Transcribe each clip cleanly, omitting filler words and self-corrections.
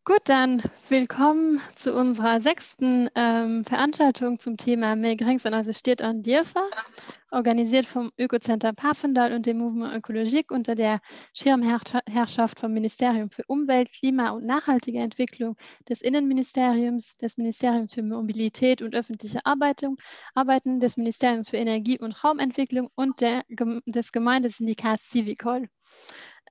Gut, dann willkommen zu unserer sechsten Veranstaltung zum Thema Migrants und Assistiert an DIRFA, organisiert vom Ökocenter Papendal und dem Mouvement Ökologique unter der Schirmherrschaft vom Ministerium für Umwelt, Klima und nachhaltige Entwicklung, des Innenministeriums, des Ministeriums für Mobilität und öffentliche Arbeiten, des Ministeriums für Energie und Raumentwicklung und des Gemeindesyndikats Civicol.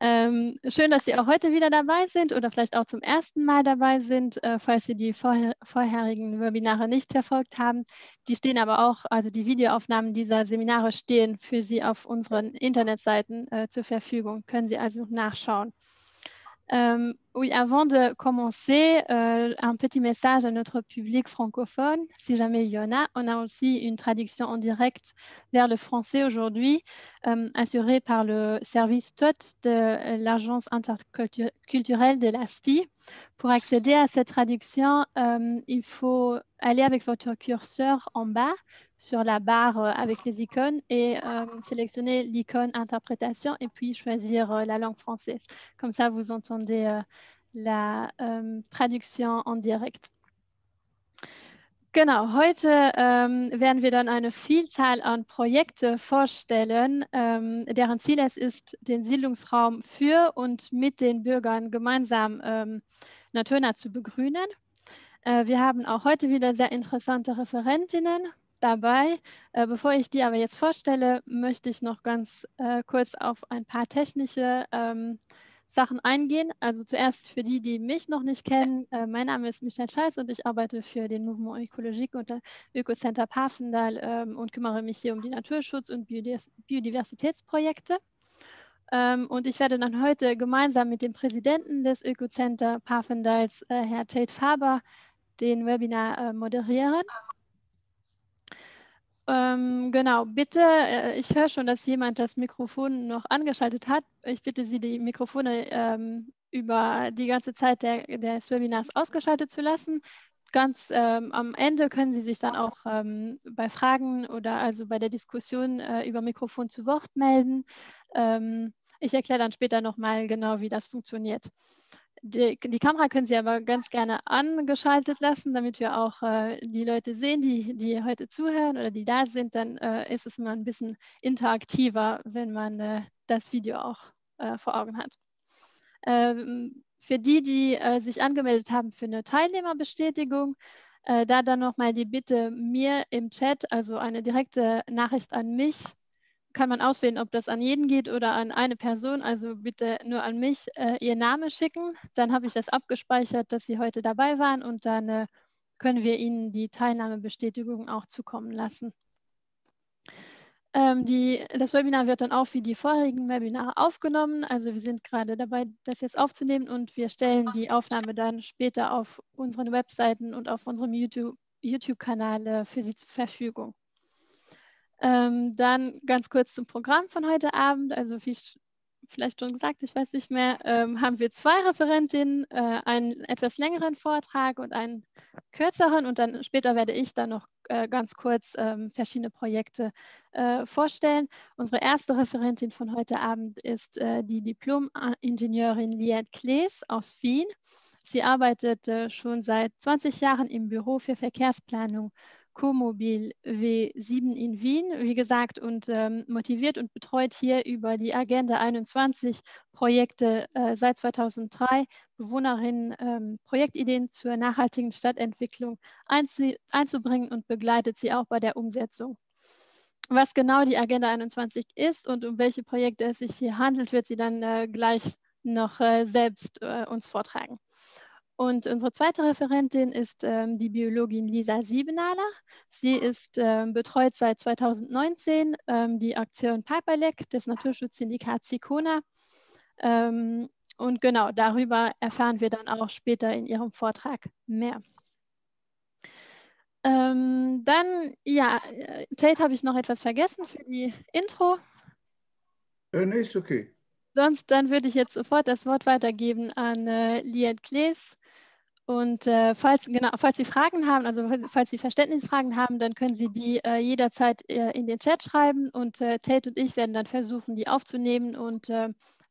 Schön, dass Sie auch heute wieder dabei sind oder vielleicht auch zum ersten Mal dabei sind, falls Sie die vorherigen Webinare nicht verfolgt haben. Die stehen aber auch, also die Videoaufnahmen dieser Seminare stehen für Sie auf unseren Internetseiten zur Verfügung, können Sie also nachschauen. Oui, avant de commencer, un petit message à notre public francophone. Si jamais il y en a, on a aussi une traduction en direct vers le français aujourd'hui, assurée par le service TOT de l'Agence interculturelle de l'ASTI. Pour accéder à cette traduction, il faut aller avec votre curseur en bas sur la barre avec les icônes et sélectionner l'icône interprétation et puis choisir la langue française. Comme ça, vous entendez la Traduction en direkt. Genau, heute werden wir dann eine Vielzahl an Projekte vorstellen, deren Ziel es ist, den Siedlungsraum für und mit den Bürgern gemeinsam naturnah zu begrünen. Wir haben auch heute wieder sehr interessante Referentinnen dabei. Bevor ich die aber jetzt vorstelle, möchte ich noch ganz kurz auf ein paar technische Sachen eingehen. Also zuerst für die, die mich noch nicht kennen. Mein Name ist Michelle Scheiß und ich arbeite für den Mouvement Ökologique und der Ökocenter Papendal und kümmere mich hier um die Naturschutz- und Biodiversitätsprojekte. Und ich werde dann heute gemeinsam mit dem Präsidenten des Ökocenter Papendals, Herr Tate Faber, den Webinar moderieren. Genau, bitte, ich höre schon, dass jemand das Mikrofon noch angeschaltet hat. Ich bitte Sie, die Mikrofone über die ganze Zeit des Webinars ausgeschaltet zu lassen. Ganz am Ende können Sie sich dann auch bei Fragen oder also bei der Diskussion über Mikrofon zu Wort melden. Ich erkläre dann später nochmal genau, wie das funktioniert. Die Kamera können Sie aber ganz gerne angeschaltet lassen, damit wir auch die Leute sehen, die heute zuhören oder die da sind. Dann ist es immer ein bisschen interaktiver, wenn man das Video auch vor Augen hat. Für die sich angemeldet haben für eine Teilnehmerbestätigung, da dann nochmal die Bitte, mir im Chat, also eine direkte Nachricht an mich, kann man auswählen, ob das an jeden geht oder an eine Person. Also bitte nur an mich Ihr Name schicken. Dann habe ich das abgespeichert, dass Sie heute dabei waren und dann können wir Ihnen die Teilnahmebestätigung auch zukommen lassen. Das Webinar wird dann auch wie die vorherigen Webinare aufgenommen. Also wir sind gerade dabei, das jetzt aufzunehmen und wir stellen die Aufnahme dann später auf unseren Webseiten und auf unserem YouTube-Kanal für Sie zur Verfügung. Dann ganz kurz zum Programm von heute Abend. Also wie ich vielleicht schon gesagt, ich weiß nicht mehr, haben wir zwei Referentinnen, einen etwas längeren Vortrag und einen kürzeren und dann später werde ich dann noch ganz kurz verschiedene Projekte vorstellen. Unsere erste Referentin von heute Abend ist die Diplom-Ingenieurin Liette Klees aus Wien. Sie arbeitet schon seit 20 Jahren im Büro für Verkehrsplanung Comobil W7 in Wien, wie gesagt, und motiviert und betreut hier über die Agenda 21 Projekte seit 2003, Bewohnerinnen Projektideen zur nachhaltigen Stadtentwicklung einzubringen und begleitet sie auch bei der Umsetzung. Was genau die Agenda 21 ist und um welche Projekte es sich hier handelt, wird sie dann gleich noch selbst uns vortragen. Und unsere zweite Referentin ist die Biologin Lisa Siebenaler. Sie ist betreut seit 2019 die Aktion Paperleck des Naturschutzsyndikats Sicona. Und genau, darüber erfahren wir dann auch später in ihrem Vortrag mehr. Dann, ja, Tate, habe ich noch etwas vergessen für die Intro? Nee, ist okay. Sonst, dann würde ich jetzt sofort das Wort weitergeben an Liette Klees. Und falls Sie Fragen haben, also falls Sie Verständnisfragen haben, dann können Sie die jederzeit in den Chat schreiben und Tate und ich werden dann versuchen, die aufzunehmen und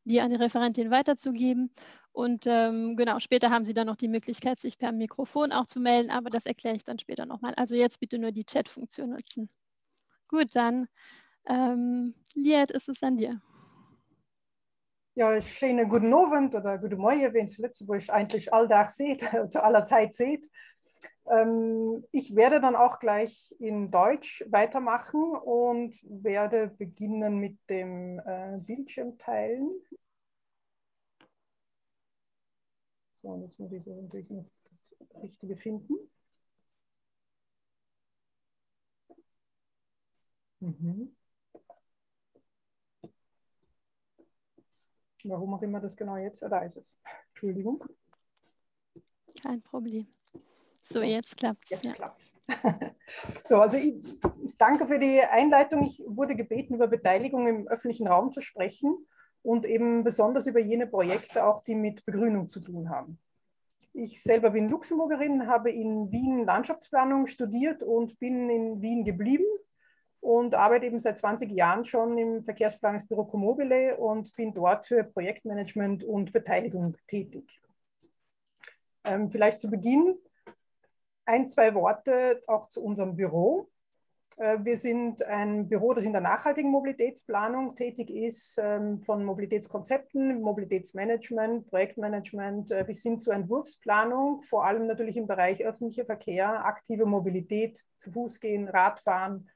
die an die Referentin weiterzugeben. Und genau, später haben Sie dann noch die Möglichkeit, sich per Mikrofon auch zu melden, aber das erkläre ich dann später nochmal. Also jetzt bitte nur die Chat-Funktion nutzen. Gut, dann Liet, ist es an dir. Ja, schönen guten Abend oder guten Morgen, wenn es Lützeburg eigentlich alltag seht, zu aller Zeit seht. Ich werde dann auch gleich in Deutsch weitermachen und werde beginnen mit dem Bildschirm teilen. So, jetzt muss ich natürlich noch das Richtige finden. Warum auch immer das genau jetzt, da ist es. Entschuldigung. Kein Problem. So, jetzt klappt es. Jetzt klappt's. So, also ich danke für die Einleitung. Ich wurde gebeten, über Beteiligung im öffentlichen Raum zu sprechen und eben besonders über jene Projekte auch, die mit Begrünung zu tun haben. Ich selber bin Luxemburgerin, habe in Wien Landschaftsplanung studiert und bin in Wien geblieben und arbeite eben seit 20 Jahren schon im Verkehrsplanungsbüro Comobile und bin dort für Projektmanagement und Beteiligung tätig. Vielleicht zu Beginn ein, zwei Worte auch zu unserem Büro. Wir sind ein Büro, das in der nachhaltigen Mobilitätsplanung tätig ist, von Mobilitätskonzepten, Mobilitätsmanagement, Projektmanagement bis hin zur Entwurfsplanung, vor allem natürlich im Bereich öffentlicher Verkehr, aktive Mobilität, zu Fuß gehen, Radfahren,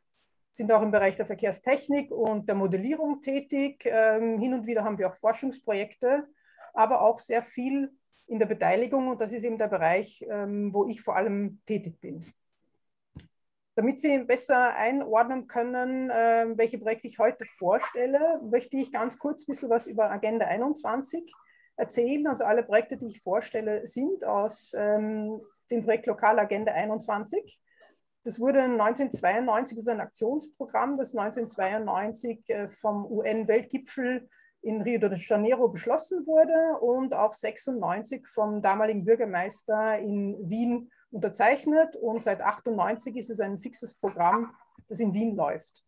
sind auch im Bereich der Verkehrstechnik und der Modellierung tätig. Hin und wieder haben wir auch Forschungsprojekte, aber auch sehr viel in der Beteiligung, und das ist eben der Bereich, wo ich vor allem tätig bin. Damit Sie besser einordnen können, welche Projekte ich heute vorstelle, möchte ich ganz kurz ein bisschen was über Agenda 21 erzählen. Also alle Projekte, die ich vorstelle, sind aus dem Projekt Lokal Agenda 21. Das wurde 1992, das ist ein Aktionsprogramm, das 1992 vom UN-Weltgipfel in Rio de Janeiro beschlossen wurde und auch 1996 vom damaligen Bürgermeister in Wien unterzeichnet. Und seit 1998 ist es ein fixes Programm, das in Wien läuft.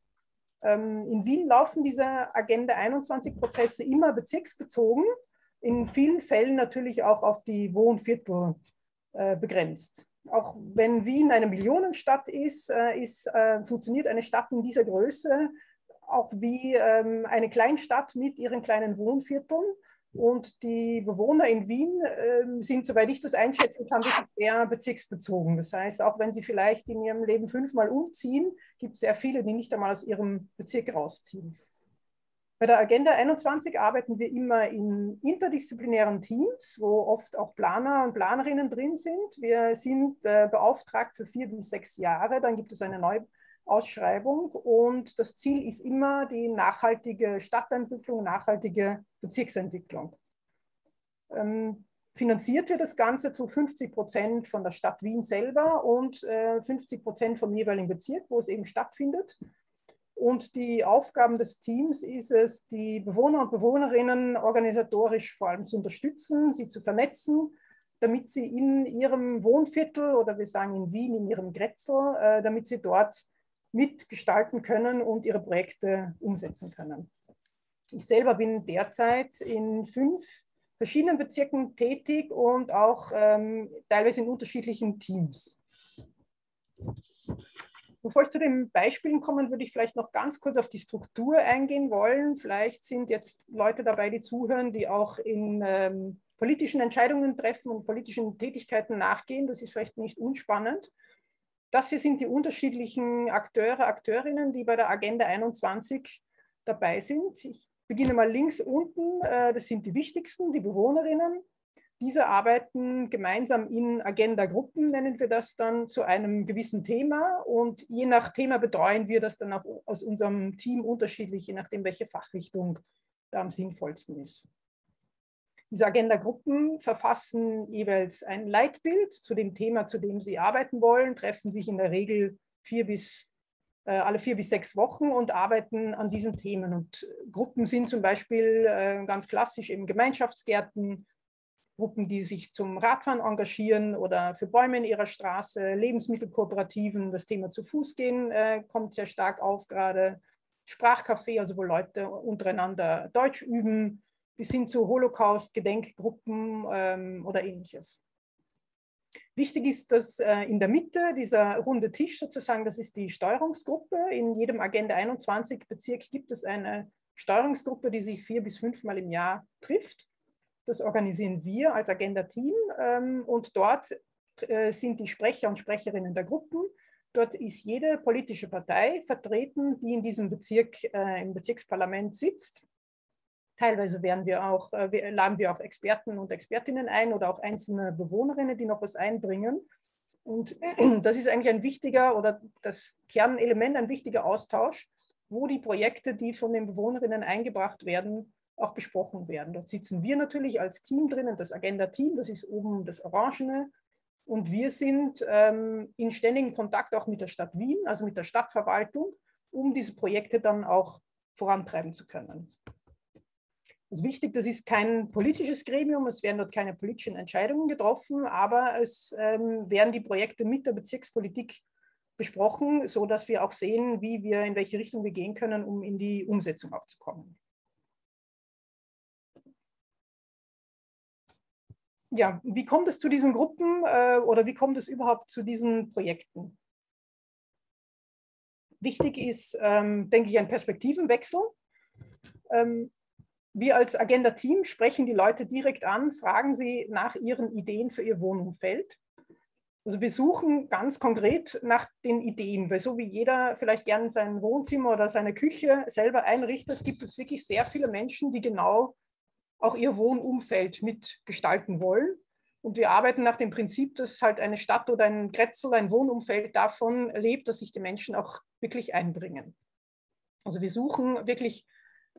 In Wien laufen diese Agenda 21-Prozesse immer bezirksbezogen, in vielen Fällen natürlich auch auf die Wohnviertel begrenzt. Auch wenn Wien eine Millionenstadt ist, funktioniert eine Stadt in dieser Größe auch wie eine Kleinstadt mit ihren kleinen Wohnvierteln. Und die Bewohner in Wien sind, soweit ich das einschätzen kann, sehr bezirksbezogen. Das heißt, auch wenn sie vielleicht in ihrem Leben 5-mal umziehen, gibt es sehr viele, die nicht einmal aus ihrem Bezirk rausziehen. Bei der Agenda 21 arbeiten wir immer in interdisziplinären Teams, wo oft auch Planer und Planerinnen drin sind. Wir sind beauftragt für 4 bis 6 Jahre, dann gibt es eine Neuausschreibung und das Ziel ist immer die nachhaltige Stadtentwicklung, nachhaltige Bezirksentwicklung. Finanziert wird das Ganze zu 50% von der Stadt Wien selber und 50% vom jeweiligen Bezirk, wo es eben stattfindet. Und die Aufgaben des Teams ist es, die Bewohner und Bewohnerinnen organisatorisch vor allem zu unterstützen, sie zu vernetzen, damit sie in ihrem Wohnviertel oder wir sagen in Wien, in ihrem Grätzl, damit sie dort mitgestalten können und ihre Projekte umsetzen können. Ich selber bin derzeit in 5 verschiedenen Bezirken tätig und auch teilweise in unterschiedlichen Teams. Bevor ich zu den Beispielen komme, würde ich vielleicht noch ganz kurz auf die Struktur eingehen wollen. Vielleicht sind jetzt Leute dabei, die zuhören, die auch in politischen Entscheidungen treffen und politischen Tätigkeiten nachgehen. Das ist vielleicht nicht unspannend. Das hier sind die unterschiedlichen Akteure, Akteurinnen, die bei der Agenda 21 dabei sind. Ich beginne mal links unten. Das sind die wichtigsten, die Bewohnerinnen. Diese arbeiten gemeinsam in Agenda-Gruppen, nennen wir das dann, zu einem gewissen Thema. Und je nach Thema betreuen wir das dann auch aus unserem Team unterschiedlich, je nachdem, welche Fachrichtung da am sinnvollsten ist. Diese Agenda-Gruppen verfassen jeweils ein Leitbild zu dem Thema, zu dem sie arbeiten wollen, treffen sich in der Regel alle 4 bis 6 Wochen und arbeiten an diesen Themen. Und Gruppen sind zum Beispiel ganz klassisch eben Gemeinschaftsgärten, Gruppen, die sich zum Radfahren engagieren oder für Bäume in ihrer Straße, Lebensmittelkooperativen, das Thema zu Fuß gehen kommt sehr stark auf, gerade Sprachcafé, also wo Leute untereinander Deutsch üben, bis hin zu Holocaust-Gedenkgruppen oder ähnliches. Wichtig ist, dass in der Mitte dieser runde Tisch sozusagen, das ist die Steuerungsgruppe. In jedem Agenda 21 Bezirk gibt es eine Steuerungsgruppe, die sich 4 bis 5 Mal im Jahr trifft. Das organisieren wir als Agenda-Team und dort sind die Sprecher und Sprecherinnen der Gruppen. Dort ist jede politische Partei vertreten, die in diesem Bezirk im Bezirksparlament sitzt. Teilweise laden wir auch Experten und Expertinnen ein oder auch einzelne Bewohnerinnen, die noch was einbringen. Und das ist eigentlich ein wichtiger oder das Kernelement, ein wichtiger Austausch, wo die Projekte, die von den Bewohnerinnen eingebracht werden, auch besprochen werden. Dort sitzen wir natürlich als Team drinnen, das Agenda-Team, das ist oben das Orangene. Und wir sind in ständigem Kontakt auch mit der Stadt Wien, also mit der Stadtverwaltung, um diese Projekte dann auch vorantreiben zu können. Das ist wichtig, das ist kein politisches Gremium, es werden dort keine politischen Entscheidungen getroffen, aber es werden die Projekte mit der Bezirkspolitik besprochen, sodass wir auch sehen, in welche Richtung wir gehen können, um in die Umsetzung auch zu kommen. Ja, wie kommt es zu diesen Gruppen oder wie kommt es überhaupt zu diesen Projekten? Wichtig ist, denke ich, ein Perspektivenwechsel. Wir als Agenda-Team sprechen die Leute direkt an, fragen sie nach ihren Ideen für ihr Wohnumfeld. Also wir suchen ganz konkret nach den Ideen, weil so wie jeder vielleicht gerne sein Wohnzimmer oder seine Küche selber einrichtet, gibt es wirklich sehr viele Menschen, die genau auch ihr Wohnumfeld mitgestalten wollen. Und wir arbeiten nach dem Prinzip, dass halt eine Stadt oder ein Kretzel, ein Wohnumfeld davon lebt, dass sich die Menschen auch wirklich einbringen. Also wir suchen wirklich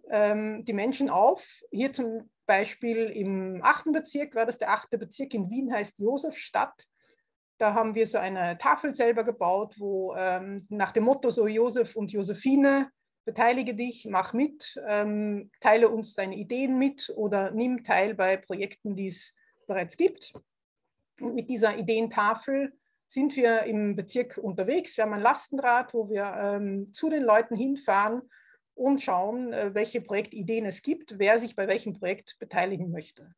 die Menschen auf. Hier zum Beispiel im 8. Bezirk, war das der 8. Bezirk in Wien, heißt Josefstadt. Da haben wir so eine Tafel selber gebaut, wo nach dem Motto so Josef und Josephine, beteilige dich, mach mit, teile uns deine Ideen mit oder nimm teil bei Projekten, die es bereits gibt. Und mit dieser Ideentafel sind wir im Bezirk unterwegs. Wir haben ein Lastenrad, wo wir zu den Leuten hinfahren und schauen, welche Projektideen es gibt, wer sich bei welchem Projekt beteiligen möchte.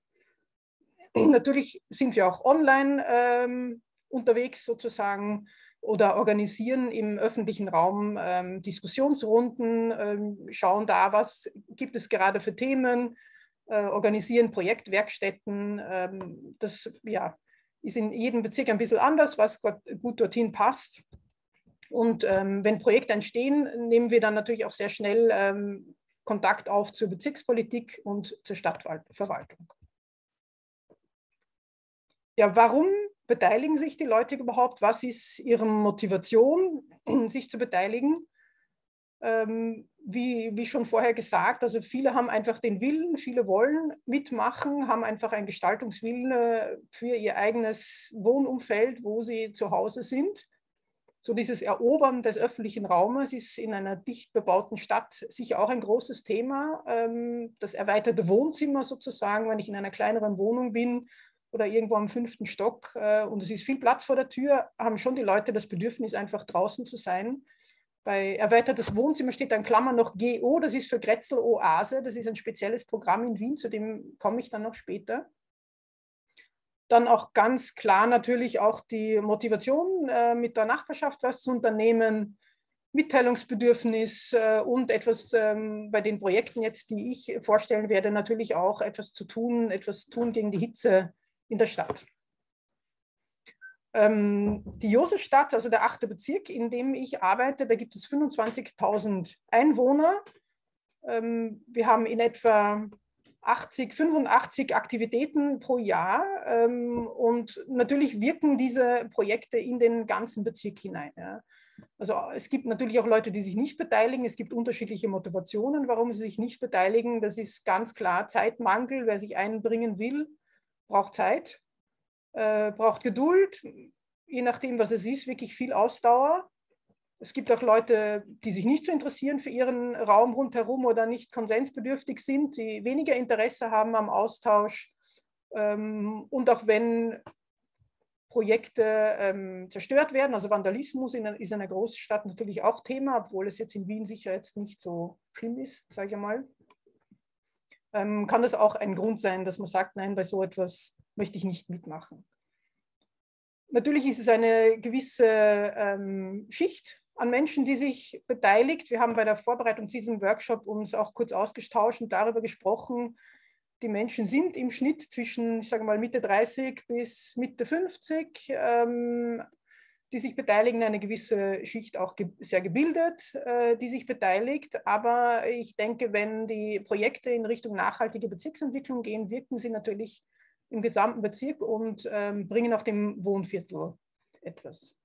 Natürlich sind wir auch online unterwegs sozusagen oder organisieren im öffentlichen Raum Diskussionsrunden, schauen da, was gibt es gerade für Themen, organisieren Projektwerkstätten. Das ist in jedem Bezirk ein bisschen anders, was gut dorthin passt. Und wenn Projekte entstehen, nehmen wir dann natürlich auch sehr schnell Kontakt auf zur Bezirkspolitik und zur Stadtverwaltung. Ja, warum beteiligen sich die Leute überhaupt? Was ist ihre Motivation, sich zu beteiligen? Wie schon vorher gesagt, also viele haben einfach den Willen, viele wollen mitmachen, haben einfach einen Gestaltungswillen für ihr eigenes Wohnumfeld, wo sie zu Hause sind. So dieses Erobern des öffentlichen Raumes ist in einer dicht bebauten Stadt sicher auch ein großes Thema. Das erweiterte Wohnzimmer sozusagen, wenn ich in einer kleineren Wohnung bin oder irgendwo am 5. Stock und es ist viel Platz vor der Tür, haben schon die Leute das Bedürfnis, einfach draußen zu sein. Bei erweitertes Wohnzimmer steht dann Klammer noch GO, das ist für Grätzl Oase, das ist ein spezielles Programm in Wien, zu dem komme ich dann noch später. Dann auch ganz klar natürlich auch die Motivation, mit der Nachbarschaft was zu unternehmen, Mitteilungsbedürfnis und etwas bei den Projekten jetzt, die ich vorstellen werde, natürlich auch etwas tun gegen die Hitze in der Stadt. Die Josefstadt, also der 8. Bezirk, in dem ich arbeite, da gibt es 25.000 Einwohner. Wir haben in etwa 85 Aktivitäten pro Jahr und natürlich wirken diese Projekte in den ganzen Bezirk hinein. Ja. Also es gibt natürlich auch Leute, die sich nicht beteiligen. Es gibt unterschiedliche Motivationen, warum sie sich nicht beteiligen. Das ist ganz klar Zeitmangel. Wer sich einbringen will, braucht Zeit, braucht Geduld, je nachdem, was es ist, wirklich viel Ausdauer. Es gibt auch Leute, die sich nicht so interessieren für ihren Raum rundherum oder nicht konsensbedürftig sind, die weniger Interesse haben am Austausch. Und auch wenn Projekte zerstört werden, also Vandalismus ist in einer Großstadt natürlich auch Thema, obwohl es jetzt in Wien sicher jetzt nicht so schlimm ist, sage ich mal. kann das auch ein Grund sein, dass man sagt, nein, bei so etwas möchte ich nicht mitmachen. Natürlich ist es eine gewisse Schicht an Menschen, die sich beteiligt. Wir haben bei der Vorbereitung zu diesem Workshop uns auch kurz ausgetauscht und darüber gesprochen. Die Menschen sind im Schnitt zwischen, ich sage mal, Mitte 30 bis Mitte 50, die sich beteiligen, eine gewisse Schicht auch sehr gebildet, die sich beteiligt. Aber ich denke, wenn die Projekte in Richtung nachhaltige Bezirksentwicklung gehen, wirken sie natürlich im gesamten Bezirk und bringen auch dem Wohnviertel etwas.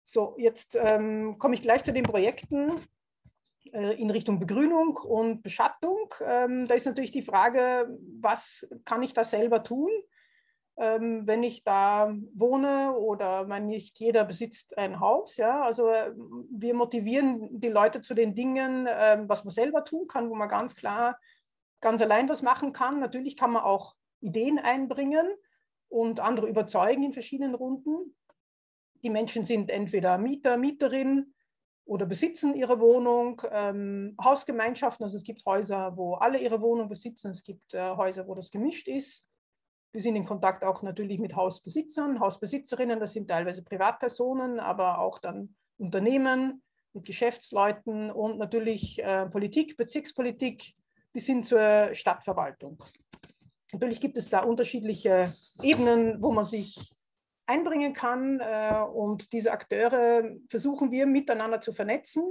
So, jetzt komme ich gleich zu den Projekten in Richtung Begrünung und Beschattung. Da ist natürlich die Frage, was kann ich da selber tun, wenn ich da wohne oder wenn nicht jeder besitzt ein Haus. Ja? Also wir motivieren die Leute zu den Dingen, was man selber tun kann, wo man ganz klar ganz allein was machen kann. Natürlich kann man auch Ideen einbringen und andere überzeugen in verschiedenen Runden. Die Menschen sind entweder Mieter, Mieterin oder besitzen ihre Wohnung, Hausgemeinschaften, also es gibt Häuser, wo alle ihre Wohnung besitzen, es gibt Häuser, wo das gemischt ist. Wir sind in Kontakt auch natürlich mit Hausbesitzern, Hausbesitzerinnen, das sind teilweise Privatpersonen, aber auch dann Unternehmen mit Geschäftsleuten und natürlich Politik, Bezirkspolitik bis hin zur Stadtverwaltung. Natürlich gibt es da unterschiedliche Ebenen, wo man sich einbringen kann und diese Akteure versuchen wir miteinander zu vernetzen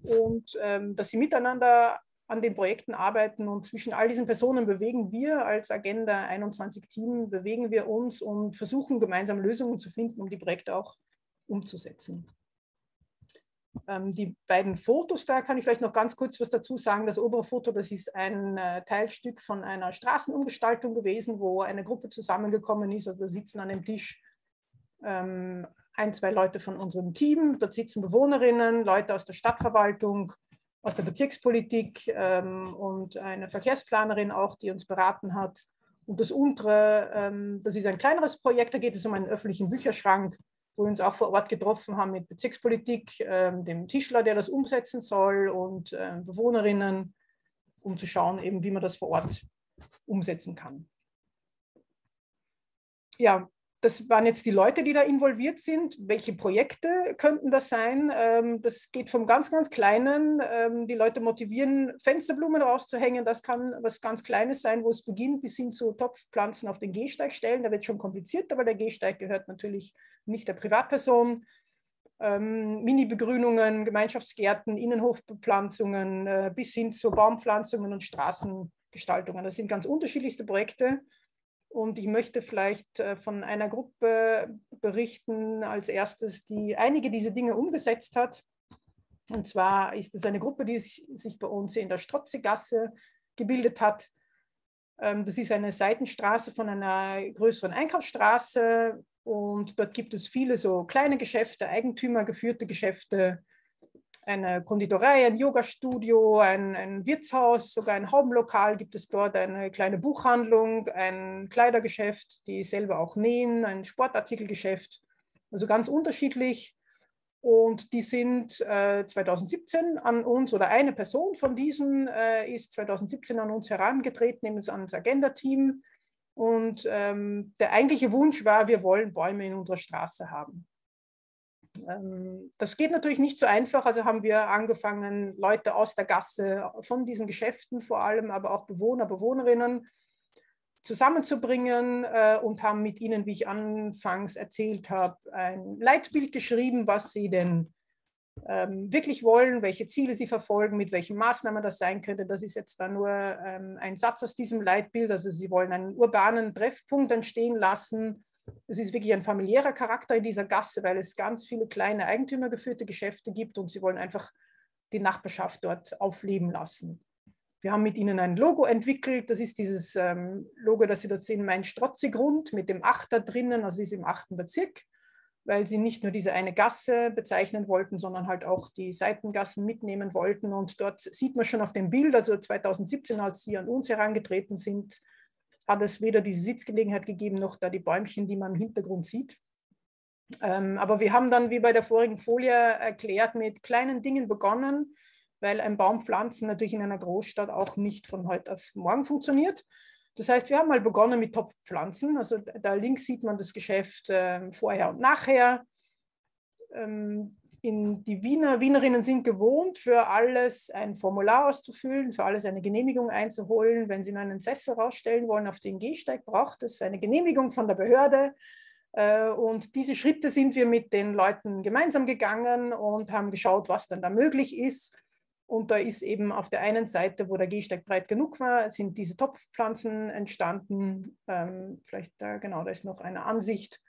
und dass sie miteinander an den Projekten arbeiten und zwischen all diesen Personen bewegen wir als Agenda 21 Team, bewegen wir uns und versuchen gemeinsam Lösungen zu finden, um die Projekte auch umzusetzen. Die beiden Fotos, da kann ich vielleicht noch ganz kurz was dazu sagen. Das obere Foto, das ist ein Teilstück von einer Straßenumgestaltung gewesen, wo eine Gruppe zusammengekommen ist. Also da sitzen an dem Tisch ein, zwei Leute von unserem Team. Dort sitzen Bewohnerinnen, Leute aus der Stadtverwaltung, aus der Bezirkspolitik und eine Verkehrsplanerin auch, die uns beraten hat. Und das untere, das ist ein kleineres Projekt, da geht es um einen öffentlichen Bücherschrank, wo wir uns auch vor Ort getroffen haben mit Bezirkspolitik, dem Tischler, der das umsetzen soll und Bewohnerinnen, um zu schauen, eben, wie man das vor Ort umsetzen kann. Ja, das waren jetzt die Leute, die da involviert sind. Welche Projekte könnten das sein? Das geht vom ganz, ganz Kleinen. Die Leute motivieren, Fensterblumen rauszuhängen. Das kann was ganz Kleines sein, wo es beginnt, bis hin zu Topfpflanzen auf den Gehsteig stellen. Da wird es schon kompliziert, aber der Gehsteig gehört natürlich nicht der Privatperson. Mini-Begrünungen, Gemeinschaftsgärten, Innenhofbepflanzungen bis hin zu Baumpflanzungen und Straßengestaltungen. Das sind ganz unterschiedlichste Projekte. Und ich möchte vielleicht von einer Gruppe berichten als erstes, die einige dieser Dinge umgesetzt hat. Und zwar ist es eine Gruppe, die sich bei uns in der Strotzegasse gebildet hat. Das ist eine Seitenstraße von einer größeren Einkaufsstraße. Und dort gibt es viele so kleine Geschäfte, eigentümergeführte Geschäfte, eine Konditorei, ein Yoga-Studio, ein Wirtshaus, sogar ein Haubenlokal gibt es dort, eine kleine Buchhandlung, ein Kleidergeschäft, die selber auch nähen, ein Sportartikelgeschäft, also ganz unterschiedlich. Und die sind 2017 an uns, oder eine Person von diesen ist 2017 an uns herangetreten, nämlich ans Agenda-Team. Und der eigentliche Wunsch war, wir wollen Bäume in unserer Straße haben. Das geht natürlich nicht so einfach, also haben wir angefangen, Leute aus der Gasse, von diesen Geschäften vor allem, aber auch Bewohner, Bewohnerinnen zusammenzubringen und haben mit ihnen, wie ich anfangs erzählt habe, ein Leitbild geschrieben, was sie denn wirklich wollen, welche Ziele sie verfolgen, mit welchen Maßnahmen das sein könnte. Das ist jetzt da nur ein Satz aus diesem Leitbild, also sie wollen einen urbanen Treffpunkt entstehen lassen. Es ist wirklich ein familiärer Charakter in dieser Gasse, weil es ganz viele kleine eigentümergeführte Geschäfte gibt und sie wollen einfach die Nachbarschaft dort aufleben lassen. Wir haben mit ihnen ein Logo entwickelt. Das ist dieses Logo, das Sie dort sehen, Mein Strotzegrund mit dem Achter drinnen, also ist im 8. Bezirk, weil sie nicht nur diese eine Gasse bezeichnen wollten, sondern halt auch die Seitengassen mitnehmen wollten. Und dort sieht man schon auf dem Bild, also 2017, als sie an uns herangetreten sind, hat es weder diese Sitzgelegenheit gegeben, noch da die Bäumchen, die man im Hintergrund sieht. Aber wir haben dann, wie bei der vorigen Folie erklärt, mit kleinen Dingen begonnen, weil ein Baumpflanzen natürlich in einer Großstadt auch nicht von heute auf morgen funktioniert. Das heißt, wir haben mal begonnen mit Topfpflanzen. Also da links sieht man das Geschäft vorher und nachher. Die Wienerinnen sind gewohnt, für alles ein Formular auszufüllen, für alles eine Genehmigung einzuholen. Wenn sie nur einen Sessel rausstellen wollen auf den Gehsteig, braucht es eine Genehmigung von der Behörde. Und diese Schritte sind wir mit den Leuten gemeinsam gegangen und haben geschaut, was dann da möglich ist. Und da ist eben auf der einen Seite, wo der Gehsteig breit genug war, sind diese Topfpflanzen entstanden. Vielleicht genau, da ist noch eine Ansicht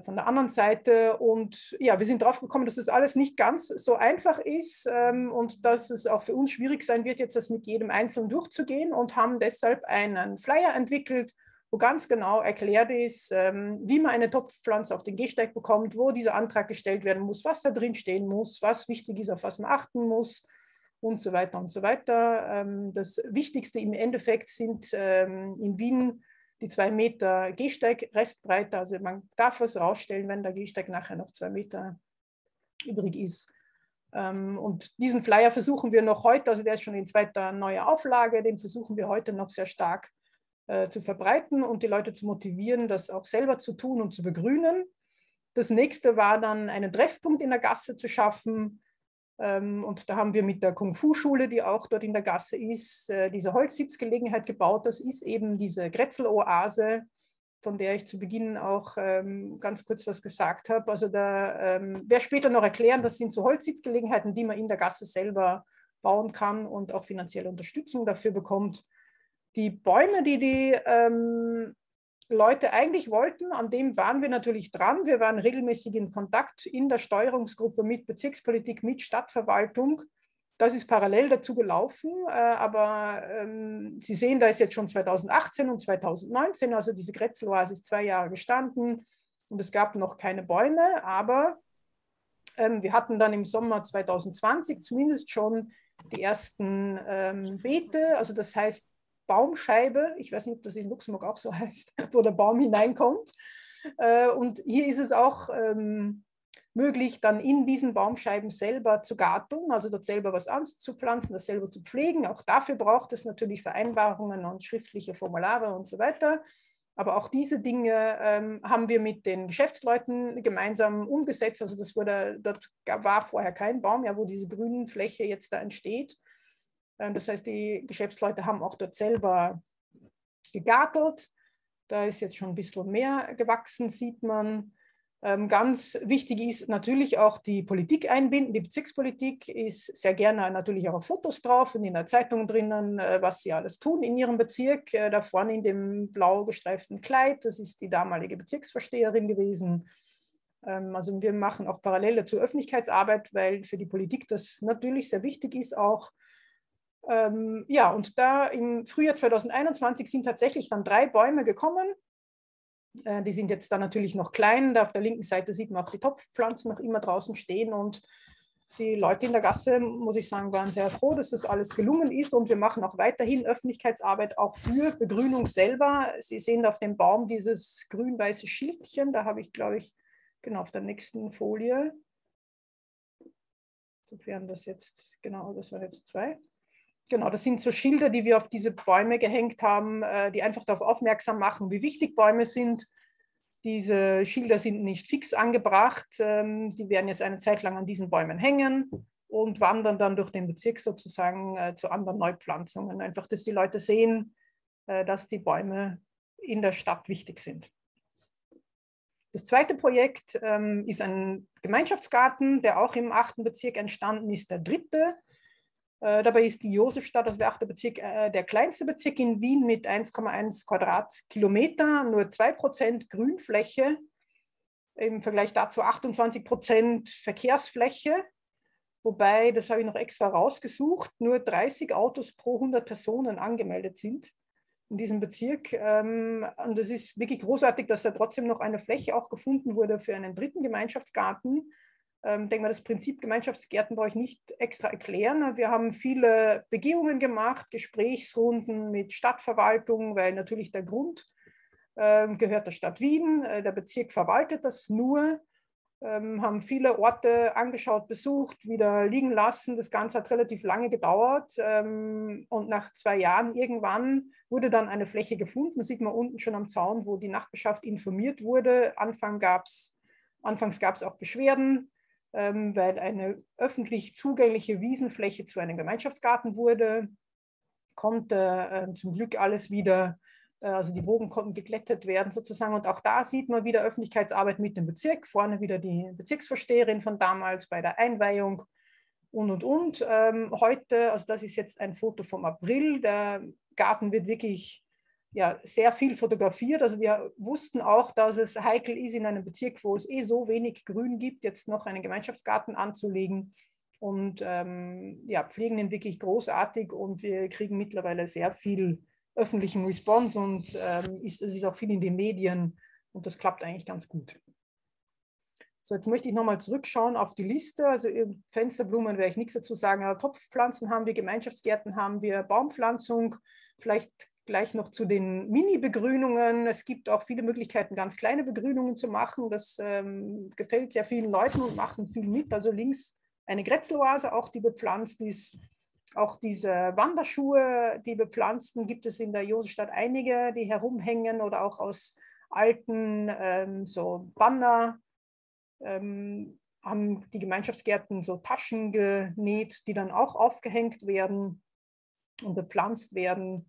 von der anderen Seite. Und ja, wir sind drauf gekommen, dass das alles nicht ganz so einfach ist und dass es auch für uns schwierig sein wird, jetzt das mit jedem Einzelnen durchzugehen, und haben deshalb einen Flyer entwickelt, wo ganz genau erklärt ist, wie man eine Topfpflanze auf den Gehsteig bekommt, wo dieser Antrag gestellt werden muss, was da drin stehen muss, was wichtig ist, auf was man achten muss und so weiter und so weiter. Das Wichtigste im Endeffekt sind in Wien die 2 Meter Gehsteig-Restbreite. Also man darf was rausstellen, wenn der Gehsteig nachher noch 2 Meter übrig ist. Und diesen Flyer versuchen wir noch heute, also der ist schon in 2. neuer Auflage, den versuchen wir heute noch sehr stark zu verbreiten und die Leute zu motivieren, das auch selber zu tun und zu begrünen. Das nächste war dann, einen Treffpunkt in der Gasse zu schaffen. Und da haben wir mit der Kung-Fu-Schule, die auch dort in der Gasse ist, diese Holzsitzgelegenheit gebaut. Das ist eben diese Grätzl-Oase, von der ich zu Beginn auch ganz kurz was gesagt habe. Also da werde später noch erklären, das sind so Holzsitzgelegenheiten, die man in der Gasse selber bauen kann und auch finanzielle Unterstützung dafür bekommt. Die Bäume, die Leute eigentlich wollten, an dem waren wir natürlich dran. Wir waren regelmäßig in Kontakt in der Steuerungsgruppe mit Bezirkspolitik, mit Stadtverwaltung. Das ist parallel dazu gelaufen, aber Sie sehen, da ist jetzt schon 2018 und 2019, also diese Grätzl-Oase ist 2 Jahre gestanden und es gab noch keine Bäume, aber wir hatten dann im Sommer 2020 zumindest schon die ersten Beete, also das heißt Baumscheibe, ich weiß nicht, ob das in Luxemburg auch so heißt, wo der Baum hineinkommt. Und hier ist es auch möglich, dann in diesen Baumscheiben selber zu garteln, also dort selber was anzupflanzen, das selber zu pflegen. Auch dafür braucht es natürlich Vereinbarungen und schriftliche Formulare und so weiter. Aber auch diese Dinge haben wir mit den Geschäftsleuten gemeinsam umgesetzt. Also dort war vorher kein Baum, ja, wo diese grüne Fläche jetzt da entsteht. Das heißt, die Geschäftsleute haben auch dort selber gegartelt. Da ist jetzt schon ein bisschen mehr gewachsen, sieht man. Ganz wichtig ist natürlich auch die Politik einbinden. Die Bezirkspolitik ist sehr gerne natürlich auch auf Fotos drauf und in der Zeitung drinnen, was sie alles tun in ihrem Bezirk. Da vorne in dem blau gestreiften Kleid, das ist die damalige Bezirksvorsteherin gewesen. Also wir machen auch parallel dazu Öffentlichkeitsarbeit, weil für die Politik das natürlich sehr wichtig ist auch. Ja, und da im Frühjahr 2021 sind tatsächlich dann 3 Bäume gekommen. Die sind jetzt dann natürlich noch klein. Da auf der linken Seite sieht man auch die Topfpflanzen noch immer draußen stehen. Und die Leute in der Gasse, muss ich sagen, waren sehr froh, dass das alles gelungen ist. Und wir machen auch weiterhin Öffentlichkeitsarbeit auch für Begrünung selber. Sie sehen auf dem Baum dieses grün-weiße Schildchen. Da habe ich, glaube ich, genau auf der nächsten Folie. Sofern das jetzt, genau, das waren jetzt 2. Genau, das sind so Schilder, die wir auf diese Bäume gehängt haben, die einfach darauf aufmerksam machen, wie wichtig Bäume sind. Diese Schilder sind nicht fix angebracht. Die werden jetzt eine Zeit lang an diesen Bäumen hängen und wandern dann durch den Bezirk sozusagen zu anderen Neupflanzungen. Einfach, dass die Leute sehen, dass die Bäume in der Stadt wichtig sind. Das zweite Projekt ist ein Gemeinschaftsgarten, der auch im 8. Bezirk entstanden ist, der 3. Dabei ist die Josefstadt, also der 8. Bezirk, der kleinste Bezirk in Wien mit 1,1 Quadratkilometer, nur 2% Grünfläche, im Vergleich dazu 28% Verkehrsfläche, wobei, das habe ich noch extra rausgesucht, nur 30 Autos pro 100 Personen angemeldet sind in diesem Bezirk. Und es ist wirklich großartig, dass da trotzdem noch eine Fläche auch gefunden wurde für einen 3. Gemeinschaftsgarten. Ich denke mal, das Prinzip Gemeinschaftsgärten brauche ich nicht extra erklären. Wir haben viele Begehungen gemacht, Gesprächsrunden mit Stadtverwaltung, weil natürlich der Grund gehört der Stadt Wien. Der Bezirk verwaltet das nur. haben viele Orte angeschaut, besucht, wieder liegen lassen. Das Ganze hat relativ lange gedauert und nach 2 Jahren irgendwann wurde dann eine Fläche gefunden. Das sieht man unten schon am Zaun, wo die Nachbarschaft informiert wurde. Anfangs gab es auch Beschwerden, weil eine öffentlich zugängliche Wiesenfläche zu einem Gemeinschaftsgarten wurde. Konnte zum Glück alles wieder, also die Wogen konnten geglättet werden sozusagen. Und auch da sieht man wieder Öffentlichkeitsarbeit mit dem Bezirk. Vorne wieder die Bezirksvorsteherin von damals bei der Einweihung und. Heute, also das ist jetzt ein Foto vom April, der Garten wird wirklich sehr viel fotografiert. Also wir wussten auch, dass es heikel ist, in einem Bezirk, wo es so wenig Grün gibt, jetzt noch einen Gemeinschaftsgarten anzulegen. Und pflegen ihn wirklich großartig und wir kriegen mittlerweile sehr viel öffentlichen Response und es ist auch viel in den Medien und das klappt eigentlich ganz gut. So, jetzt möchte ich nochmal zurückschauen auf die Liste. Also Fensterblumen werde ich nichts dazu sagen, aber Topfpflanzen haben wir, Gemeinschaftsgärten haben wir, Baumpflanzung, vielleicht gleich noch zu den Mini-Begrünungen. Es gibt auch viele Möglichkeiten, ganz kleine Begrünungen zu machen. Das gefällt sehr vielen Leuten und machen viel mit. Also links eine Grätzeloase, auch die bepflanzt ist. Auch diese Wanderschuhe, die bepflanzten, gibt es in der Josefstadt einige, die herumhängen oder auch aus alten so Banner haben die Gemeinschaftsgärten so Taschen genäht, die dann auch aufgehängt werden und bepflanzt werden.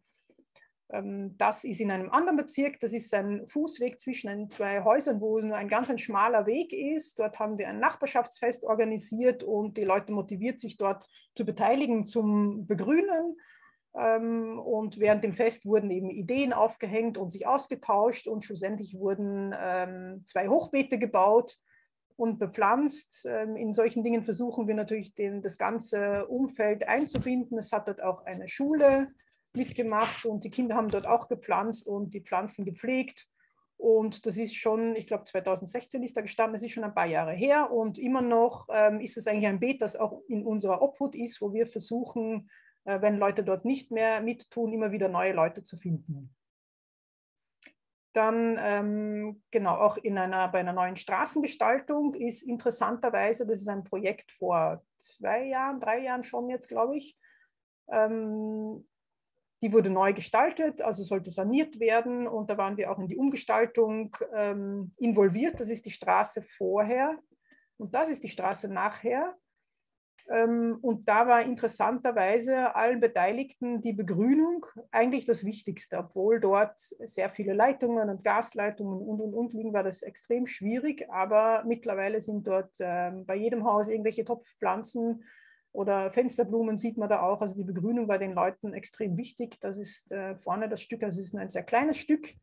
Das ist in einem anderen Bezirk, das ist ein Fußweg zwischen 2 Häusern, wo nur ein ganz schmaler Weg ist. Dort haben wir ein Nachbarschaftsfest organisiert und die Leute motiviert, sich dort zu beteiligen zum Begrünen. Und während dem Fest wurden eben Ideen aufgehängt und sich ausgetauscht und schlussendlich wurden 2 Hochbeete gebaut und bepflanzt. In solchen Dingen versuchen wir natürlich das ganze Umfeld einzubinden. Es hat dort auch eine Schule mitgemacht und die Kinder haben dort auch gepflanzt und die Pflanzen gepflegt. Und das ist schon, ich glaube 2016 ist da gestanden, das ist schon ein paar Jahre her und immer noch ist es eigentlich ein Beet, das auch in unserer Obhut ist, wo wir versuchen, wenn Leute dort nicht mehr mittun, immer wieder neue Leute zu finden. Dann genau auch bei einer neuen Straßengestaltung ist interessanterweise, das ist ein Projekt vor 3 Jahren schon jetzt, glaube ich, die wurde neu gestaltet, also sollte saniert werden und da waren wir auch in die Umgestaltung involviert. Das ist die Straße vorher und das ist die Straße nachher. Und da war interessanterweise allen Beteiligten die Begrünung eigentlich das Wichtigste, obwohl dort sehr viele Leitungen und Gasleitungen und liegen, war das extrem schwierig, aber mittlerweile sind dort bei jedem Haus irgendwelche Topfpflanzen oder Fensterblumen sieht man da auch. Also die Begrünung war den Leuten extrem wichtig. Das ist vorne das Stück, also es ist nur ein sehr kleines Stück.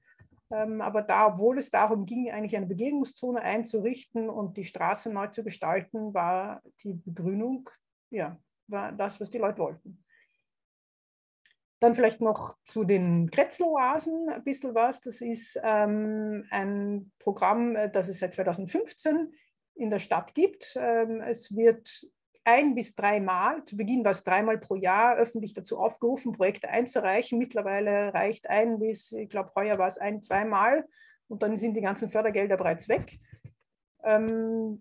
Aber da, obwohl es darum ging, eigentlich eine Begegnungszone einzurichten und die Straße neu zu gestalten, war die Begrünung, war das, was die Leute wollten. Dann vielleicht noch zu den Grätzloasen ein bisschen was. Das ist ein Programm, das es seit 2015 in der Stadt gibt. Es wird 1 bis 3 Mal, zu Beginn war es 3 Mal pro Jahr, öffentlich dazu aufgerufen, Projekte einzureichen. Mittlerweile reicht ich glaube, heuer war es 1-, 2 Mal und dann sind die ganzen Fördergelder bereits weg.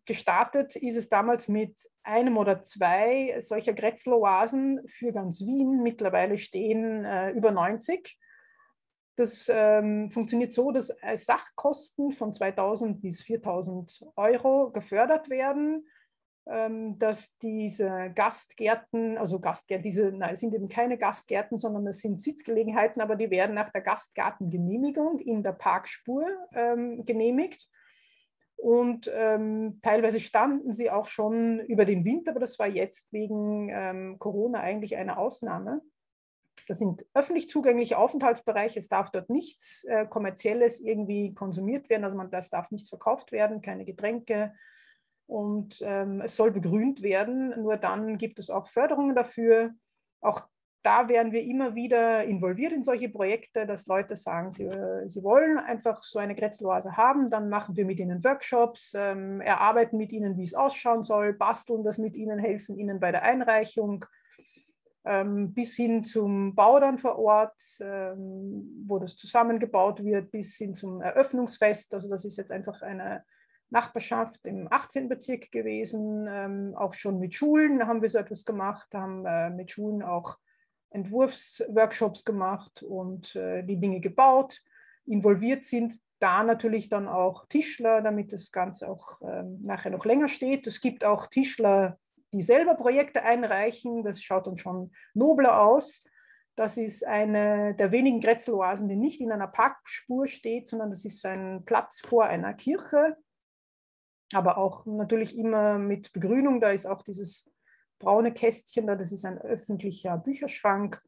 Gestartet ist es damals mit 1 oder 2 solcher Grätzloasen für ganz Wien. Mittlerweile stehen über 90. Das funktioniert so, dass Sachkosten von 2.000 bis 4.000 Euro gefördert werden, dass diese Gastgärten, es sind eben keine Gastgärten, sondern es sind Sitzgelegenheiten, aber die werden nach der Gastgartengenehmigung in der Parkspur genehmigt. Und teilweise standen sie auch schon über den Winter, aber das war jetzt wegen Corona eigentlich eine Ausnahme. Das sind öffentlich zugängliche Aufenthaltsbereiche, es darf dort nichts Kommerzielles irgendwie konsumiert werden, also das darf nichts verkauft werden, keine Getränke. Und es soll begrünt werden, nur dann gibt es auch Förderungen dafür. Auch da werden wir immer wieder involviert in solche Projekte, dass Leute sagen, sie wollen einfach so eine Grätzloase haben, dann machen wir mit ihnen Workshops, erarbeiten mit ihnen, wie es ausschauen soll, basteln das mit ihnen, helfen ihnen bei der Einreichung, bis hin zum Bau dann vor Ort, wo das zusammengebaut wird, bis hin zum Eröffnungsfest. Also das ist jetzt einfach eine Nachbarschaft im 18. Bezirk gewesen, auch schon mit Schulen haben wir so etwas gemacht, haben mit Schulen auch Entwurfsworkshops gemacht und die Dinge gebaut. Involviert sind da natürlich dann auch Tischler, damit das Ganze auch nachher noch länger steht. Es gibt auch Tischler, die selber Projekte einreichen. Das schaut dann schon nobler aus. Das ist eine der wenigen Grätzel-Oasen, die nicht in einer Parkspur steht, sondern das ist ein Platz vor einer Kirche, aber auch natürlich immer mit Begrünung. Da ist auch dieses braune Kästchen da, das ist ein öffentlicher Bücherschrank.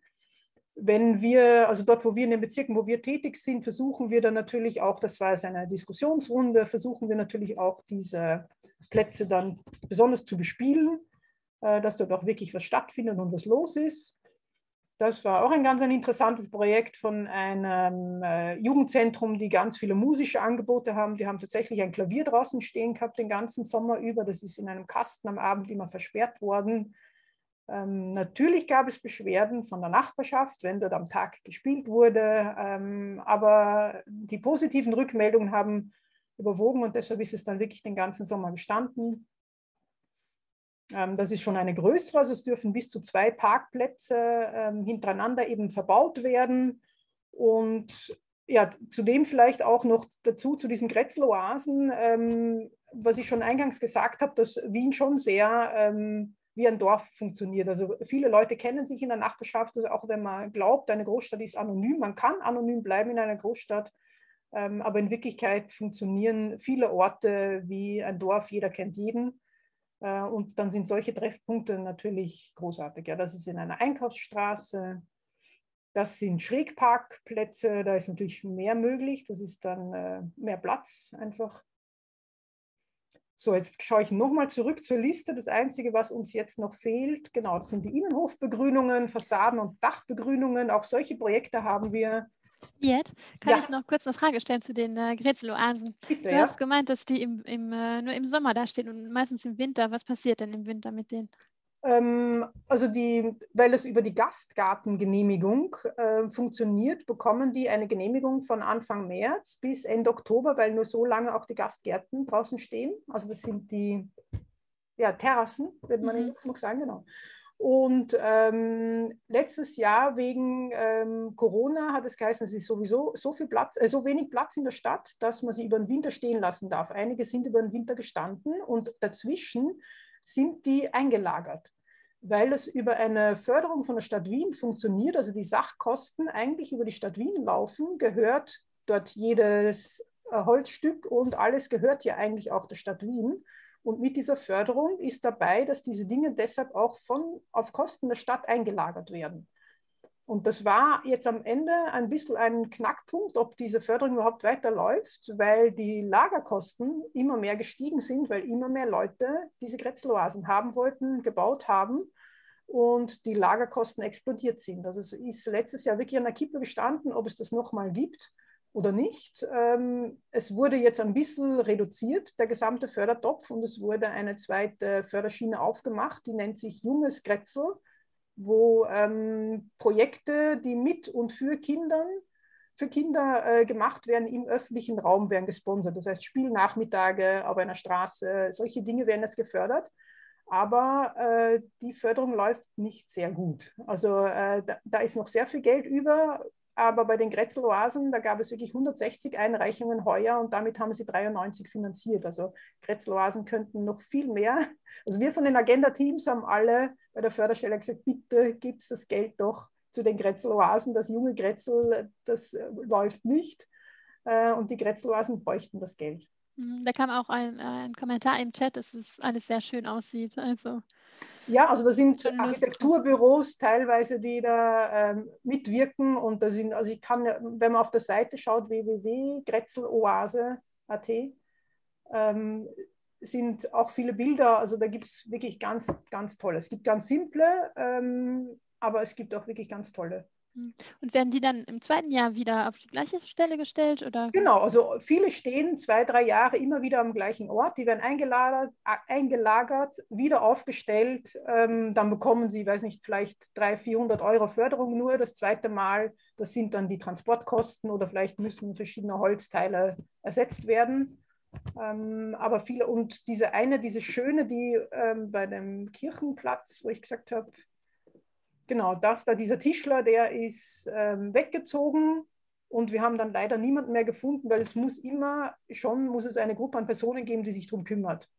Wenn wir, also dort, wo wir in den Bezirken, wo wir tätig sind, versuchen wir dann natürlich auch, das war jetzt eine Diskussionsrunde, versuchen wir natürlich auch diese Plätze dann besonders zu bespielen, dass dort auch wirklich was stattfindet und was los ist. Das war auch ein ganz interessantes Projekt von einem Jugendzentrum, die ganz viele musische Angebote haben. Die haben tatsächlich ein Klavier draußen stehen gehabt den ganzen Sommer über. Das ist in einem Kasten am Abend immer versperrt worden. Natürlich gab es Beschwerden von der Nachbarschaft, wenn dort am Tag gespielt wurde. Aber die positiven Rückmeldungen haben überwogen und deshalb ist es dann wirklich den ganzen Sommer gestanden. Das ist schon eine größere, also es dürfen bis zu 2 Parkplätze hintereinander eben verbaut werden. Und ja, zudem vielleicht auch noch dazu zu diesen Grätzel-Oasen, was ich schon eingangs gesagt habe, dass Wien schon sehr wie ein Dorf funktioniert. Also viele Leute kennen sich in der Nachbarschaft, also auch wenn man glaubt, eine Großstadt ist anonym, man kann anonym bleiben in einer Großstadt, aber in Wirklichkeit funktionieren viele Orte wie ein Dorf, jeder kennt jeden. Und dann sind solche Treffpunkte natürlich großartig. Ja, das ist in einer Einkaufsstraße, das sind Schrägparkplätze, da ist natürlich mehr möglich, das ist dann mehr Platz einfach. So, jetzt schaue ich nochmal zurück zur Liste. Das Einzige, was uns jetzt noch fehlt, genau, das sind die Innenhofbegrünungen, Fassaden- und Dachbegrünungen. Auch solche Projekte haben wir. Jetzt kann ich noch kurz eine Frage stellen zu den Grätzel-Oasen. Bitte, Du hast gemeint, dass die nur im Sommer da stehen und meistens im Winter. Was passiert denn im Winter mit denen? Also weil es über die Gastgartengenehmigung funktioniert, bekommen die eine Genehmigung von Anfang März bis Ende Oktober, weil nur so lange auch die Gastgärten draußen stehen. Also das sind die Terrassen, würde man in Luxemburg sagen, genau. Und letztes Jahr wegen Corona hat es geheißen, es ist sowieso so wenig Platz in der Stadt, dass man sie über den Winter stehen lassen darf. Einige sind über den Winter gestanden und dazwischen sind die eingelagert, weil es über eine Förderung von der Stadt Wien funktioniert, also die Sachkosten eigentlich über die Stadt Wien laufen, gehört dort jedes Holzstück und alles gehört ja eigentlich auch der Stadt Wien. Und mit dieser Förderung ist dabei, dass diese Dinge deshalb auch auf Kosten der Stadt eingelagert werden. Und das war jetzt am Ende ein bisschen ein Knackpunkt, ob diese Förderung überhaupt weiterläuft, weil die Lagerkosten immer mehr gestiegen sind, weil immer mehr Leute diese Grätzel-Oasen haben wollten, gebaut haben und die Lagerkosten explodiert sind. Also es ist letztes Jahr wirklich an der Kippe gestanden, ob es das nochmal gibt oder nicht. Es wurde jetzt ein bisschen reduziert, der gesamte Fördertopf, und es wurde eine zweite Förderschiene aufgemacht, die nennt sich Junges Grätzel, wo Projekte, die mit und für Kinder gemacht werden, im öffentlichen Raum werden gesponsert. Das heißt, Spielnachmittage auf einer Straße, solche Dinge werden jetzt gefördert. Aber die Förderung läuft nicht sehr gut. Also da ist noch sehr viel Geld über, aber bei den Grätzel-Oasen, da gab es wirklich 160 Einreichungen heuer und damit haben sie 93 finanziert. Also Grätzel-Oasen könnten noch viel mehr. Also wir von den Agenda-Teams haben alle bei der Förderstelle gesagt, bitte gibt es das Geld doch zu den Grätzel-Oasen. Das junge Grätzel, das läuft nicht. Und die Grätzel-Oasen bräuchten das Geld. Da kam auch ein Kommentar im Chat, dass es alles sehr schön aussieht. Also ja, also da sind Architekturbüros teilweise, die da mitwirken, und da sind, also ich kann, wenn man auf der Seite schaut, www.grätzeloase.at, sind auch viele Bilder, also da gibt es wirklich ganz, ganz tolle. Es gibt ganz simple, aber es gibt auch wirklich ganz tolle. Und werden die dann im zweiten Jahr wieder auf die gleiche Stelle gestellt? Oder? Genau, also viele stehen 2, 3 Jahre immer wieder am gleichen Ort. Die werden eingelagert, wieder aufgestellt. Dann bekommen sie, weiß nicht, vielleicht 300, 400 Euro Förderung nur das zweite Mal. Das sind dann die Transportkosten oder vielleicht müssen verschiedene Holzteile ersetzt werden. Aber viele, und diese schöne, die bei dem Kirchenplatz, wo ich gesagt habe, genau, dieser Tischler, der ist weggezogen und wir haben dann leider niemanden mehr gefunden, weil es muss eine Gruppe an Personen geben, die sich darum kümmert.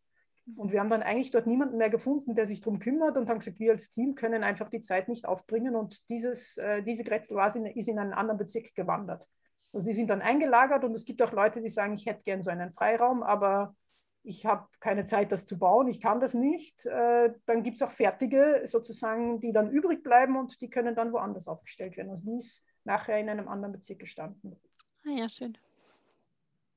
Und wir haben dann eigentlich dort niemanden mehr gefunden, der sich darum kümmert und haben gesagt, wir als Team können einfach die Zeit nicht aufbringen und diese Grätzl-Oase ist in einen anderen Bezirk gewandert. Also die sind dann eingelagert und es gibt auch Leute, die sagen, ich hätte gern so einen Freiraum, aber ich habe keine Zeit, das zu bauen, ich kann das nicht. Dann gibt es auch fertige sozusagen, die dann übrig bleiben und die können dann woanders aufgestellt werden. Also die ist nachher in einem anderen Bezirk gestanden. Ah ja, schön.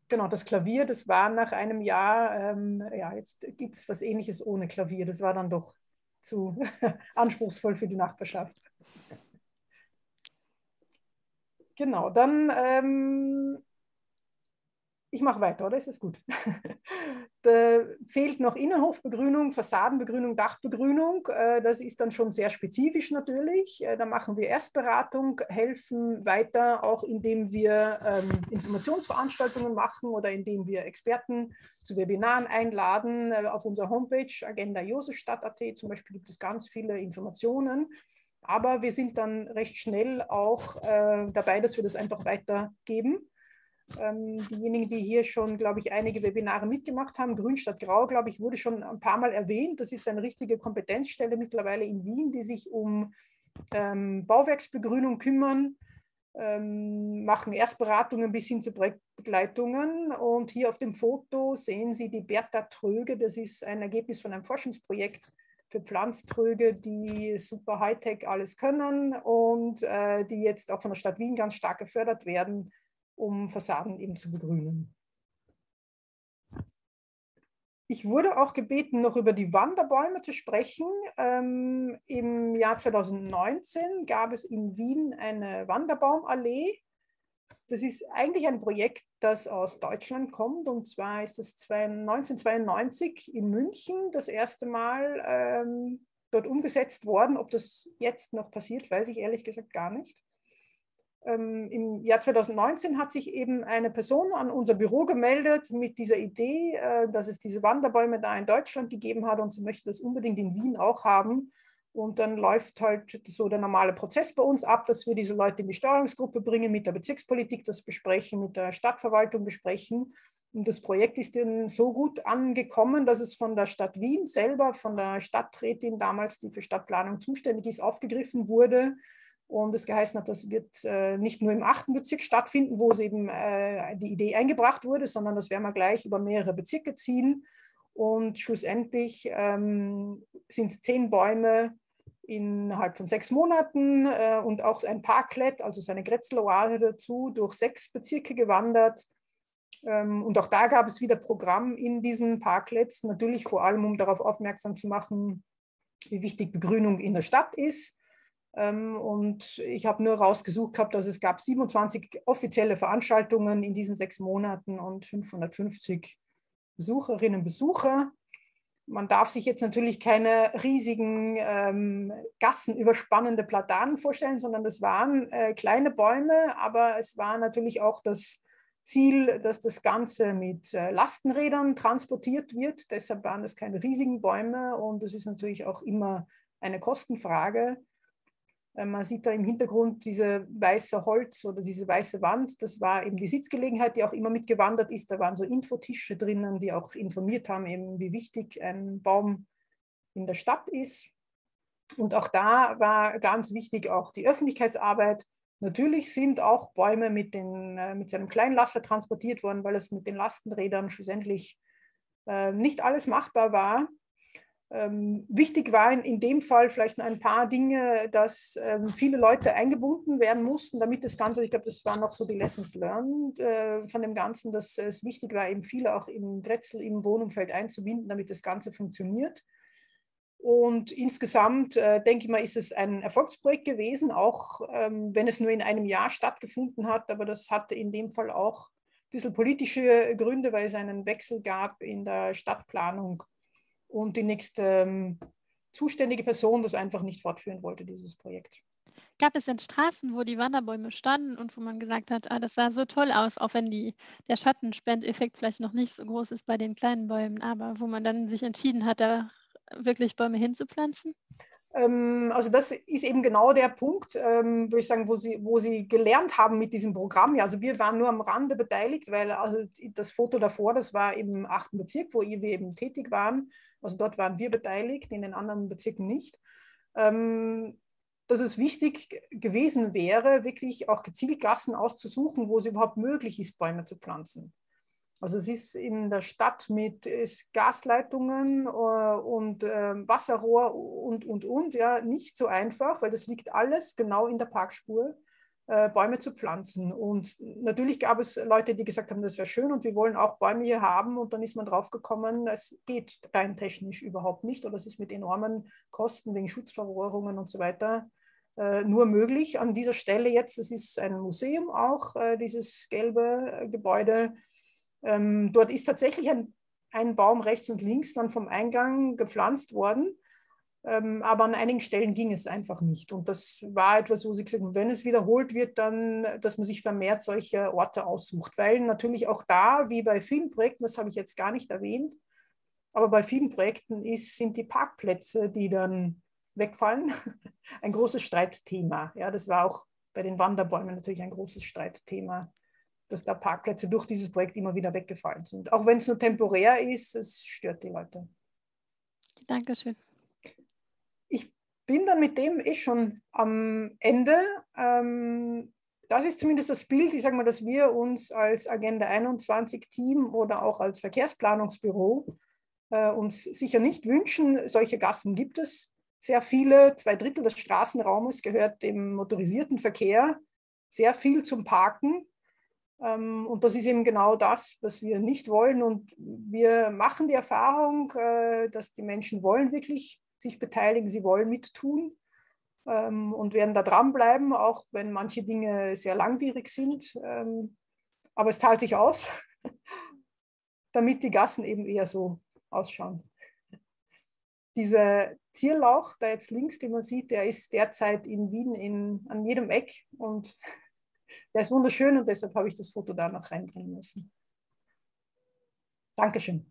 Genau, das Klavier, das war nach einem Jahr, ja, jetzt gibt es was Ähnliches ohne Klavier. Das war dann doch zu anspruchsvoll für die Nachbarschaft. Genau, dann, ich mache weiter, oder? Ist es gut? Da fehlt noch Innenhofbegrünung, Fassadenbegrünung, Dachbegrünung. Das ist dann schon sehr spezifisch natürlich. Da machen wir Erstberatung, helfen weiter, auch indem wir Informationsveranstaltungen machen oder indem wir Experten zu Webinaren einladen. Auf unserer Homepage agenda-josefstadt.at zum Beispiel gibt es ganz viele Informationen. Aber wir sind dann recht schnell auch dabei, dass wir das einfach weitergeben. Diejenigen, die hier schon, glaube ich, einige Webinare mitgemacht haben, Grün statt Grau, glaube ich, wurde schon ein paar Mal erwähnt. Das ist eine richtige Kompetenzstelle mittlerweile in Wien, die sich um Bauwerksbegrünung kümmern, machen Erstberatungen bis hin zu Projektbegleitungen. Und hier auf dem Foto sehen Sie die Bertha Tröge. Das ist ein Ergebnis von einem Forschungsprojekt für Pflanztröge, die super Hightech alles können und die jetzt auch von der Stadt Wien ganz stark gefördert werden, um Fassaden eben zu begrünen. Ich wurde auch gebeten, noch über die Wanderbäume zu sprechen. Im Jahr 2019 gab es in Wien eine Wanderbaumallee. Das ist eigentlich ein Projekt, das aus Deutschland kommt. Und zwar ist es 1992 in München das erste Mal dort umgesetzt worden. Ob das jetzt noch passiert, weiß ich ehrlich gesagt gar nicht. Im Jahr 2019 hat sich eben eine Person an unser Büro gemeldet mit dieser Idee, dass es diese Wanderbäume da in Deutschland gegeben hat und sie möchte das unbedingt in Wien auch haben. Und dann läuft halt so der normale Prozess bei uns ab, dass wir diese Leute in die Steuerungsgruppe bringen, mit der Bezirkspolitik das besprechen, mit der Stadtverwaltung besprechen. Und das Projekt ist dann so gut angekommen, dass es von der Stadt Wien selber, von der Stadträtin damals, die für Stadtplanung zuständig ist, aufgegriffen wurde. Und es geheißen hat, das wird nicht nur im 8. Bezirk stattfinden, wo es eben die Idee eingebracht wurde, sondern das werden wir gleich über mehrere Bezirke ziehen. Und schlussendlich sind 10 Bäume innerhalb von 6 Monaten und auch ein Parklet, also seine Grätzl-Oase dazu, durch 6 Bezirke gewandert. Und auch da gab es wieder Programm in diesen Parklets, natürlich vor allem, um darauf aufmerksam zu machen, wie wichtig Begrünung in der Stadt ist. Und ich habe nur rausgesucht gehabt, dass es gab 27 offizielle Veranstaltungen in diesen 6 Monaten und 550 Besucherinnen und Besucher. Man darf sich jetzt natürlich keine riesigen gassenüberspannende Platanen vorstellen, sondern das waren kleine Bäume, aber es war natürlich auch das Ziel, dass das Ganze mit Lastenrädern transportiert wird. Deshalb waren es keine riesigen Bäume und es ist natürlich auch immer eine Kostenfrage. Man sieht da im Hintergrund diese weiße Holz oder diese weiße Wand. Das war eben die Sitzgelegenheit, die auch immer mitgewandert ist. Da waren so Infotische drinnen, die auch informiert haben, eben wie wichtig ein Baum in der Stadt ist. Und auch da war ganz wichtig auch die Öffentlichkeitsarbeit. Natürlich sind auch Bäume mit seinem Kleinlaster transportiert worden, weil es mit den Lastenrädern schlussendlich nicht alles machbar war. Wichtig waren in dem Fall vielleicht ein paar Dinge, dass viele Leute eingebunden werden mussten, damit das Ganze, ich glaube, das waren noch so die Lessons learned von dem Ganzen, dass es wichtig war, eben viele auch im Grätzl, im Wohnumfeld einzubinden, damit das Ganze funktioniert. Und insgesamt, denke ich mal, ist es ein Erfolgsprojekt gewesen, auch wenn es nur in einem Jahr stattgefunden hat, aber das hatte in dem Fall auch ein bisschen politische Gründe, weil es einen Wechsel gab in der Stadtplanung und die nächste zuständige Person das einfach nicht fortführen wollte, dieses Projekt. Gab es denn Straßen, wo die Wanderbäume standen und wo man gesagt hat, ah, das sah so toll aus, auch wenn der Schattenspendeffekt vielleicht noch nicht so groß ist bei den kleinen Bäumen, aber wo man dann sich entschieden hat, da wirklich Bäume hinzupflanzen? Also das ist eben genau der Punkt, würde ich sagen, wo Sie gelernt haben mit diesem Programm. Ja, also wir waren nur am Rande beteiligt, weil also das Foto davor, das war im 8. Bezirk, wo wir eben tätig waren. Also dort waren wir beteiligt, in den anderen Bezirken nicht. Dass es wichtig gewesen wäre, wirklich auch gezielt Gassen auszusuchen, wo es überhaupt möglich ist, Bäume zu pflanzen. Also es ist in der Stadt mit Gasleitungen und Wasserrohr und, ja, nicht so einfach, weil das liegt alles genau in der Parkspur, Bäume zu pflanzen. Und natürlich gab es Leute, die gesagt haben, das wäre schön und wir wollen auch Bäume hier haben. Und dann ist man drauf gekommen, es geht rein technisch überhaupt nicht oder es ist mit enormen Kosten wegen Schutzverrohrungen und so weiter nur möglich. An dieser Stelle jetzt, es ist ein Museum auch, dieses gelbe Gebäude. Dort ist tatsächlich ein Baum rechts und links dann vom Eingang gepflanzt worden, aber an einigen Stellen ging es einfach nicht. Und das war etwas, wo sie gesagt haben, wenn es wiederholt wird, dann, dass man sich vermehrt solche Orte aussucht. Weil natürlich auch da, wie bei vielen Projekten, das habe ich jetzt gar nicht erwähnt, aber bei vielen Projekten sind die Parkplätze, die dann wegfallen, ein großes Streitthema. Ja, das war auch bei den Wanderbäumen natürlich ein großes Streitthema, dass da Parkplätze durch dieses Projekt immer wieder weggefallen sind. Auch wenn es nur temporär ist, es stört die Leute. Dankeschön. Ich bin dann mit dem schon am Ende. Das ist zumindest das Bild, ich sage mal, dass wir uns als Agenda 21 Team oder auch als Verkehrsplanungsbüro uns sicher nicht wünschen. Solche Gassen gibt es sehr viele. 2/3 des Straßenraumes gehört dem motorisierten Verkehr, sehr viel zum Parken. Und das ist eben genau das, was wir nicht wollen. Und wir machen die Erfahrung, dass die Menschen wollen wirklich sich beteiligen, sie wollen mittun und werden da dranbleiben, auch wenn manche Dinge sehr langwierig sind. Aber es zahlt sich aus, damit die Gassen eben eher so ausschauen. Dieser Zierlauch da jetzt links, den man sieht, der ist derzeit in Wien an jedem Eck und der ist wunderschön und deshalb habe ich das Foto da noch reinbringen müssen. Dankeschön.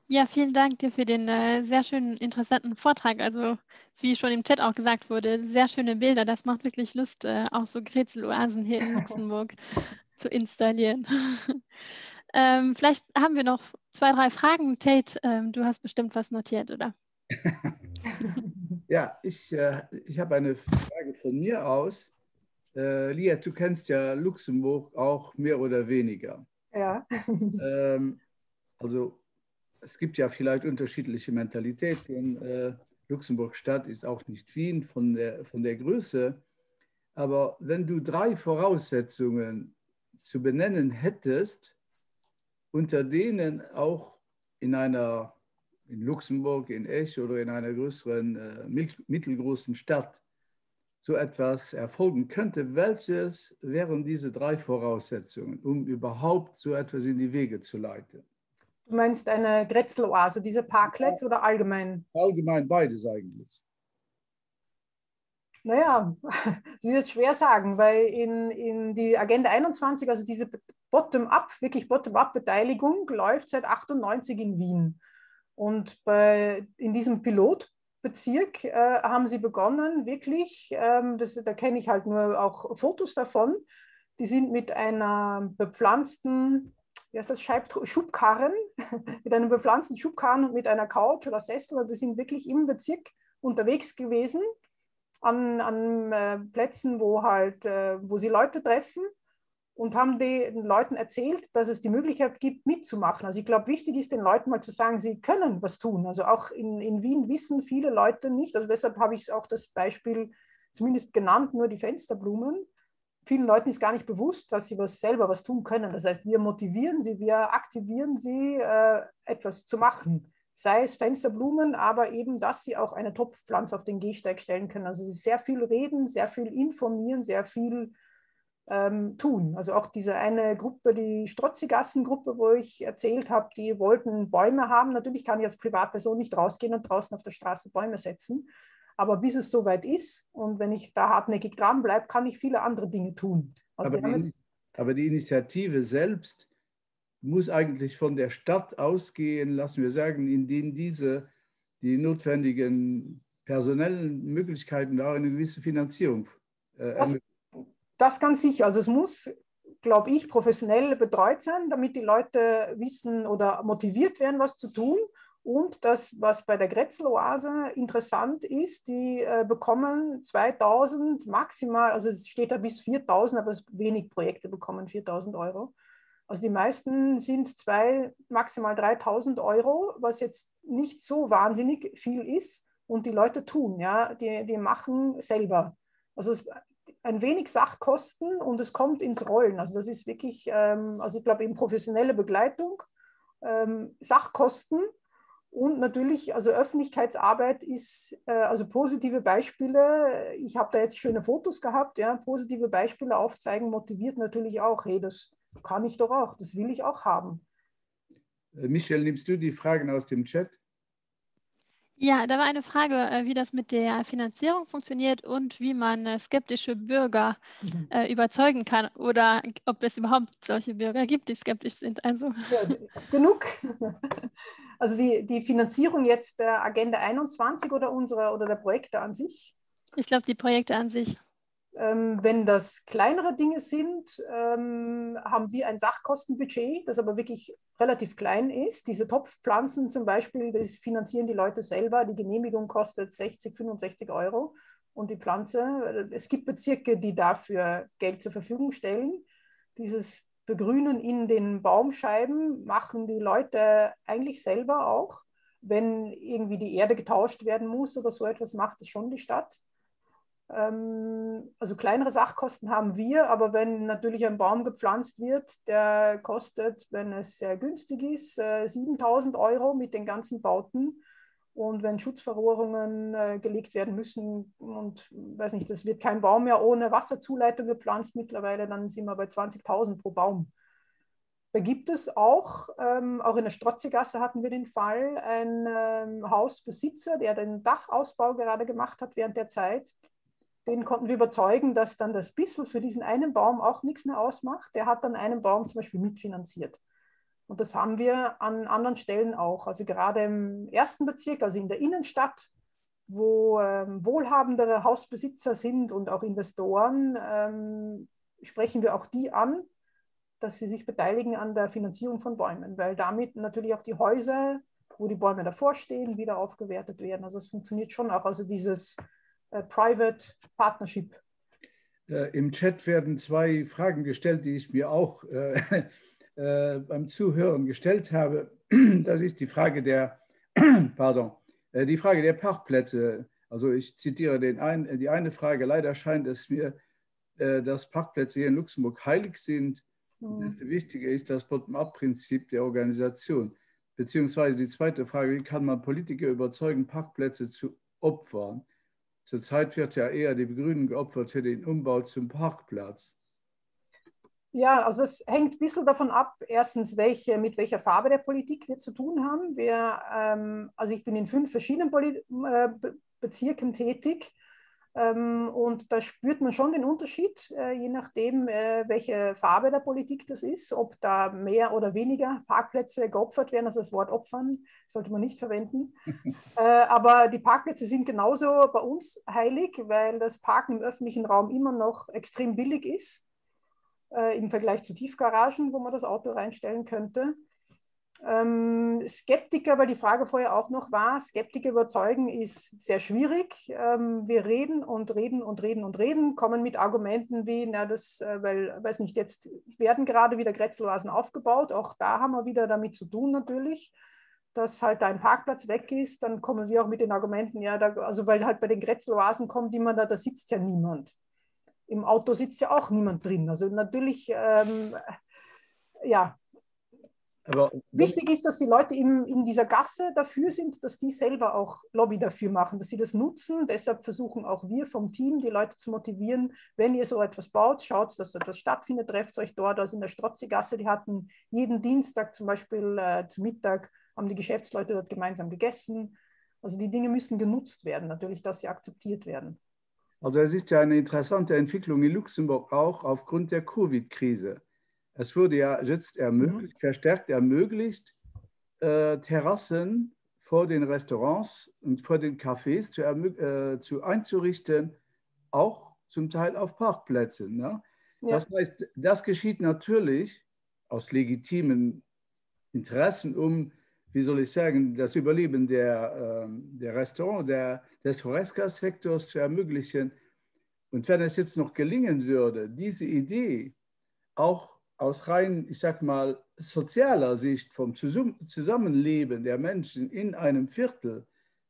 Ja, vielen Dank dir für den sehr schönen, interessanten Vortrag. Also wie schon im Chat auch gesagt wurde, sehr schöne Bilder. Das macht wirklich Lust, auch so Grätzeloasen hier in Luxemburg zu installieren. Vielleicht haben wir noch 2, 3 Fragen. Tate, du hast bestimmt was notiert, oder? Ja, ich habe eine Frage von mir aus. Lia, du kennst ja Luxemburg auch mehr oder weniger. Ja. Also es gibt ja vielleicht unterschiedliche Mentalitäten. Luxemburg-Stadt ist auch nicht Wien von der Größe. Aber wenn du 3 Voraussetzungen zu benennen hättest, unter denen auch in Luxemburg, in Esch oder in einer größeren, mittelgroßen Stadt so etwas erfolgen könnte, welches wären diese 3 Voraussetzungen, um überhaupt so etwas in die Wege zu leiten? Du meinst eine Grätzeloase, diese Parklets oder allgemein? Allgemein beides eigentlich. Naja, das ist jetzt schwer sagen, weil in die Agenda 21, also diese wirklich Bottom-up-Beteiligung läuft seit 98 in Wien. Und in diesem Pilotbezirk haben sie begonnen, wirklich, da kenne ich halt nur auch Fotos davon, die sind mit einer bepflanzten, wie heißt das, Schubkarren, mit einem bepflanzten Schubkarren und mit einer Couch oder Sessel, und die sind wirklich im Bezirk unterwegs gewesen, an Plätzen, wo sie Leute treffen, und haben den Leuten erzählt, dass es die Möglichkeit gibt, mitzumachen. Also ich glaube, wichtig ist den Leuten mal zu sagen, sie können was tun. Also auch in Wien wissen viele Leute nicht, also deshalb habe ich auch das Beispiel zumindest genannt, nur die Fensterblumen. Vielen Leuten ist gar nicht bewusst, dass sie selber was tun können. Das heißt, wir motivieren sie, wir aktivieren sie, etwas zu machen. Sei es Fensterblumen, aber eben, dass sie auch eine Topfpflanze auf den Gehsteig stellen können. Also sie sehr viel reden, sehr viel informieren, sehr viel tun. Also auch diese eine Gruppe, die Strozzigassen-Gruppe, wo ich erzählt habe, die wollten Bäume haben. Natürlich kann ich als Privatperson nicht rausgehen und draußen auf der Straße Bäume setzen. Aber bis es soweit ist und wenn ich da hartnäckig dranbleibe, kann ich viele andere Dinge tun. Also aber die Initiative selbst muss eigentlich von der Stadt ausgehen, lassen wir sagen, in denen die notwendigen personellen Möglichkeiten auch eine gewisse Finanzierung ermöglichen. Das ganz sicher. Also es muss, glaube ich, professionell betreut sein, damit die Leute wissen oder motiviert werden, was zu tun. Und das, was bei der Grätzl-Oase interessant ist, die bekommen 2000 maximal, also es steht da bis 4000, aber wenig Projekte bekommen 4000 Euro. Also die meisten sind 2, maximal 3000 Euro, was jetzt nicht so wahnsinnig viel ist. Und die Leute tun, ja, die machen selber. Also ein wenig Sachkosten und es kommt ins Rollen. Also das ist wirklich, also ich glaube eben professionelle Begleitung, Sachkosten und natürlich, also Öffentlichkeitsarbeit ist, also positive Beispiele, ich habe da jetzt schöne Fotos gehabt, ja, positive Beispiele aufzeigen motiviert natürlich auch, hey, das kann ich doch auch, das will ich auch haben. Michelle, nimmst du die Fragen aus dem Chat? Ja, da war eine Frage, wie das mit der Finanzierung funktioniert und wie man skeptische Bürger überzeugen kann oder ob es überhaupt solche Bürger gibt, die skeptisch sind. Also. Ja, genug. Also die Finanzierung jetzt der Agenda 21 oder der Projekte an sich? Ich glaube, die Projekte an sich. Wenn das kleinere Dinge sind, haben wir ein Sachkostenbudget, das aber wirklich relativ klein ist. Diese Topfpflanzen zum Beispiel, das finanzieren die Leute selber. Die Genehmigung kostet 60, 65 Euro und die Pflanze. Es gibt Bezirke, die dafür Geld zur Verfügung stellen. Dieses Begrünen in den Baumscheiben machen die Leute eigentlich selber auch. Wenn irgendwie die Erde getauscht werden muss oder so etwas, macht es schon die Stadt. Also kleinere Sachkosten haben wir, aber wenn natürlich ein Baum gepflanzt wird, der kostet, wenn es sehr günstig ist, 7000 Euro mit den ganzen Bauten. Und wenn Schutzverrohrungen gelegt werden müssen und weiß nicht, das wird kein Baum mehr ohne Wasserzuleitung gepflanzt mittlerweile, dann sind wir bei 20.000 pro Baum. Da gibt es auch in der Strozzigasse hatten wir den Fall, ein Hausbesitzer, der den Dachausbau gerade gemacht hat während der Zeit. Den konnten wir überzeugen, dass dann das Bissl für diesen einen Baum auch nichts mehr ausmacht. Der hat dann einen Baum zum Beispiel mitfinanziert. Und das haben wir an anderen Stellen auch. Also gerade im ersten Bezirk, also in der Innenstadt, wo wohlhabendere Hausbesitzer sind und auch Investoren, sprechen wir auch die an, dass sie sich beteiligen an der Finanzierung von Bäumen, weil damit natürlich auch die Häuser, wo die Bäume davor stehen, wieder aufgewertet werden. Also es funktioniert schon auch. Also dieses Private Partnership. Im Chat werden 2 Fragen gestellt, die ich mir auch beim Zuhören gestellt habe. Das ist die Frage die Frage der Parkplätze. Also ich zitiere die eine Frage: Leider scheint es mir, dass Parkplätze hier in Luxemburg heilig sind. Das Wichtige ist das Bottom-up-Prinzip der Organisation. Beziehungsweise die zweite Frage: Wie kann man Politiker überzeugen, Parkplätze zu opfern? Zurzeit wird ja eher die Begrünung geopfert für den Umbau zum Parkplatz. Ja, also es hängt ein bisschen davon ab, erstens, mit welcher Farbe der Politik wir zu tun haben. Also ich bin in 5 verschiedenen Bezirken tätig. Und da spürt man schon den Unterschied, je nachdem, welche Farbe der Politik das ist, ob da mehr oder weniger Parkplätze geopfert werden. Also das Wort opfern sollte man nicht verwenden. Aber die Parkplätze sind genauso bei uns heilig, weil das Parken im öffentlichen Raum immer noch extrem billig ist, im Vergleich zu Tiefgaragen, wo man das Auto reinstellen könnte. Skeptiker, weil die Frage vorher auch noch war, Skeptiker überzeugen ist sehr schwierig. Wir reden und reden und reden und reden, kommen mit Argumenten wie, weiß nicht, jetzt werden gerade wieder Grätzl-Oasen aufgebaut, auch da haben wir wieder damit zu tun natürlich, dass halt da ein Parkplatz weg ist, dann kommen wir auch mit den Argumenten, also weil halt bei den Grätzl-Oasen kommt jemand, da sitzt ja niemand. Im Auto sitzt ja auch niemand drin. Also natürlich, Aber wichtig ist, dass die Leute in dieser Gasse dafür sind, dass die selber auch Lobby dafür machen, dass sie das nutzen. Deshalb versuchen auch wir vom Team, die Leute zu motivieren, wenn ihr so etwas baut, schaut, dass das stattfindet, trefft euch dort. Also in der Strozzi-Gasse, die hatten jeden Dienstag zum Beispiel zu Mittag, haben die Geschäftsleute dort gemeinsam gegessen. Also die Dinge müssen genutzt werden, natürlich, dass sie akzeptiert werden. Also es ist ja eine interessante Entwicklung in Luxemburg auch aufgrund der Covid-Krise. Es wurde ja jetzt verstärkt ermöglicht, Terrassen vor den Restaurants und vor den Cafés einzurichten, auch zum Teil auf Parkplätzen. Ne? Ja. Das heißt, das geschieht natürlich aus legitimen Interessen, um, wie soll ich sagen, das Überleben der des Horeca-Sektors zu ermöglichen. Und wenn es jetzt noch gelingen würde, diese Idee auch aus rein, ich sag mal, sozialer Sicht vom Zusammenleben der Menschen in einem Viertel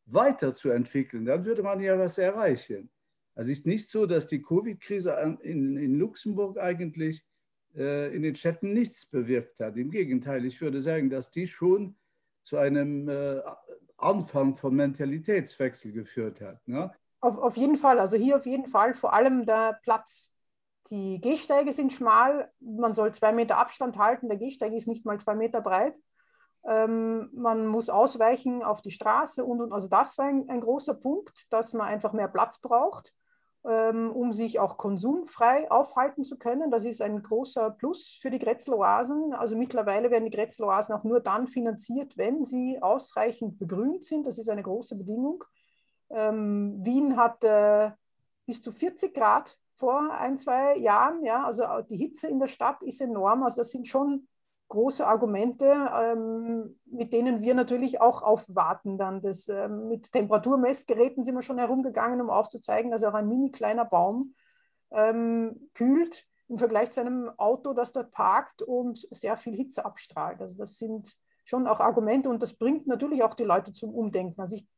weiterzuentwickeln, dann würde man ja was erreichen. Es ist nicht so, dass die Covid-Krise in Luxemburg eigentlich in den Städten nichts bewirkt hat. Im Gegenteil, ich würde sagen, dass die schon zu einem Anfang von Mentalitätswechsel geführt hat. Ne? Auf jeden Fall, also hier auf jeden Fall, vor allem der Platz. Die Gehsteige sind schmal, man soll 2 Meter Abstand halten, der Gehsteig ist nicht mal 2 Meter breit. Man muss ausweichen auf die Straße und also das war ein großer Punkt, dass man einfach mehr Platz braucht, um sich auch konsumfrei aufhalten zu können. Das ist ein großer Plus für die Grätzl-Oasen. Also mittlerweile werden die Grätzl-Oasen auch nur dann finanziert, wenn sie ausreichend begrünt sind. Das ist eine große Bedingung. Wien hat bis zu 40 Grad vor 1-2 Jahren. Ja, also die Hitze in der Stadt ist enorm. Also das sind schon große Argumente, mit denen wir natürlich auch aufwarten. Dann mit Temperaturmessgeräten sind wir schon herumgegangen, um aufzuzeigen, dass auch ein mini kleiner Baum kühlt im Vergleich zu einem Auto, das dort parkt und sehr viel Hitze abstrahlt. Also das sind schon auch Argumente und das bringt natürlich auch die Leute zum Umdenken. Also ich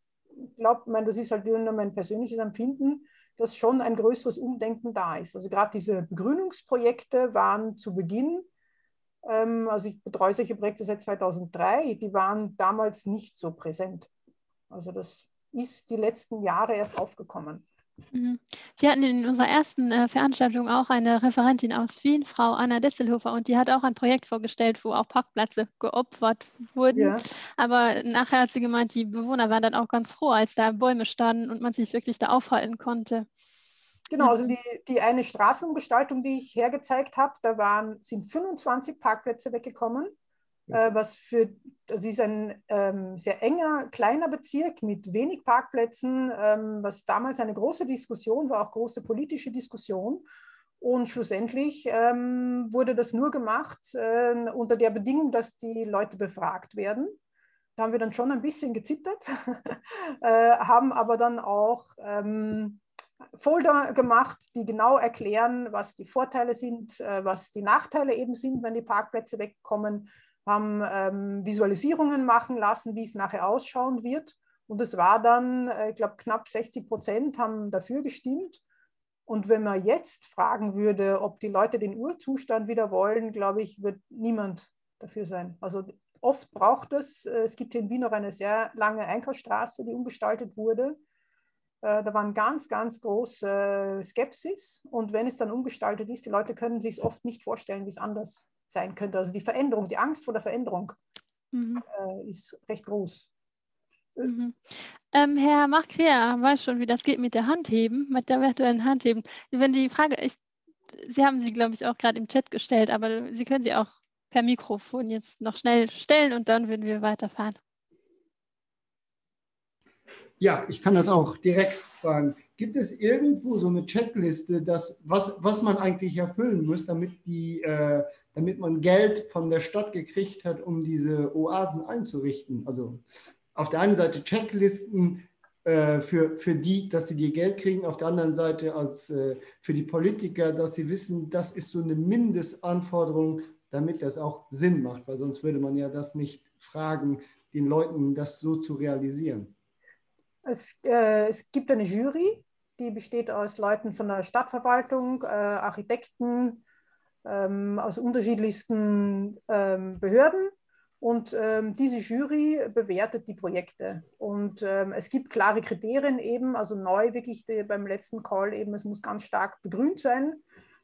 glaube, das ist halt nur mein persönliches Empfinden, dass schon ein größeres Umdenken da ist. Also gerade diese Begrünungsprojekte waren zu Beginn, also ich betreue solche Projekte seit 2003, die waren damals nicht so präsent. Also das ist die letzten Jahre erst aufgekommen. Wir hatten in unserer ersten Veranstaltung auch eine Referentin aus Wien, Frau Anna Desselhofer, und die hat auch ein Projekt vorgestellt, wo auch Parkplätze geopfert wurden. Ja. Aber nachher hat sie gemeint, die Bewohner waren dann auch ganz froh, als da Bäume standen und man sich wirklich da aufhalten konnte. Genau, also die eine Straßenumgestaltung, die ich hergezeigt habe, da sind 25 Parkplätze weggekommen. Das ist ein sehr enger, kleiner Bezirk mit wenig Parkplätzen, was damals eine große Diskussion war, auch große politische Diskussion. Und schlussendlich wurde das nur gemacht unter der Bedingung, dass die Leute befragt werden. Da haben wir dann schon ein bisschen gezittert, haben aber dann auch Folder gemacht, die genau erklären, was die Vorteile sind, was die Nachteile eben sind, wenn die Parkplätze wegkommen, haben Visualisierungen machen lassen, wie es nachher ausschauen wird. Und es war dann, ich glaube, knapp 60% haben dafür gestimmt. Und wenn man jetzt fragen würde, ob die Leute den Urzustand wieder wollen, glaube ich, wird niemand dafür sein. Also oft braucht es. Es gibt in Wien noch eine sehr lange Einkaufsstraße, die umgestaltet wurde. Da war ganz, ganz große Skepsis. Und wenn es dann umgestaltet ist, die Leute können sich es oft nicht vorstellen, wie es anders sein könnte. Also die Veränderung, die Angst vor der Veränderung ist recht groß. Herr Markrea weiß schon, wie das geht mit der Handheben, mit der virtuellen Handheben. Wenn die Frage, Sie haben sie, glaube ich, auch gerade im Chat gestellt, aber Sie können sie auch per Mikrofon jetzt noch schnell stellen und dann würden wir weiterfahren. Ja, ich kann das auch direkt fragen. Gibt es irgendwo so eine Checkliste, was man eigentlich erfüllen muss, damit man Geld von der Stadt gekriegt hat, um diese Oasen einzurichten? Also auf der einen Seite Checklisten für die, dass sie die Geld kriegen, auf der anderen Seite für die Politiker, dass sie wissen, das ist so eine Mindestanforderung, damit das auch Sinn macht, weil sonst würde man ja das nicht fragen, den Leuten das so zu realisieren. Es gibt eine Jury, die besteht aus Leuten von der Stadtverwaltung, Architekten, aus unterschiedlichsten Behörden Und diese Jury bewertet die Projekte. Und es gibt klare Kriterien eben, also neu wirklich beim letzten Call eben, es muss ganz stark begrünt sein.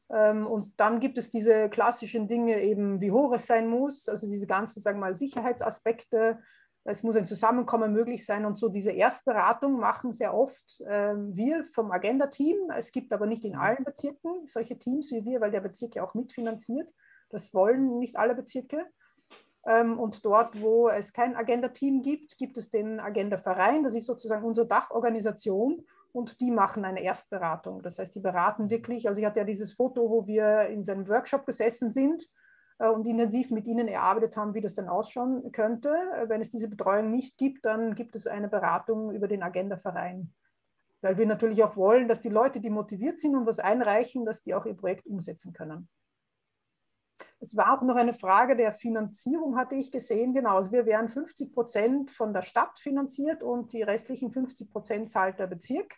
Und dann gibt es diese klassischen Dinge eben, wie hoch es sein muss, also diese ganzen, sagen wir mal, Sicherheitsaspekte. Es muss ein Zusammenkommen möglich sein und so diese Erstberatung machen sehr oft wir vom Agenda-Team. Es gibt aber nicht in allen Bezirken solche Teams wie wir, weil der Bezirk ja auch mitfinanziert. Das wollen nicht alle Bezirke. Und dort, wo es kein Agenda-Team gibt, gibt es den Agenda-Verein. Das ist sozusagen unsere Dachorganisation und die machen eine Erstberatung. Das heißt, die beraten wirklich, also ich hatte ja dieses Foto, wo wir in seinem Workshop gesessen sind und intensiv mit ihnen erarbeitet haben, wie das dann ausschauen könnte. Wenn es diese Betreuung nicht gibt, dann gibt es eine Beratung über den Agenda-Verein. Weil wir natürlich auch wollen, dass die Leute, die motiviert sind und was einreichen, dass die auch ihr Projekt umsetzen können. Es war auch noch eine Frage der Finanzierung, hatte ich gesehen. Genau, also wir wären 50% von der Stadt finanziert und die restlichen 50% zahlt der Bezirk.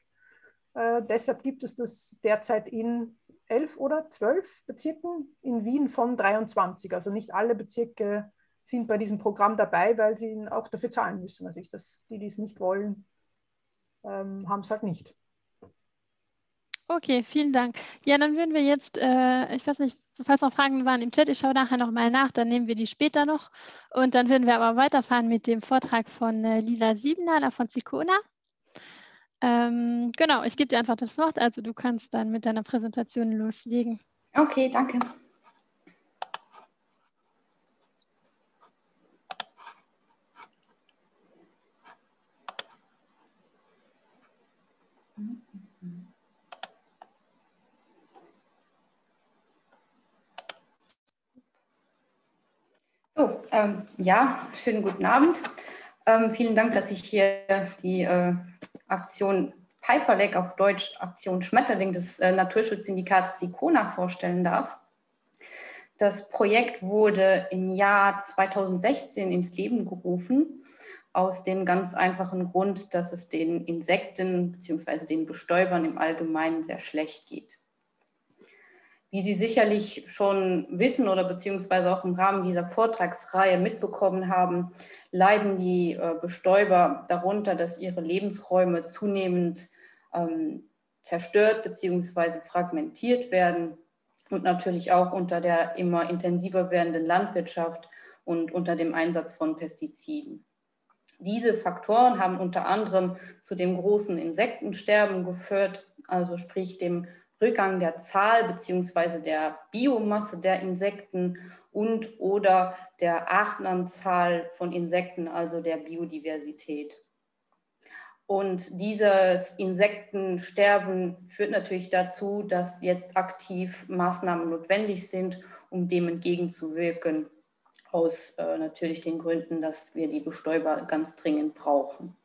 Deshalb gibt es das derzeit in 11 oder 12 Bezirken, in Wien von 23. Also nicht alle Bezirke sind bei diesem Programm dabei, weil sie auch dafür zahlen müssen. Natürlich, dass die es nicht wollen, haben es halt nicht. Okay, vielen Dank. Ja, dann würden wir jetzt, ich weiß nicht, falls noch Fragen waren im Chat, ich schaue nachher nochmal nach, dann nehmen wir die später noch. Und dann würden wir aber weiterfahren mit dem Vortrag von Lisa Siebener von Sicona. Genau, ich gebe dir einfach das Wort, also du kannst dann mit deiner Präsentation loslegen. Okay, danke. So, ja, schönen guten Abend. Vielen Dank, dass ich hier die Aktion Piperlake, auf Deutsch Aktion Schmetterling des Naturschutzsyndikats Sicona vorstellen darf. Das Projekt wurde im Jahr 2016 ins Leben gerufen, aus dem ganz einfachen Grund, dass es den Insekten bzw. den Bestäubern im Allgemeinen sehr schlecht geht. Wie Sie sicherlich schon wissen oder beziehungsweise auch im Rahmen dieser Vortragsreihe mitbekommen haben, leiden die Bestäuber darunter, dass ihre Lebensräume zunehmend zerstört beziehungsweise fragmentiert werden und natürlich auch unter der immer intensiver werdenden Landwirtschaft und unter dem Einsatz von Pestiziden. Diese Faktoren haben unter anderem zu dem großen Insektensterben geführt, also sprich dem Rückgang der Zahl bzw. der Biomasse der Insekten und oder der Artenanzahl von Insekten, also der Biodiversität. Und dieses Insektensterben führt natürlich dazu, dass jetzt aktiv Maßnahmen notwendig sind, um dem entgegenzuwirken, aus natürlich den Gründen, dass wir die Bestäuber ganz dringend brauchen.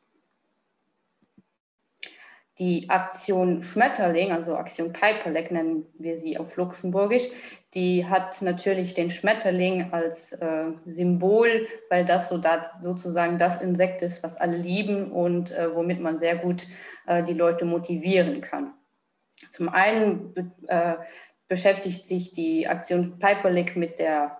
Die Aktion Schmetterling, also Aktion Piperlake nennen wir sie auf Luxemburgisch, die hat natürlich den Schmetterling als Symbol, weil das sozusagen das Insekt ist, was alle lieben und womit man sehr gut die Leute motivieren kann. Zum einen beschäftigt sich die Aktion Piperlake mit der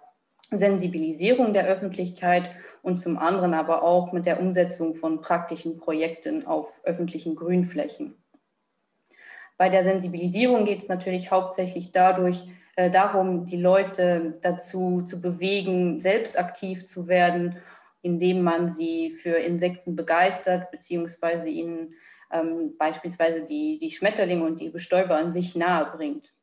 Sensibilisierung der Öffentlichkeit und zum anderen aber auch mit der Umsetzung von praktischen Projekten auf öffentlichen Grünflächen. Bei der Sensibilisierung geht es natürlich hauptsächlich darum, die Leute dazu zu bewegen, selbst aktiv zu werden, indem man sie für Insekten begeistert, beziehungsweise ihnen beispielsweise die Schmetterlinge und die Bestäuber an sich nahe bringt.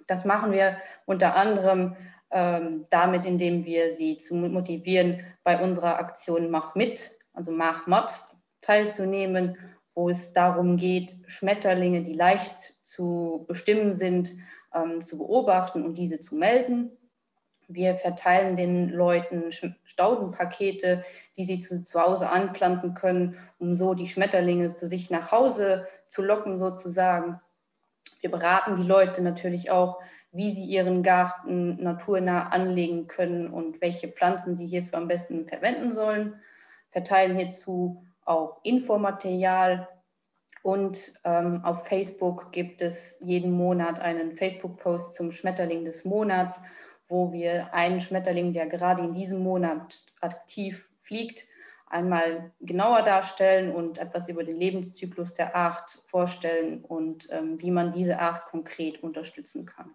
Das machen wir unter anderem damit, indem wir sie zu motivieren, bei unserer Aktion Mach mit, also Mach Mat, teilzunehmen, wo es darum geht, Schmetterlinge, die leicht zu bestimmen sind, zu beobachten und diese zu melden. Wir verteilen den Leuten Staudenpakete, die sie zu Hause anpflanzen können, um so die Schmetterlinge zu sich nach Hause zu locken sozusagen. Wir beraten die Leute natürlich auch, wie sie ihren Garten naturnah anlegen können und welche Pflanzen sie hierfür am besten verwenden sollen. Verteilen hierzu auch Infomaterial Und auf Facebook gibt es jeden Monat einen Facebook-Post zum Schmetterling des Monats, wo wir einen Schmetterling, der gerade in diesem Monat aktiv fliegt, einmal genauer darstellen und etwas über den Lebenszyklus der Art vorstellen und wie man diese Art konkret unterstützen kann.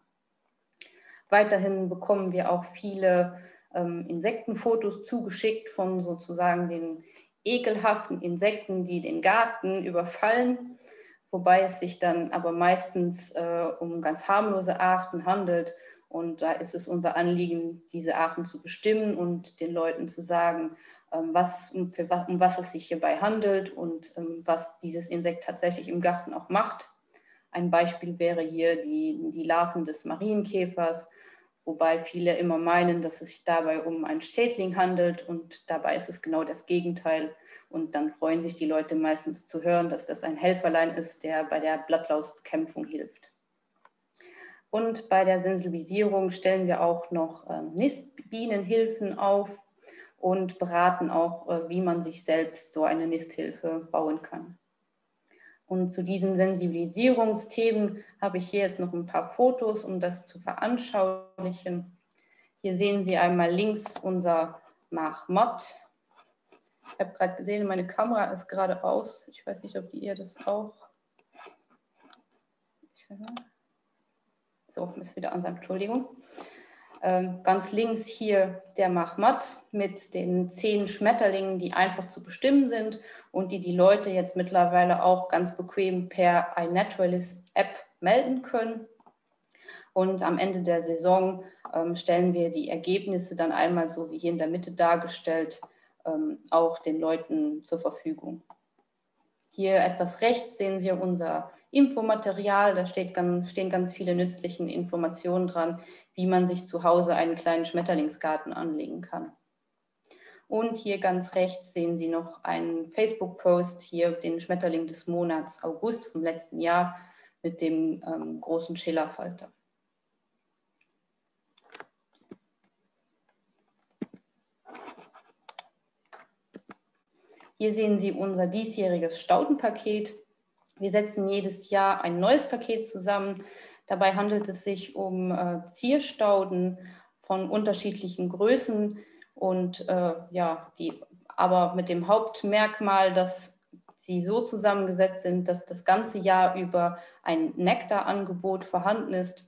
Weiterhin bekommen wir auch viele Insektenfotos zugeschickt von sozusagen den ekelhaften Insekten, die den Garten überfallen, wobei es sich dann aber meistens um ganz harmlose Arten handelt. Und da ist es unser Anliegen, diese Arten zu bestimmen und den Leuten zu sagen, um was es sich hierbei handelt und was dieses Insekt tatsächlich im Garten auch macht. Ein Beispiel wäre hier die Larven des Marienkäfers, wobei viele immer meinen, dass es sich dabei um einen Schädling handelt und dabei ist es genau das Gegenteil. Und dann freuen sich die Leute meistens zu hören, dass das ein Helferlein ist, der bei der Blattlausbekämpfung hilft. Und bei der Sensibilisierung stellen wir auch noch Nistbienenhilfen auf und beraten auch, wie man sich selbst so eine Nisthilfe bauen kann. Und zu diesen Sensibilisierungsthemen habe ich hier jetzt noch ein paar Fotos, um das zu veranschaulichen. Hier sehen Sie einmal links unser Mahmot. Ich habe gerade gesehen, meine Kamera ist gerade aus. Ich weiß nicht, ob ihr das auch. So, ist wieder an, Entschuldigung. Ganz links hier der Mahmot mit den 10 Schmetterlingen, die einfach zu bestimmen sind und die Leute jetzt mittlerweile auch ganz bequem per iNaturalist-App melden können. Und am Ende der Saison stellen wir die Ergebnisse dann einmal so wie hier in der Mitte dargestellt auch den Leuten zur Verfügung. Hier etwas rechts sehen Sie unser Infomaterial, da stehen ganz viele nützliche Informationen dran, wie man sich zu Hause einen kleinen Schmetterlingsgarten anlegen kann. Und hier ganz rechts sehen Sie noch einen Facebook-Post, hier den Schmetterling des Monats August vom letzten Jahr mit dem großen Schillerfalter. Hier sehen Sie unser diesjähriges Staudenpaket. Wir setzen jedes Jahr ein neues Paket zusammen. Dabei handelt es sich um Zierstauden von unterschiedlichen Größen und aber mit dem Hauptmerkmal, dass sie so zusammengesetzt sind, dass das ganze Jahr über ein Nektarangebot vorhanden ist.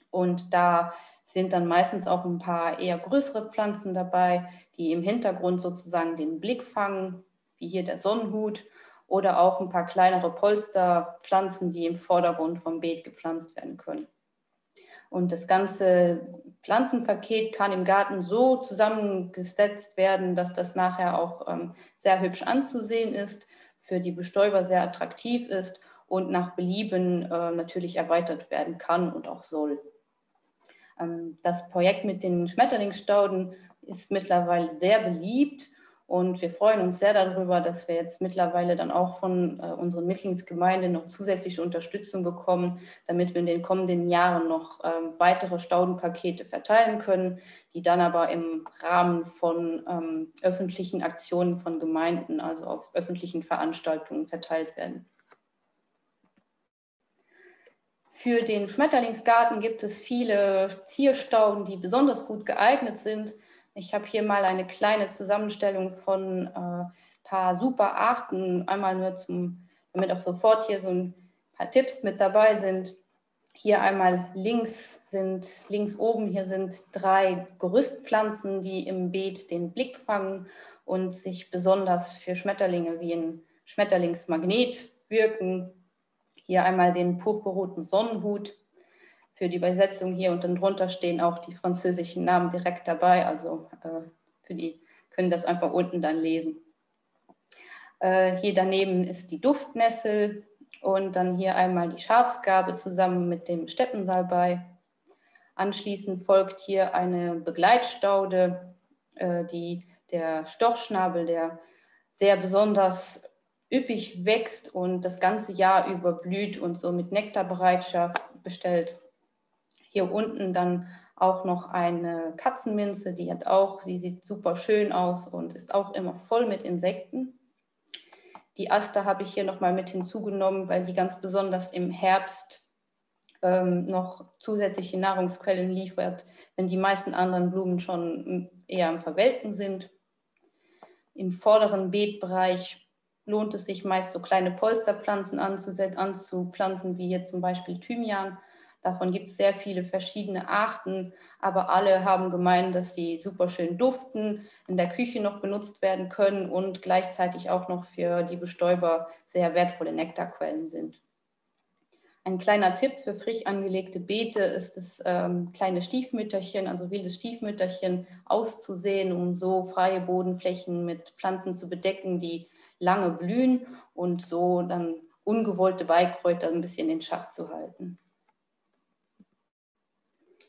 Und da sind dann meistens auch ein paar eher größere Pflanzen dabei, die im Hintergrund sozusagen den Blick fangen, wie hier der Sonnenhut, oder auch ein paar kleinere Polsterpflanzen, die im Vordergrund vom Beet gepflanzt werden können. Und das ganze Pflanzenpaket kann im Garten so zusammengesetzt werden, dass das nachher auch sehr hübsch anzusehen ist, für die Bestäuber sehr attraktiv ist und nach Belieben natürlich erweitert werden kann und auch soll. Das Projekt mit den Schmetterlingsstauden ist mittlerweile sehr beliebt. Und wir freuen uns sehr darüber, dass wir jetzt mittlerweile dann auch von unseren Mitgliedsgemeinden noch zusätzliche Unterstützung bekommen, damit wir in den kommenden Jahren noch weitere Staudenpakete verteilen können, die dann aber im Rahmen von öffentlichen Aktionen von Gemeinden, also auf öffentlichen Veranstaltungen verteilt werden. Für den Schmetterlingsgarten gibt es viele Zierstauden, die besonders gut geeignet sind. Ich habe hier mal eine kleine Zusammenstellung von ein paar super Arten, einmal nur damit auch sofort hier so ein paar Tipps mit dabei sind. Hier einmal links oben, hier sind 3 Gerüstpflanzen, die im Beet den Blick fangen und sich besonders für Schmetterlinge wie ein Schmetterlingsmagnet wirken. Hier einmal den purpurroten Sonnenhut. Für die Übersetzung hier und dann drunter stehen auch die französischen Namen direkt dabei, also für die können das einfach unten dann lesen. Hier daneben ist die Duftnessel und dann hier einmal die Schafsgarbe zusammen mit dem Steppensalbei. Anschließend folgt hier eine Begleitstaude, der Storchschnabel, der sehr besonders üppig wächst und das ganze Jahr über blüht und somit Nektarbereitschaft bestellt. Hier unten dann auch noch eine Katzenminze, die sieht super schön aus und ist auch immer voll mit Insekten. Die Aster habe ich hier nochmal mit hinzugenommen, weil die ganz besonders im Herbst noch zusätzliche Nahrungsquellen liefert, wenn die meisten anderen Blumen schon eher am Verwelken sind. Im vorderen Beetbereich lohnt es sich meist, so kleine Polsterpflanzen anzupflanzen, wie hier zum Beispiel Thymian. Davon gibt es sehr viele verschiedene Arten, aber alle haben gemein, dass sie super schön duften, in der Küche noch benutzt werden können und gleichzeitig auch noch für die Bestäuber sehr wertvolle Nektarquellen sind. Ein kleiner Tipp für frisch angelegte Beete ist es, kleine Stiefmütterchen, also wilde Stiefmütterchen auszusehen, um so freie Bodenflächen mit Pflanzen zu bedecken, die lange blühen und so dann ungewollte Beikräuter ein bisschen in Schach zu halten.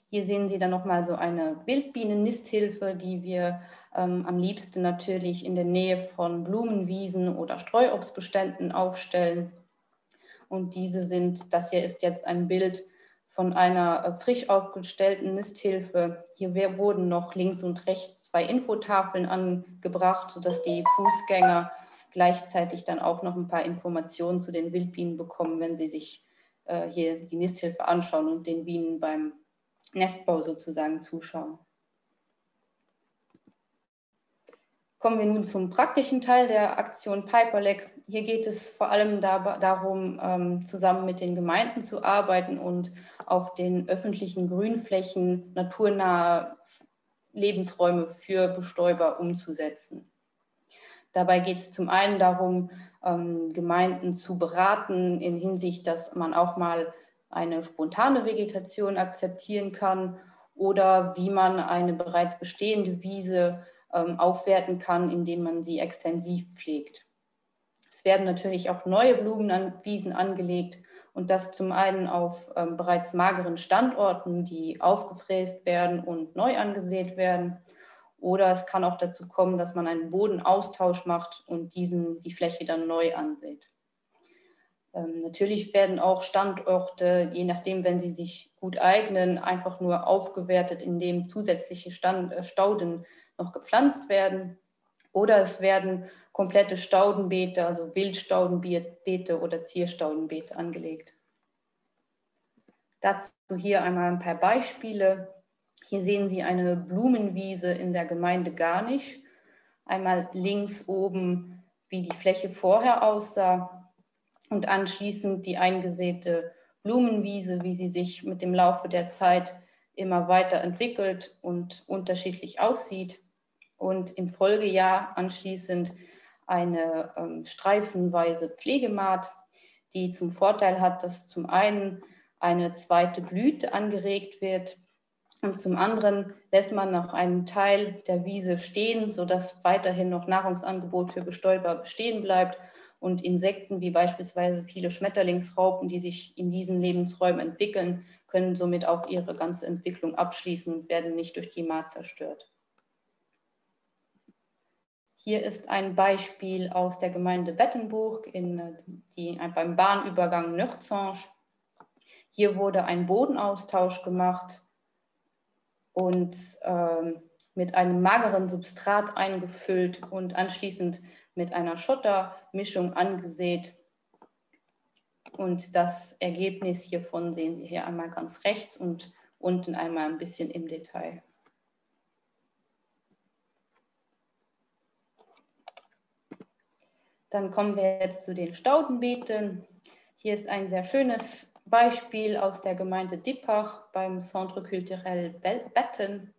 Hier sehen Sie dann nochmal so eine Wildbienen-Nisthilfe, die wir am liebsten natürlich in der Nähe von Blumenwiesen oder Streuobstbeständen aufstellen. Und diese sind, das hier ist jetzt ein Bild von einer frisch aufgestellten Nisthilfe. Hier wurden noch links und rechts 2 Infotafeln angebracht, sodass die Fußgänger gleichzeitig dann auch noch ein paar Informationen zu den Wildbienen bekommen, wenn sie sich hier die Nisthilfe anschauen und den Bienen beim Nestbau sozusagen zuschauen. Kommen wir nun zum praktischen Teil der Aktion Piperlek. Hier geht es vor allem darum, zusammen mit den Gemeinden zu arbeiten und auf den öffentlichen Grünflächen naturnahe Lebensräume für Bestäuber umzusetzen. Dabei geht es zum einen darum, Gemeinden zu beraten in Hinsicht, dass man auch mal eine spontane Vegetation akzeptieren kann oder wie man eine bereits bestehende Wiese aufwerten kann, indem man sie extensiv pflegt. Es werden natürlich auch neue Blumenwiesen angelegt und das zum einen auf bereits mageren Standorten, die aufgefräst werden und neu angesät werden. Oder es kann auch dazu kommen, dass man einen Bodenaustausch macht und die Fläche dann neu ansät. Natürlich werden auch Standorte, je nachdem, wenn sie sich gut eignen, einfach nur aufgewertet, indem zusätzliche Stauden noch gepflanzt werden. Oder es werden komplette Staudenbeete, also Wildstaudenbeete oder Zierstaudenbeete angelegt. Dazu hier einmal ein paar Beispiele. Hier sehen Sie eine Blumenwiese in der Gemeinde Garnisch. Einmal links oben, wie die Fläche vorher aussah und anschließend die eingesäte Blumenwiese, wie sie sich mit dem Laufe der Zeit immer weiter entwickelt und unterschiedlich aussieht. Und im Folgejahr anschließend eine streifenweise Pflegemaat, die zum Vorteil hat, dass zum einen eine zweite Blüte angeregt wird und zum anderen lässt man noch einen Teil der Wiese stehen, sodass weiterhin noch Nahrungsangebot für Bestäuber bestehen bleibt und Insekten wie beispielsweise viele Schmetterlingsraupen, die sich in diesen Lebensräumen entwickeln, können somit auch ihre ganze Entwicklung abschließen und werden nicht durch die Maat zerstört. Hier ist ein Beispiel aus der Gemeinde Bettenburg beim Bahnübergang Nörzange. Hier wurde ein Bodenaustausch gemacht und mit einem mageren Substrat eingefüllt und anschließend mit einer Schottermischung angesät. Und das Ergebnis hiervon sehen Sie hier einmal ganz rechts und unten einmal ein bisschen im Detail. Dann kommen wir jetzt zu den Staudenbeeten. Hier ist ein sehr schönes Beispiel aus der Gemeinde Dippach beim Centre Culturel Betten.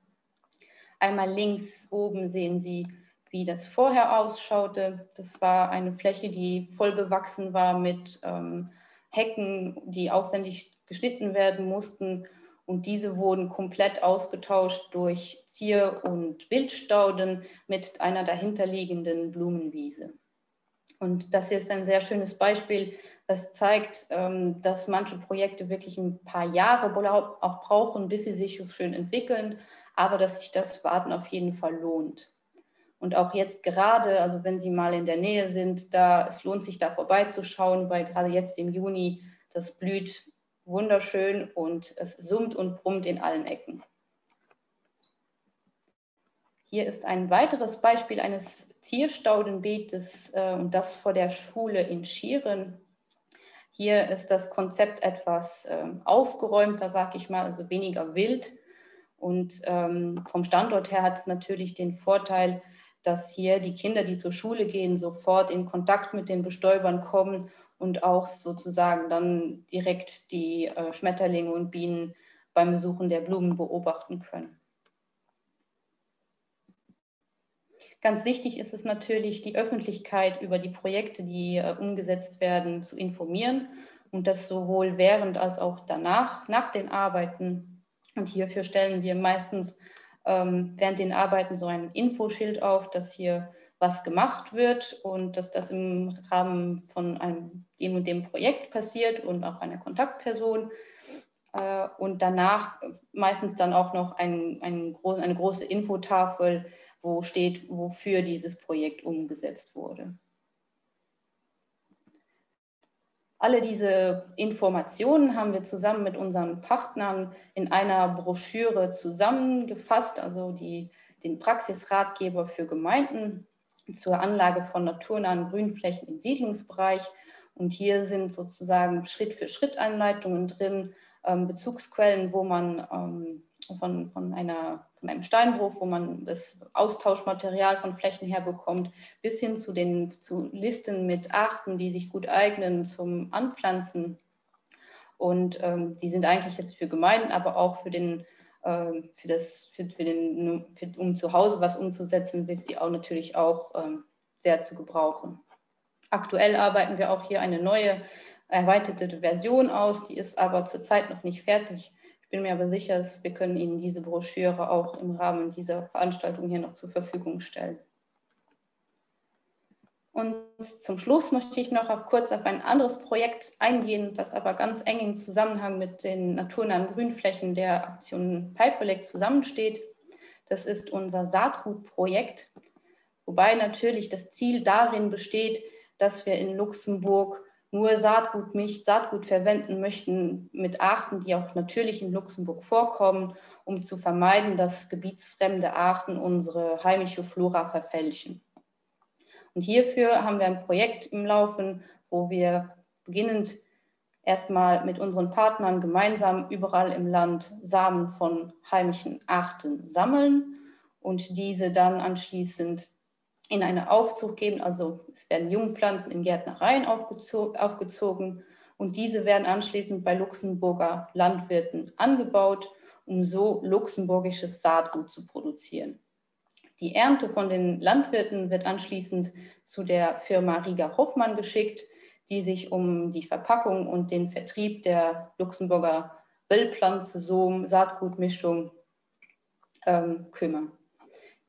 Einmal links oben sehen Sie, wie das vorher ausschaute. Das war eine Fläche, die voll bewachsen war mit Hecken, die aufwendig geschnitten werden mussten. Und diese wurden komplett ausgetauscht durch Zier- und Wildstauden mit einer dahinterliegenden Blumenwiese. Und das hier ist ein sehr schönes Beispiel, das zeigt, dass manche Projekte wirklich ein paar Jahre auch brauchen, bis sie sich schön entwickeln, aber dass sich das Warten auf jeden Fall lohnt. Und auch jetzt gerade, also wenn Sie mal in der Nähe sind, es lohnt sich da vorbeizuschauen, weil gerade jetzt im Juni, das blüht wunderschön und es summt und brummt in allen Ecken. Hier ist ein weiteres Beispiel eines Zierstaudenbeetes und das vor der Schule in Schieren. Hier ist das Konzept etwas aufgeräumter, sage ich mal, also weniger wild. Und vom Standort her hat es natürlich den Vorteil, dass hier die Kinder, die zur Schule gehen, sofort in Kontakt mit den Bestäubern kommen und auch sozusagen dann direkt die Schmetterlinge und Bienen beim Besuchen der Blumen beobachten können. Ganz wichtig ist es natürlich, die Öffentlichkeit über die Projekte, die umgesetzt werden, zu informieren und das sowohl während als auch danach, nach den Arbeiten. Und hierfür stellen wir meistens während den Arbeiten so ein Infoschild auf, dass hier was gemacht wird und dass das im Rahmen von dem und dem Projekt passiert und auch einer Kontaktperson. Und danach meistens dann auch noch eine große Infotafel, wo steht, wofür dieses Projekt umgesetzt wurde. Alle diese Informationen haben wir zusammen mit unseren Partnern in einer Broschüre zusammengefasst, also den Praxisratgeber für Gemeinden zur Anlage von naturnahen Grünflächen im Siedlungsbereich. Und hier sind sozusagen Schritt-für-Schritt-Anleitungen drin, Bezugsquellen, wo man von einem Steinbruch, wo man das Austauschmaterial von Flächen her bekommt, bis hin zu Listen mit Arten, die sich gut eignen zum Anpflanzen. Und die sind eigentlich jetzt für Gemeinden, aber auch um zu Hause was umzusetzen, ist die auch natürlich auch sehr zu gebrauchen. Aktuell arbeiten wir auch hier eine neue erweiterte Version aus, die ist aber zurzeit noch nicht fertig. Ich bin mir aber sicher, wir können Ihnen diese Broschüre auch im Rahmen dieser Veranstaltung hier noch zur Verfügung stellen. Und zum Schluss möchte ich noch kurz auf ein anderes Projekt eingehen, das aber ganz eng im Zusammenhang mit den naturnahen Grünflächen der Aktion Piperlec zusammensteht. Das ist unser Saatgutprojekt, wobei natürlich das Ziel darin besteht, dass wir in Luxemburg nur Saatgut verwenden möchten mit Arten, die auch natürlich in Luxemburg vorkommen, um zu vermeiden, dass gebietsfremde Arten unsere heimische Flora verfälschen. Und hierfür haben wir ein Projekt im Laufen, wo wir beginnend erstmal mit unseren Partnern gemeinsam überall im Land Samen von heimischen Arten sammeln und diese dann anschließend in einen Aufzug geben, also es werden Jungpflanzen in Gärtnereien aufgezogen und diese werden anschließend bei Luxemburger Landwirten angebaut, um so luxemburgisches Saatgut zu produzieren. Die Ernte von den Landwirten wird anschließend zu der Firma Rieger-Hoffmann geschickt, die sich um die Verpackung und den Vertrieb der Luxemburger Wildpflanze, Saatgutmischung kümmern.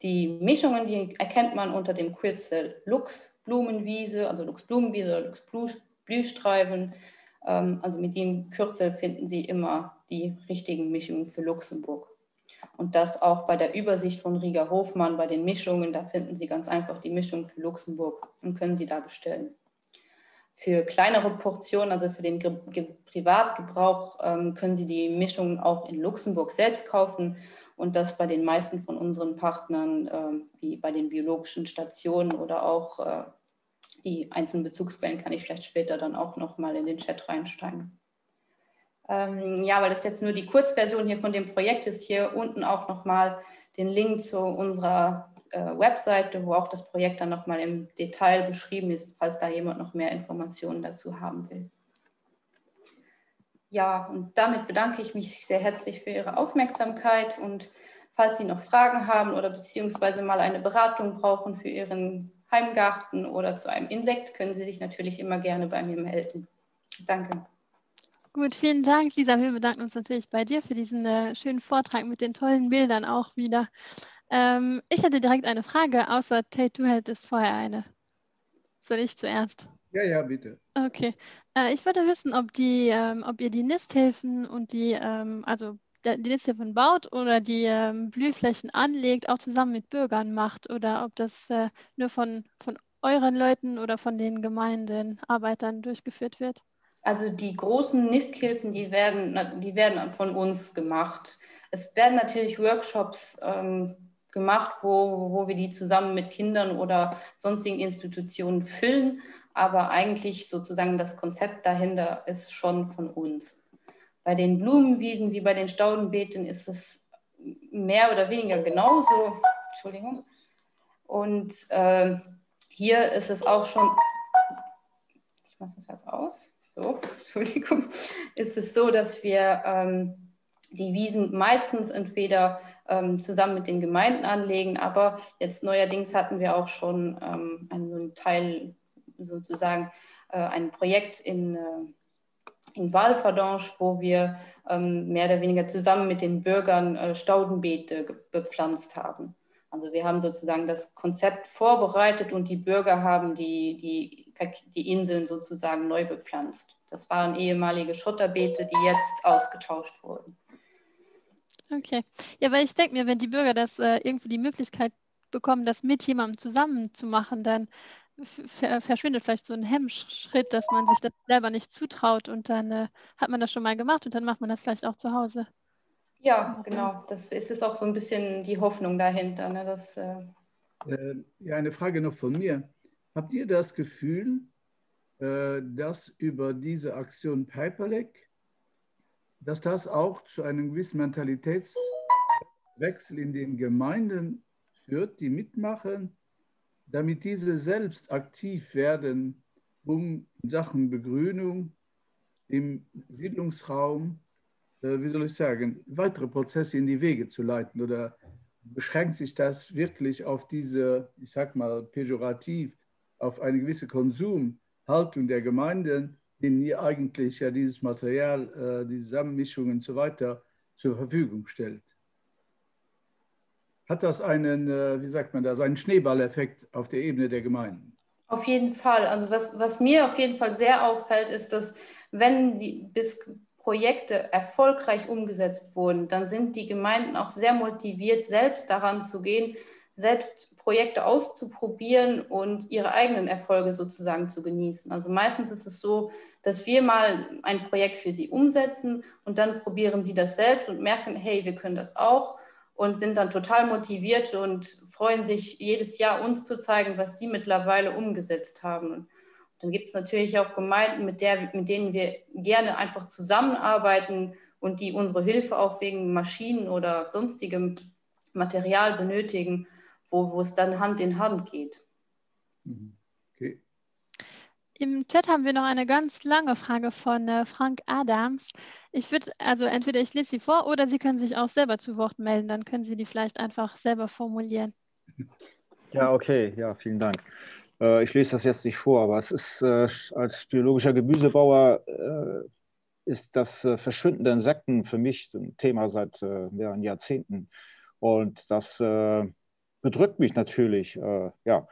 Die Mischungen, die erkennt man unter dem Kürzel Lux-Blumenwiese, also Lux-Blumenwiese oder Lux-Blühstreifen. Also mit dem Kürzel finden Sie immer die richtigen Mischungen für Luxemburg. Und das auch bei der Übersicht von Rieger-Hoffmann, bei den Mischungen, da finden Sie ganz einfach die Mischung für Luxemburg und können sie da bestellen. Für kleinere Portionen, also für den Privatgebrauch, können Sie die Mischungen auch in Luxemburg selbst kaufen. Und das bei den meisten von unseren Partnern, wie bei den biologischen Stationen oder auch die einzelnen Bezugsquellen, kann ich vielleicht später dann auch noch mal in den Chat reinsteigen. Ja, weil das jetzt nur die Kurzversion hier von dem Projekt ist, hier unten auch noch mal den Link zu unserer Webseite, wo auch das Projekt dann noch mal im Detail beschrieben ist, falls da jemand noch mehr Informationen dazu haben will. Ja, und damit bedanke ich mich sehr herzlich für Ihre Aufmerksamkeit und falls Sie noch Fragen haben oder beziehungsweise mal eine Beratung brauchen für Ihren Heimgarten oder zu einem Insekt, können Sie sich natürlich immer gerne bei mir melden. Danke. Gut, vielen Dank, Lisa. Wir bedanken uns natürlich bei dir für diesen schönen Vortrag mit den tollen Bildern auch wieder. Ich hätte direkt eine Frage, außer Tate, du hättest vorher eine. Soll ich zuerst? Ja, bitte. Okay. Ich würde wissen, ob ihr die Nisthilfen und die Nisthilfen baut oder die Blühflächen anlegt, auch zusammen mit Bürgern macht oder ob das nur von euren Leuten oder von den Gemeindenarbeitern durchgeführt wird. Also die großen Nisthilfen, die werden von uns gemacht. Es werden natürlich Workshops gemacht, wo wir die zusammen mit Kindern oder sonstigen Institutionen füllen. Aber eigentlich sozusagen das Konzept dahinter ist schon von uns. Bei den Blumenwiesen wie bei den Staudenbeeten ist es mehr oder weniger genauso. Entschuldigung. Und hier ist es auch schon, ich mache das jetzt aus, so, Entschuldigung, ist es so, dass wir die Wiesen meistens entweder zusammen mit den Gemeinden anlegen, aber jetzt neuerdings hatten wir auch schon einen Teil, sozusagen ein Projekt in Walverdange, wo wir mehr oder weniger zusammen mit den Bürgern Staudenbeete bepflanzt haben. Also wir haben sozusagen das Konzept vorbereitet und die Bürger haben die Inseln sozusagen neu bepflanzt. Das waren ehemalige Schotterbeete, die jetzt ausgetauscht wurden. Okay. Ja, weil ich denke mir, wenn die Bürger das irgendwie die Möglichkeit bekommen, das mit jemandem zusammen zu machen, dann verschwindet vielleicht so ein Hemmschritt, dass man sich das selber nicht zutraut und dann hat man das schon mal gemacht und dann macht man das vielleicht auch zu Hause. Ja, genau. Das ist es auch so ein bisschen die Hoffnung dahinter. Ne? Ja, eine Frage noch von mir. Habt ihr das Gefühl, dass über diese Aktion Pijperlek, dass das auch zu einem gewissen Mentalitätswechsel in den Gemeinden führt, die mitmachen, damit diese selbst aktiv werden, um in Sachen Begrünung im Siedlungsraum, wie soll ich sagen, weitere Prozesse in die Wege zu leiten? Oder beschränkt sich das wirklich auf diese, ich sag mal, pejorativ, auf eine gewisse Konsumhaltung der Gemeinden, denen ihr eigentlich ja dieses Material, die Zusammenmischungen und so weiter zur Verfügung stellt? Hat das einen, wie sagt man das, einen Schneeballeffekt auf der Ebene der Gemeinden? Auf jeden Fall. Also was mir auf jeden Fall sehr auffällt, ist, dass wenn bis Projekte erfolgreich umgesetzt wurden, dann sind die Gemeinden auch sehr motiviert, selbst daran zu gehen, selbst Projekte auszuprobieren und ihre eigenen Erfolge sozusagen zu genießen. Also meistens ist es so, dass wir mal ein Projekt für sie umsetzen und dann probieren sie das selbst und merken, hey, wir können das auch. Und sind dann total motiviert und freuen sich jedes Jahr, uns zu zeigen, was sie mittlerweile umgesetzt haben. Und dann gibt es natürlich auch Gemeinden, mit denen wir gerne einfach zusammenarbeiten und die unsere Hilfe auch wegen Maschinen oder sonstigem Material benötigen, wo es dann Hand in Hand geht. Okay. Im Chat haben wir noch eine ganz lange Frage von Frank Adams. Ich würde, also entweder ich lese sie vor oder Sie können sich auch selber zu Wort melden, dann können Sie die vielleicht einfach selber formulieren. Ja, okay, ja, vielen Dank. Ich lese das jetzt nicht vor, aber es ist als biologischer Gemüsebauer ist das Verschwinden der Insekten für mich ein Thema seit mehreren Jahrzehnten. Und das bedrückt mich natürlich, ja,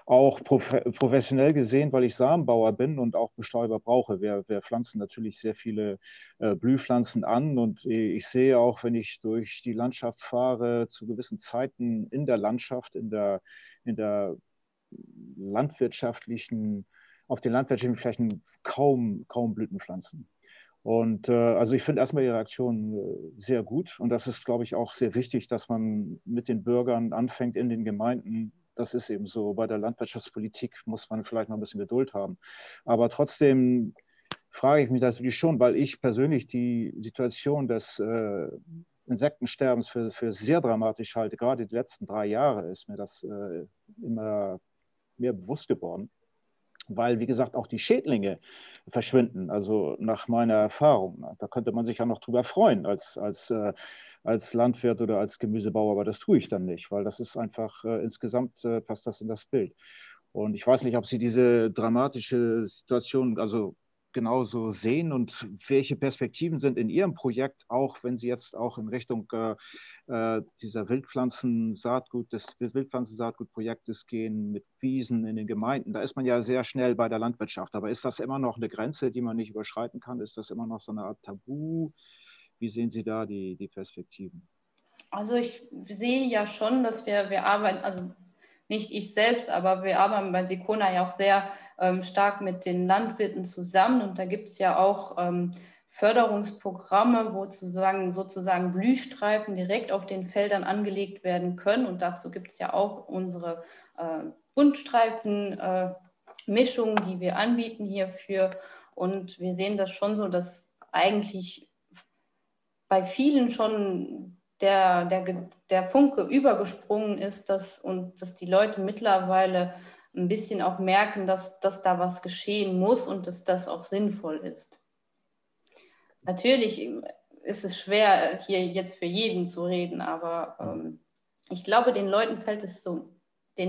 auch professionell gesehen, weil ich Samenbauer bin und auch Bestäuber brauche. Wir pflanzen natürlich sehr viele Blühpflanzen an und ich sehe auch, wenn ich durch die Landschaft fahre, zu gewissen Zeiten in der Landschaft, in der landwirtschaftlichen, auf den landwirtschaftlichen Flächen kaum Blütenpflanzen. Und also ich finde erstmal Ihre Aktion sehr gut und das ist, glaube ich, auch sehr wichtig, dass man mit den Bürgern anfängt in den Gemeinden. Das ist eben so. Bei der Landwirtschaftspolitik muss man vielleicht noch ein bisschen Geduld haben. Aber trotzdem frage ich mich natürlich schon, weil ich persönlich die Situation des Insektensterbens für sehr dramatisch halte. Gerade die letzten 3 Jahre ist mir das immer mehr bewusst geworden. Weil, wie gesagt, auch die Schädlinge verschwinden, also nach meiner Erfahrung. Da könnte man sich ja noch drüber freuen als Landwirt oder als Gemüsebauer, aber das tue ich dann nicht, weil das ist einfach, insgesamt passt das in das Bild. Und ich weiß nicht, ob Sie diese dramatische Situation also genauso sehen und welche Perspektiven sind in Ihrem Projekt, auch wenn Sie jetzt auch in Richtung dieser des Wildpflanzensaatgutprojektes gehen mit Wiesen in den Gemeinden. Da ist man ja sehr schnell bei der Landwirtschaft. Aber ist das immer noch eine Grenze, die man nicht überschreiten kann? Ist das immer noch so eine Art Tabu? Wie sehen Sie da die Perspektiven? Also ich sehe ja schon, dass wir arbeiten, also nicht ich selbst, aber wir arbeiten bei Sicona ja auch sehr stark mit den Landwirten zusammen und da gibt es ja auch Förderungsprogramme, wo sozusagen Blühstreifen direkt auf den Feldern angelegt werden können. Und dazu gibt es ja auch unsere Buntstreifen-Mischung, die wir anbieten hierfür. Und wir sehen das schon so, dass eigentlich bei vielen schon der Funke übergesprungen ist, dass die Leute mittlerweile ein bisschen auch merken, dass da was geschehen muss und dass das auch sinnvoll ist. Natürlich ist es schwer, hier jetzt für jeden zu reden, aber ich glaube, den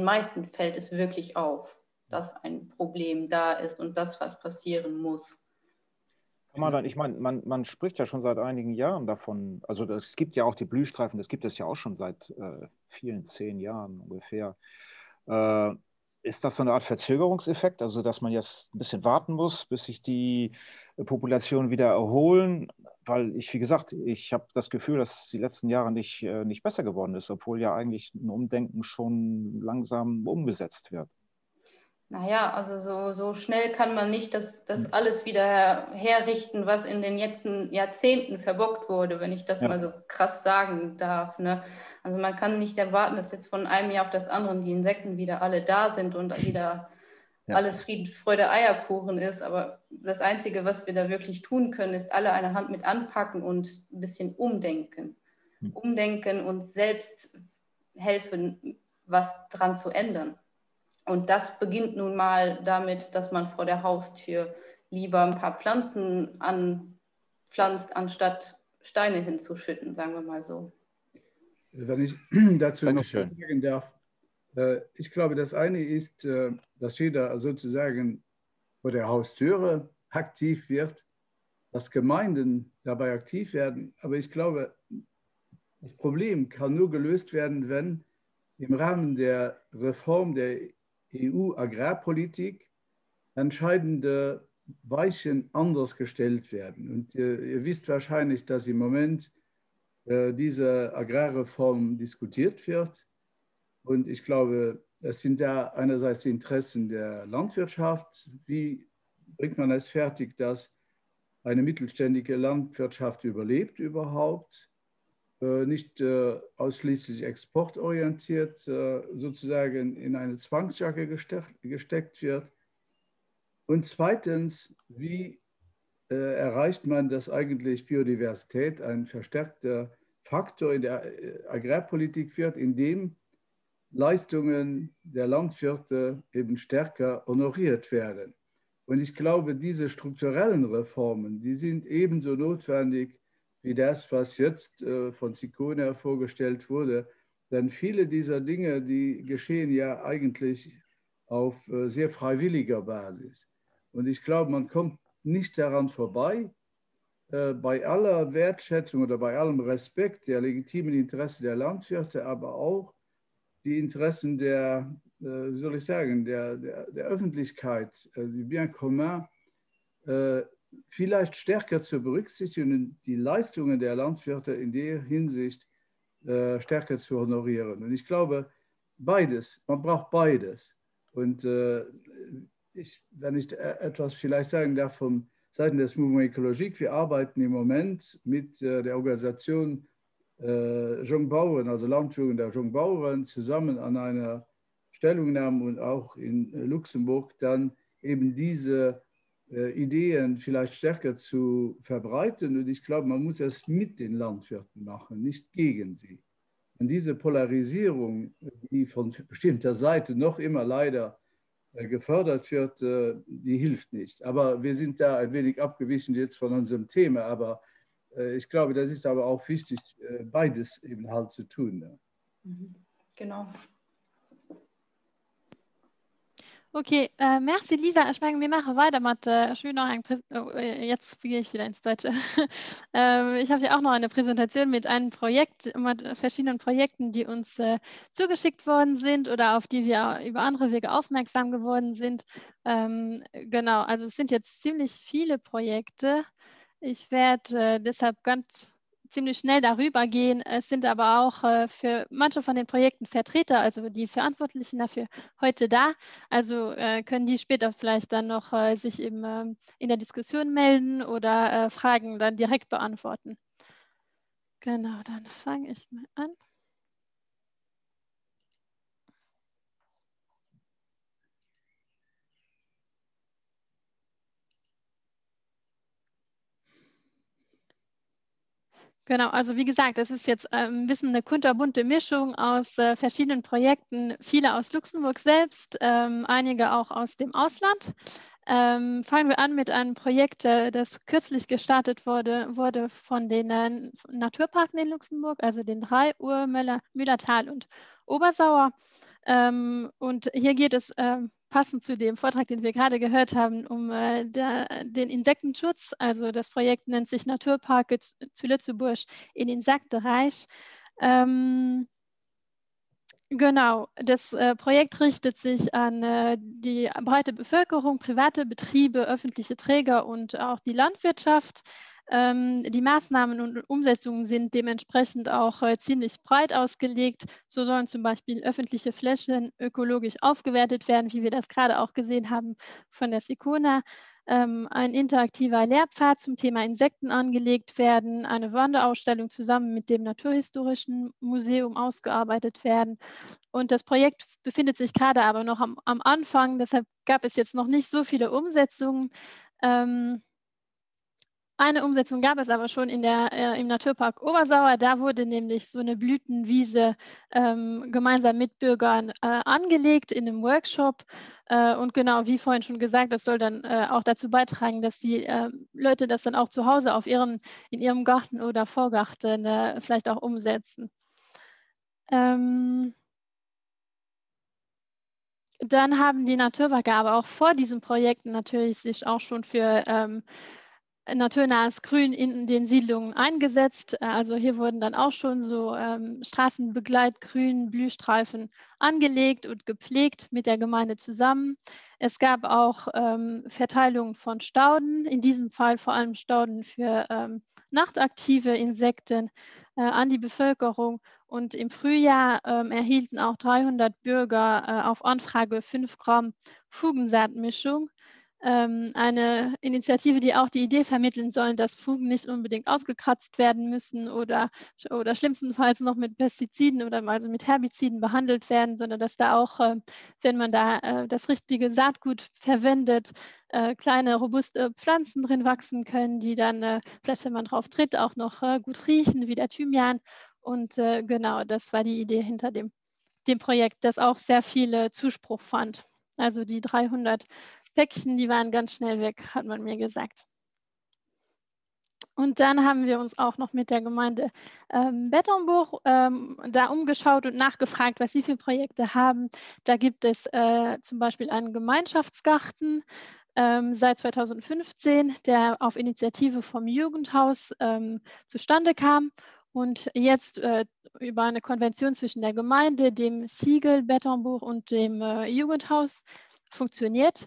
meisten fällt es wirklich auf, dass ein Problem da ist und das, was passieren muss. Ich meine, man spricht ja schon seit einigen Jahren davon, also es gibt ja auch die Blühstreifen, das gibt es ja auch schon seit vielen 10 Jahren ungefähr. Ist das so eine Art Verzögerungseffekt, also dass man jetzt ein bisschen warten muss, bis sich die Populationen wieder erholen? Weil wie gesagt, ich habe das Gefühl, dass die letzten Jahre nicht besser geworden ist, obwohl ja eigentlich ein Umdenken schon langsam umgesetzt wird. Naja, also so schnell kann man nicht das alles wieder herrichten, was in den letzten Jahrzehnten verbockt wurde, wenn ich das mal so krass sagen darf. Ne? Also man kann nicht erwarten, dass jetzt von einem Jahr auf das andere die Insekten wieder alle da sind und wieder alles Friede, Freude, Eierkuchen ist. Aber das Einzige, was wir da wirklich tun können, ist alle eine Hand mit anpacken und ein bisschen umdenken. Umdenken und selbst helfen, was dran zu ändern. Und das beginnt nun mal damit, dass man vor der Haustür lieber ein paar Pflanzen anpflanzt, anstatt Steine hinzuschütten, sagen wir mal so. Wenn ich dazu noch was sagen darf, ich glaube, das eine ist, dass jeder sozusagen vor der Haustüre aktiv wird, dass Gemeinden dabei aktiv werden. Aber ich glaube, das Problem kann nur gelöst werden, wenn im Rahmen der Reform der EU-Agrarpolitik entscheidende Weichen anders gestellt werden. Und ihr wisst wahrscheinlich, dass im Moment diese Agrarreform diskutiert wird. Und ich glaube, es sind da einerseits die Interessen der Landwirtschaft. Wie bringt man es fertig, dass eine mittelständige Landwirtschaft überlebt überhaupt? Nicht ausschließlich exportorientiert sozusagen in eine Zwangsjacke gesteckt wird. Und zweitens, wie erreicht man, dass eigentlich Biodiversität ein verstärkter Faktor in der Agrarpolitik wird, indem Leistungen der Landwirte eben stärker honoriert werden. Und ich glaube, diese strukturellen Reformen, die sind ebenso notwendig wie das, was jetzt von Ciccone vorgestellt wurde. Denn viele dieser Dinge, die geschehen ja eigentlich auf sehr freiwilliger Basis. Und ich glaube, man kommt nicht daran vorbei, bei aller Wertschätzung oder bei allem Respekt der legitimen Interessen der Landwirte, aber auch die Interessen der, wie soll ich sagen, der Öffentlichkeit, die bien commun, vielleicht stärker zu berücksichtigen und die Leistungen der Landwirte in der Hinsicht stärker zu honorieren. Und ich glaube, beides, man braucht beides. Und wenn ich etwas vielleicht sagen darf von Seiten des Mouvement Ecologique, wir arbeiten im Moment mit der Organisation Jungbauern, also Landjugend der Jungbauern, zusammen an einer Stellungnahme und auch in Luxemburg dann eben diese Ideen vielleicht stärker zu verbreiten. Und ich glaube, man muss es mit den Landwirten machen, nicht gegen sie. Und diese Polarisierung, die von bestimmter Seite noch immer leider gefördert wird, die hilft nicht. Aber wir sind da ein wenig abgewichen jetzt von unserem Thema. Aber ich glaube, das ist aber auch wichtig, beides eben halt zu tun. Ne? Genau. Okay, merci Lisa. Ich meine, wir machen weiter mit, ich will noch jetzt gehe ich wieder ins Deutsche. Ich habe ja auch noch eine Präsentation mit einem Projekt, mit verschiedenen Projekten, die uns zugeschickt worden sind oder auf die wir über andere Wege aufmerksam geworden sind. Genau, also es sind jetzt ziemlich viele Projekte. Ich werde deshalb ganz ziemlich schnell darüber gehen. Es sind aber auch für manche von den Projekten Vertreter, also die Verantwortlichen dafür, heute da. Also können die später vielleicht dann noch sich eben in der Diskussion melden oder Fragen dann direkt beantworten. Genau, dann fange ich mal an. Genau, also wie gesagt, das ist jetzt ein bisschen eine kunterbunte Mischung aus verschiedenen Projekten, viele aus Luxemburg selbst, einige auch aus dem Ausland. Fangen wir an mit einem Projekt, das kürzlich gestartet wurde von den Naturparken in Luxemburg, also den 3 Mühllertal und Obersauer. Und hier geht es passend zu dem Vortrag, den wir gerade gehört haben, um den Insektenschutz. Also das Projekt nennt sich Naturparke zu Lützeburg in Insektenreich. Genau, das Projekt richtet sich an die breite Bevölkerung, private Betriebe, öffentliche Träger und auch die Landwirtschaft. Die Maßnahmen und Umsetzungen sind dementsprechend auch ziemlich breit ausgelegt. So sollen zum Beispiel öffentliche Flächen ökologisch aufgewertet werden, wie wir das gerade auch gesehen haben von der Sicona. Ein interaktiver Lehrpfad zum Thema Insekten angelegt werden, eine Wanderausstellung zusammen mit dem Naturhistorischen Museum ausgearbeitet werden. Und das Projekt befindet sich gerade aber noch am Anfang, deshalb gab es jetzt noch nicht so viele Umsetzungen. Eine Umsetzung gab es aber schon im Naturpark Obersauer. Da wurde nämlich so eine Blütenwiese gemeinsam mit Bürgern angelegt in einem Workshop. Und genau, wie vorhin schon gesagt, das soll dann auch dazu beitragen, dass die Leute das dann auch zu Hause in ihrem Garten oder Vorgarten vielleicht auch umsetzen. Dann haben die Naturparke aber auch vor diesen Projekten natürlich sich auch schon für naturnahes Grün in den Siedlungen eingesetzt. Also hier wurden dann auch schon so Straßenbegleitgrün, Blühstreifen angelegt und gepflegt mit der Gemeinde zusammen. Es gab auch Verteilung von Stauden, in diesem Fall vor allem Stauden für nachtaktive Insekten an die Bevölkerung. Und im Frühjahr erhielten auch 300 Bürger auf Anfrage 5 Gramm Fugensaatmischung. Eine Initiative, die auch die Idee vermitteln soll, dass Fugen nicht unbedingt ausgekratzt werden müssen oder schlimmstenfalls noch mit Pestiziden oder also mit Herbiziden behandelt werden, sondern dass da auch, wenn man da das richtige Saatgut verwendet, kleine, robuste Pflanzen drin wachsen können, die dann, vielleicht wenn man drauf tritt, auch noch gut riechen, wie der Thymian. Und genau, das war die Idee hinter dem Projekt, das auch sehr viel Zuspruch fand. Also die 300 Päckchen, die waren ganz schnell weg, hat man mir gesagt. Und dann haben wir uns auch noch mit der Gemeinde Betternburg da umgeschaut und nachgefragt, was sie für Projekte haben. Da gibt es zum Beispiel einen Gemeinschaftsgarten seit 2015, der auf Initiative vom Jugendhaus zustande kam und jetzt über eine Konvention zwischen der Gemeinde, dem Siegel Betternburg und dem Jugendhaus funktioniert.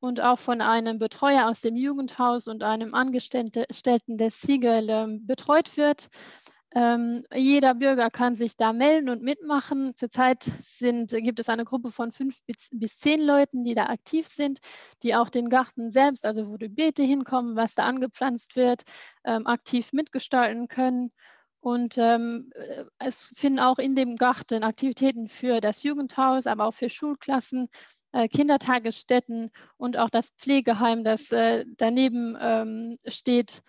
Und auch von einem Betreuer aus dem Jugendhaus und einem Angestellten des Siegel betreut wird. Jeder Bürger kann sich da melden und mitmachen. Zurzeit gibt es eine Gruppe von 5 bis 10 Leuten, die da aktiv sind, die auch den Garten selbst, also wo die Beete hinkommen, was da angepflanzt wird, aktiv mitgestalten können. Und es finden auch in dem Garten Aktivitäten für das Jugendhaus, aber auch für Schulklassen, Kindertagesstätten und auch das Pflegeheim, das daneben steht,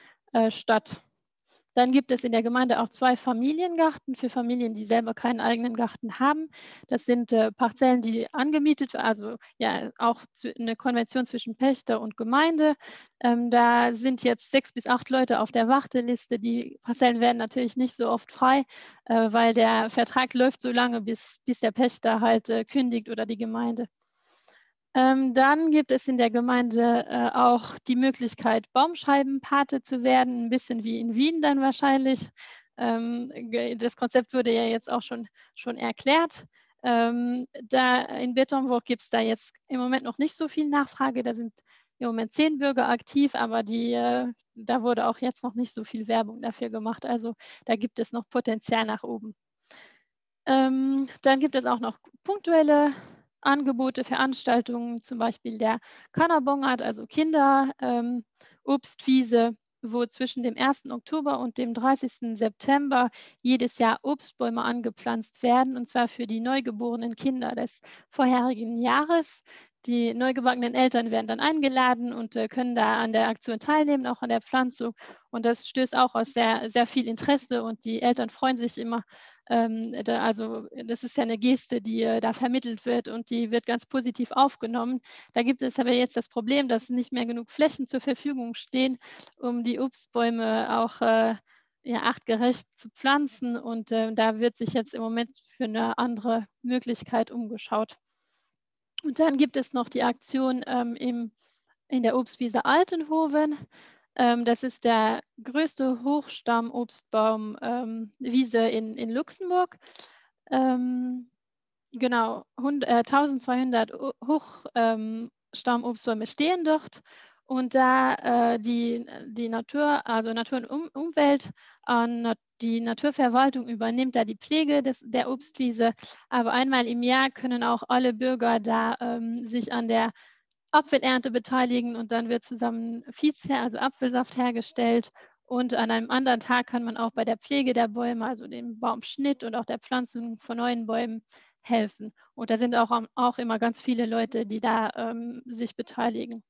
statt. Dann gibt es in der Gemeinde auch 2 Familiengarten für Familien, die selber keinen eigenen Garten haben. Das sind Parzellen, die angemietet werden, also ja auch eine Konvention zwischen Pächter und Gemeinde. Da sind jetzt 6 bis 8 Leute auf der Warteliste. Die Parzellen werden natürlich nicht so oft frei, weil der Vertrag läuft so lange, bis der Pächter halt kündigt oder die Gemeinde. Dann gibt es in der Gemeinde auch die Möglichkeit, Baumscheibenpate zu werden, ein bisschen wie in Wien dann wahrscheinlich. Das Konzept wurde ja jetzt auch schon erklärt. Da in Betternburg gibt es da jetzt im Moment noch nicht so viel Nachfrage. Da sind im Moment 10 Bürger aktiv, aber da wurde auch jetzt noch nicht so viel Werbung dafür gemacht. Also da gibt es noch Potenzial nach oben. Dann gibt es auch noch punktuelle Angebote, Veranstaltungen, zum Beispiel der Kanabongart, also Kinderobstwiese, wo zwischen dem 1. Oktober und dem 30. September jedes Jahr Obstbäume angepflanzt werden, und zwar für die neugeborenen Kinder des vorherigen Jahres. Die neugebackenen Eltern werden dann eingeladen und können da an der Aktion teilnehmen, auch an der Pflanzung. Und das stößt auch aus sehr, sehr viel Interesse, und die Eltern freuen sich immer. Also das ist ja eine Geste, die da vermittelt wird, und die wird ganz positiv aufgenommen. Da gibt es aber jetzt das Problem, dass nicht mehr genug Flächen zur Verfügung stehen, um die Obstbäume auch ja, artgerecht zu pflanzen, und da wird sich jetzt im Moment für eine andere Möglichkeit umgeschaut. Und dann gibt es noch die Aktion in der Obstwiese Altenhoven. Das ist der größte Hochstamm-Obstbaum-Wiese in Luxemburg. Genau, 1200 Hochstamm-Obstbäume stehen dort. Und da die Natur, also Natur und Umwelt, die Naturverwaltung übernimmt da die Pflege der Obstwiese. Aber einmal im Jahr können auch alle Bürger da sich an der Apfelernte beteiligen, und dann wird zusammen also Apfelsaft hergestellt. Und an einem anderen Tag kann man auch bei der Pflege der Bäume, also dem Baumschnitt und auch der Pflanzung von neuen Bäumen, helfen. Und da sind auch immer ganz viele Leute, die da sich beteiligen.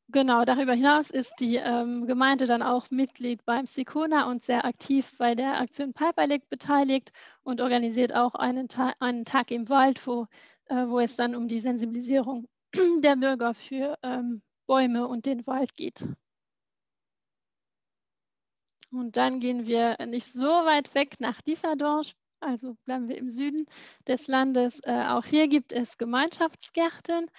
Genau, darüber hinaus ist die Gemeinde dann auch Mitglied beim Sikona und sehr aktiv bei der Aktion Piperleg beteiligt und organisiert auch einen Tag im Wald, wo es dann um die Sensibilisierung der Bürger für Bäume und den Wald geht. Und dann gehen wir nicht so weit weg nach Differdange, also bleiben wir im Süden des Landes. Auch hier gibt es Gemeinschaftsgärten.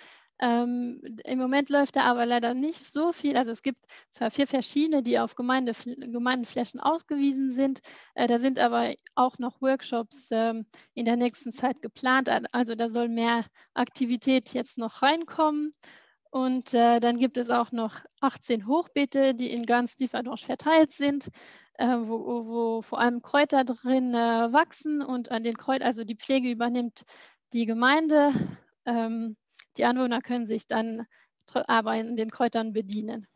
Im Moment läuft da aber leider nicht so viel. Also es gibt zwar 4 verschiedene, die auf Gemeindenflächen ausgewiesen sind. Da sind aber auch noch Workshops in der nächsten Zeit geplant. Also da soll mehr Aktivität jetzt noch reinkommen. Und dann gibt es auch noch 18 Hochbeete, die in ganz Differdange verteilt sind, wo vor allem Kräuter drin wachsen, und an den Kräutern, also die Pflege übernimmt die Gemeinde. Die Anwohner können sich dann aber an den Kräutern bedienen.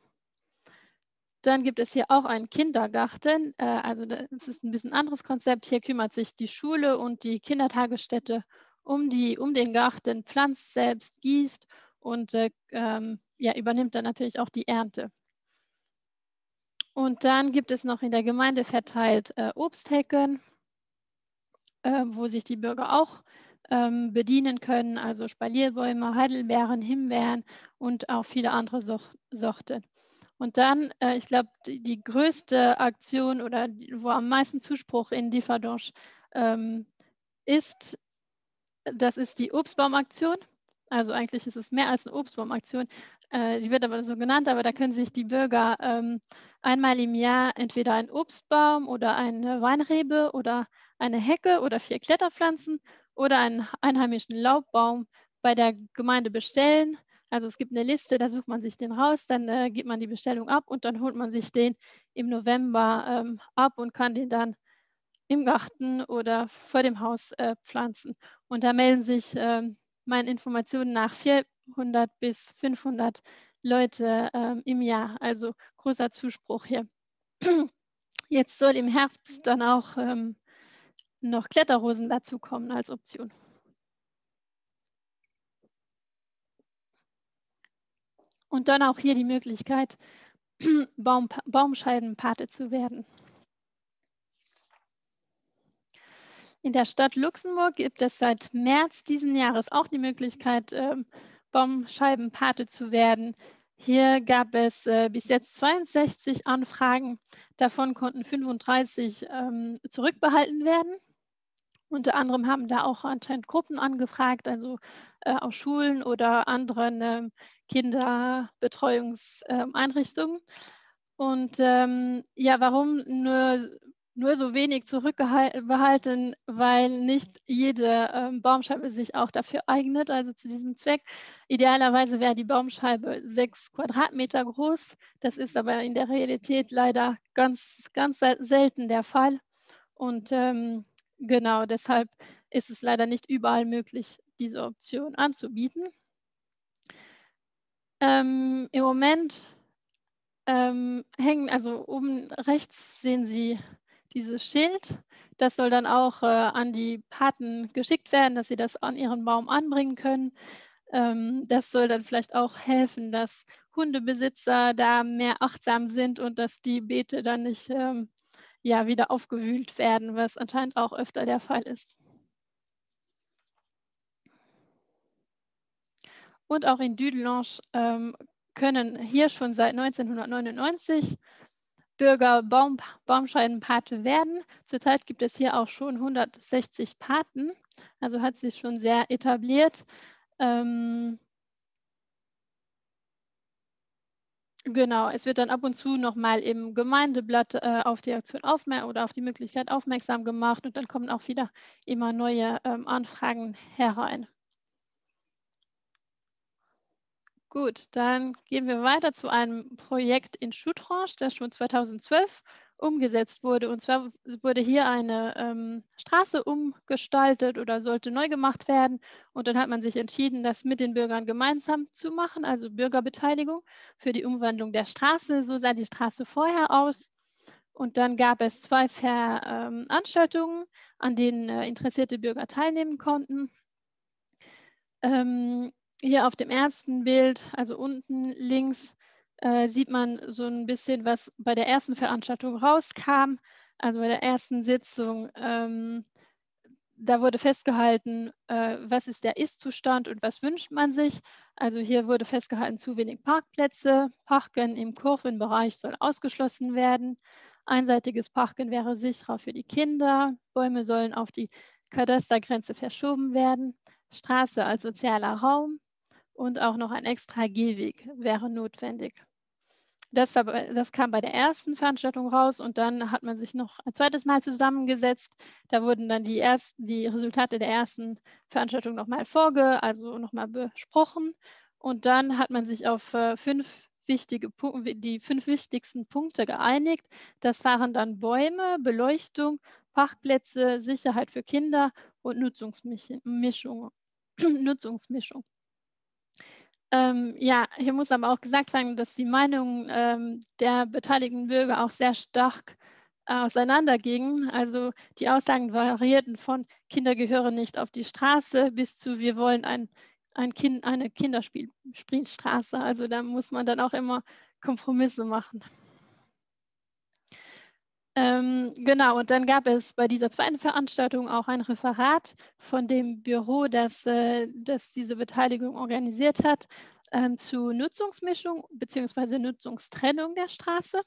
Dann gibt es hier auch einen Kindergarten. Also das ist ein bisschen anderes Konzept. Hier kümmert sich die Schule und die Kindertagesstätte um den Garten, pflanzt selbst, gießt und ja, übernimmt dann natürlich auch die Ernte. Und dann gibt es noch in der Gemeinde verteilt Obsthecken, wo sich die Bürger auch bedienen können, also Spalierbäume, Heidelbeeren, Himbeeren und auch viele andere Sorten. Und dann, ich glaube, die größte Aktion, oder wo am meisten Zuspruch in Differdange ist, das ist die Obstbaumaktion. Also eigentlich ist es mehr als eine Obstbaumaktion. Die wird aber so genannt, aber da können sich die Bürger einmal im Jahr entweder einen Obstbaum oder eine Weinrebe oder eine Hecke oder 4 Kletterpflanzen oder einen einheimischen Laubbaum bei der Gemeinde bestellen. Also es gibt eine Liste, da sucht man sich den raus, dann gibt man die Bestellung ab, und dann holt man sich den im November ab und kann den dann im Garten oder vor dem Haus pflanzen. Und da melden sich meinen Informationen nach 400 bis 500 Leute im Jahr. Also großer Zuspruch hier. Jetzt soll im Herbst dann auch noch Kletterrosen dazukommen als Option. Und dann auch hier die Möglichkeit, Baumscheibenpate zu werden. In der Stadt Luxemburg gibt es seit März diesen Jahres auch die Möglichkeit, Baumscheibenpate zu werden. Hier gab es bis jetzt 62 Anfragen, davon konnten 35 zurückbehalten werden. Unter anderem haben da auch anscheinend Gruppen angefragt, also auch Schulen oder anderen Kinderbetreuungseinrichtungen. Und ja, warum nur nur so wenig zurückbehalten, weil nicht jede Baumscheibe sich auch dafür eignet, also zu diesem Zweck. Idealerweise wäre die Baumscheibe 6 Quadratmeter groß. Das ist aber in der Realität leider ganz, ganz selten der Fall. Und genau deshalb ist es leider nicht überall möglich, diese Option anzubieten. Im Moment hängen, also oben rechts sehen Sie dieses Schild. Das soll dann auch an die Paten geschickt werden, dass sie das an ihren Baum anbringen können. Das soll dann vielleicht auch helfen, dass Hundebesitzer da mehr achtsam sind und dass die Beete dann nicht ja, wieder aufgewühlt werden, was anscheinend auch öfter der Fall ist. Und auch in Dudelange können hier schon seit 1999 Bürger Baumscheibenpate werden. Zurzeit gibt es hier auch schon 160 Paten, also hat sich schon sehr etabliert. Genau, es wird dann ab und zu nochmal im Gemeindeblatt auf die Aktion oder auf die Möglichkeit aufmerksam gemacht und dann kommen auch wieder immer neue Anfragen herein. Gut, dann gehen wir weiter zu einem Projekt in Choutranche, das schon 2012 umgesetzt wurde. Und zwar wurde hier eine Straße umgestaltet oder sollte neu gemacht werden. Und dann hat man sich entschieden, das mit den Bürgern gemeinsam zu machen, also Bürgerbeteiligung für die Umwandlung der Straße. So sah die Straße vorher aus. Und dann gab es 2 Veranstaltungen, an denen interessierte Bürger teilnehmen konnten. Hier auf dem ersten Bild, also unten links, sieht man so ein bisschen, was bei der ersten Veranstaltung rauskam. Also bei der ersten Sitzung, da wurde festgehalten, was ist der Ist-Zustand und was wünscht man sich. Also hier wurde festgehalten, zu wenig Parkplätze. Parken im Kurvenbereich soll ausgeschlossen werden. Einseitiges Parken wäre sicherer für die Kinder. Bäume sollen auf die Katastergrenze verschoben werden. Straße als sozialer Raum und auch noch ein extra Gehweg wäre notwendig. Das kam bei der ersten Veranstaltung raus und dann hat man sich noch ein zweites Mal zusammengesetzt. Da wurden dann die Resultate der ersten Veranstaltung nochmal nochmal besprochen und dann hat man sich auf die 5 wichtigsten Punkte geeinigt. Das waren dann Bäume, Beleuchtung, Parkplätze, Sicherheit für Kinder und Nutzungsmischung. Ja, hier muss aber auch gesagt werden, dass die Meinungen der beteiligten Bürger auch sehr stark auseinandergingen. Also die Aussagen variierten von Kinder gehören nicht auf die Straße bis zu wir wollen eine Kinderspielstraße. Also da muss man dann auch immer Kompromisse machen. Genau, und dann gab es bei dieser zweiten Veranstaltung auch ein Referat von dem Büro, das diese Beteiligung organisiert hat, zu Nutzungsmischung bzw. Nutzungstrennung der Straße.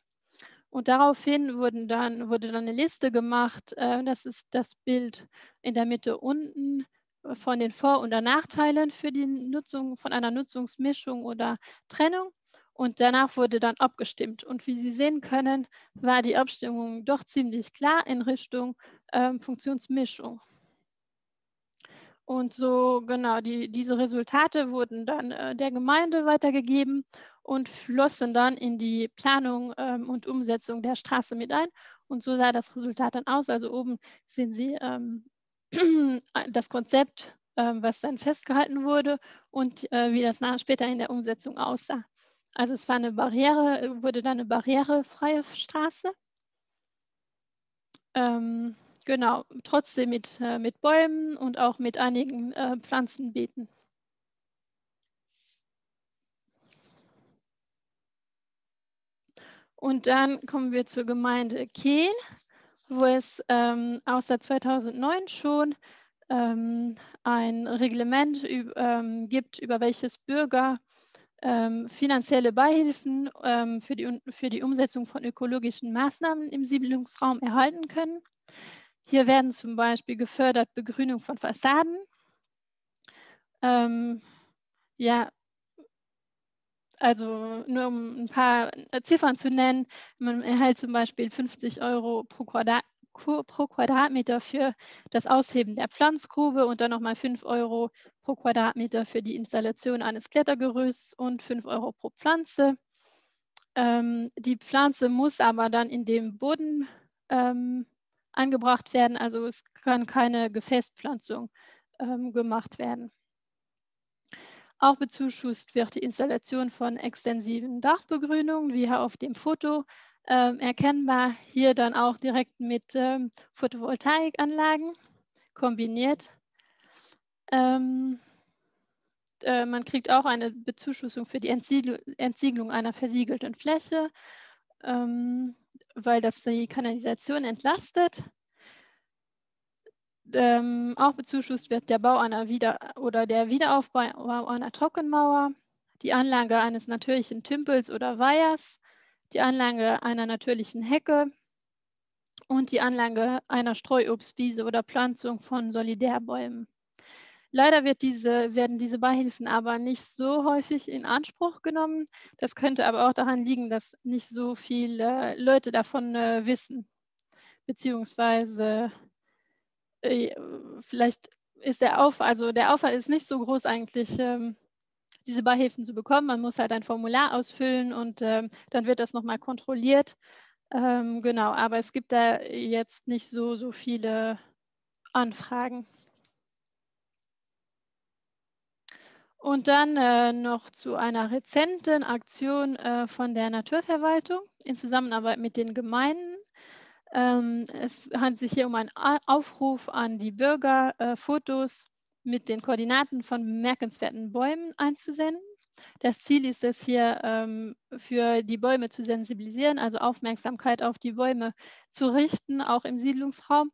Und daraufhin wurde dann eine Liste gemacht, das ist das Bild in der Mitte unten, von den Vor- und Nachteilen für die Nutzung von einer Nutzungsmischung oder Trennung. Und danach wurde dann abgestimmt. Und wie Sie sehen können, war die Abstimmung doch ziemlich klar in Richtung Funktionsmischung. Und so, genau, diese Resultate wurden dann der Gemeinde weitergegeben und flossen dann in die Planung und Umsetzung der Straße mit ein. Und so sah das Resultat dann aus. Also oben sehen Sie das Konzept, was dann festgehalten wurde und wie das später in der Umsetzung aussah. Also es war wurde dann eine barrierefreie Straße. Genau, trotzdem mit Bäumen und auch mit einigen Pflanzenbeeten. Und dann kommen wir zur Gemeinde Kehl, wo es außer 2009 schon ein Reglement gibt, über welches Bürger finanzielle Beihilfen für die Umsetzung von ökologischen Maßnahmen im Siedlungsraum erhalten können. Hier werden zum Beispiel gefördert Begrünung von Fassaden. Ja, also nur um ein paar Ziffern zu nennen, man erhält zum Beispiel 50 € pro Quadratmeter für das Ausheben der Pflanzgrube und dann nochmal 5 € pro Quadratmeter für die Installation eines Klettergerüsts und 5 € pro Pflanze. Die Pflanze muss aber dann in dem Boden angebracht werden, also es kann keine Gefäßpflanzung gemacht werden. Auch bezuschusst wird die Installation von extensiven Dachbegrünungen, wie hier auf dem Foto erkennbar, hier dann auch direkt mit Photovoltaikanlagen kombiniert. Man kriegt auch eine Bezuschussung für die Entsiegelung einer versiegelten Fläche, weil das die Kanalisation entlastet. Auch bezuschusst wird der Bau einer der Wiederaufbau einer Trockenmauer, die Anlage eines natürlichen Tümpels oder Weihers, die Anlage einer natürlichen Hecke und die Anlage einer Streuobstwiese oder Pflanzung von Solidärbäumen. Leider werden diese Beihilfen aber nicht so häufig in Anspruch genommen. Das könnte aber auch daran liegen, dass nicht so viele Leute davon wissen, beziehungsweise vielleicht ist der Aufwand ist nicht so groß eigentlich, diese Beihilfen zu bekommen. Man muss halt ein Formular ausfüllen und dann wird das nochmal kontrolliert. Genau, aber es gibt da jetzt nicht so viele Anfragen. Und dann noch zu einer rezenten Aktion von der Naturverwaltung in Zusammenarbeit mit den Gemeinden. Es handelt sich hier um einen Aufruf an die Bürger, Fotos mit den Koordinaten von bemerkenswerten Bäumen einzusenden. Das Ziel ist es hier, für die Bäume zu sensibilisieren, also Aufmerksamkeit auf die Bäume zu richten, auch im Siedlungsraum.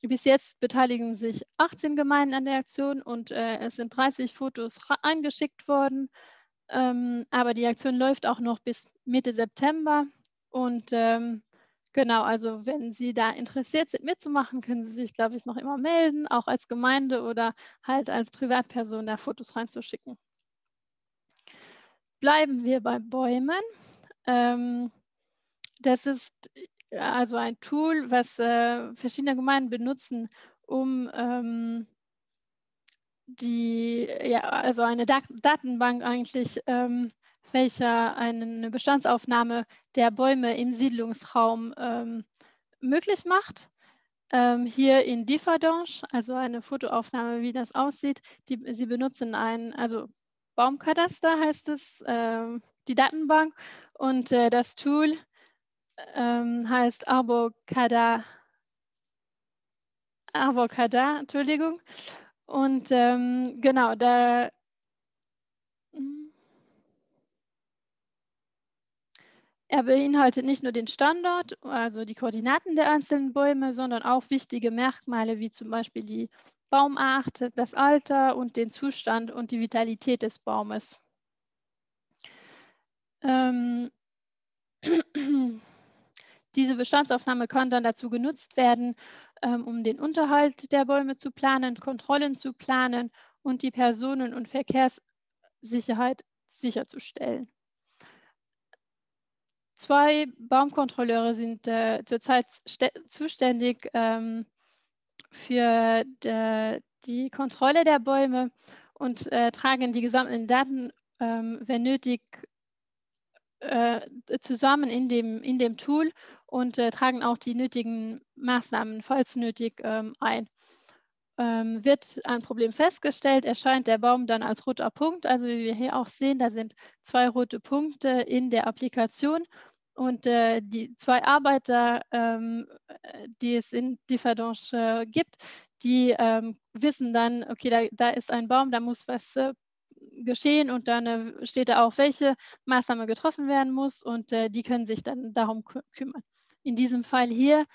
Bis jetzt beteiligen sich 18 Gemeinden an der Aktion und es sind 30 Fotos eingeschickt worden. Aber die Aktion läuft auch noch bis Mitte September. Und genau, also wenn Sie da interessiert sind mitzumachen, können Sie sich, glaube ich, noch immer melden, auch als Gemeinde oder halt als Privatperson da Fotos reinzuschicken. Bleiben wir bei Bäumen. Das ist also ein Tool, was verschiedene Gemeinden benutzen, um also eine Datenbank eigentlich, welcher eine Bestandsaufnahme der Bäume im Siedlungsraum möglich macht. Hier in Differdange, also eine Fotoaufnahme, wie das aussieht. Sie benutzen also Baumkadaster heißt es, die Datenbank, und das Tool heißt Arbocada, Entschuldigung. Und genau, er beinhaltet nicht nur den Standort, also die Koordinaten der einzelnen Bäume, sondern auch wichtige Merkmale wie zum Beispiel die Baumart, das Alter und den Zustand und die Vitalität des Baumes. Diese Bestandsaufnahme kann dann dazu genutzt werden, um den Unterhalt der Bäume zu planen, Kontrollen zu planen und die Personen- und Verkehrssicherheit sicherzustellen. 2 Baumkontrolleure sind zurzeit zuständig für die Kontrolle der Bäume und tragen die gesamten Daten, wenn nötig, zusammen in dem Tool und tragen auch die nötigen Maßnahmen, falls nötig, ein. Wird ein Problem festgestellt, erscheint der Baum dann als roter Punkt. Also wie wir hier auch sehen, da sind 2 rote Punkte in der Applikation und die 2 Arbeiter, die es in Differdange gibt, die wissen dann, okay, da ist ein Baum, da muss was geschehen und dann steht da auch, welche Maßnahme getroffen werden muss und die können sich dann darum kümmern. In diesem Fall hier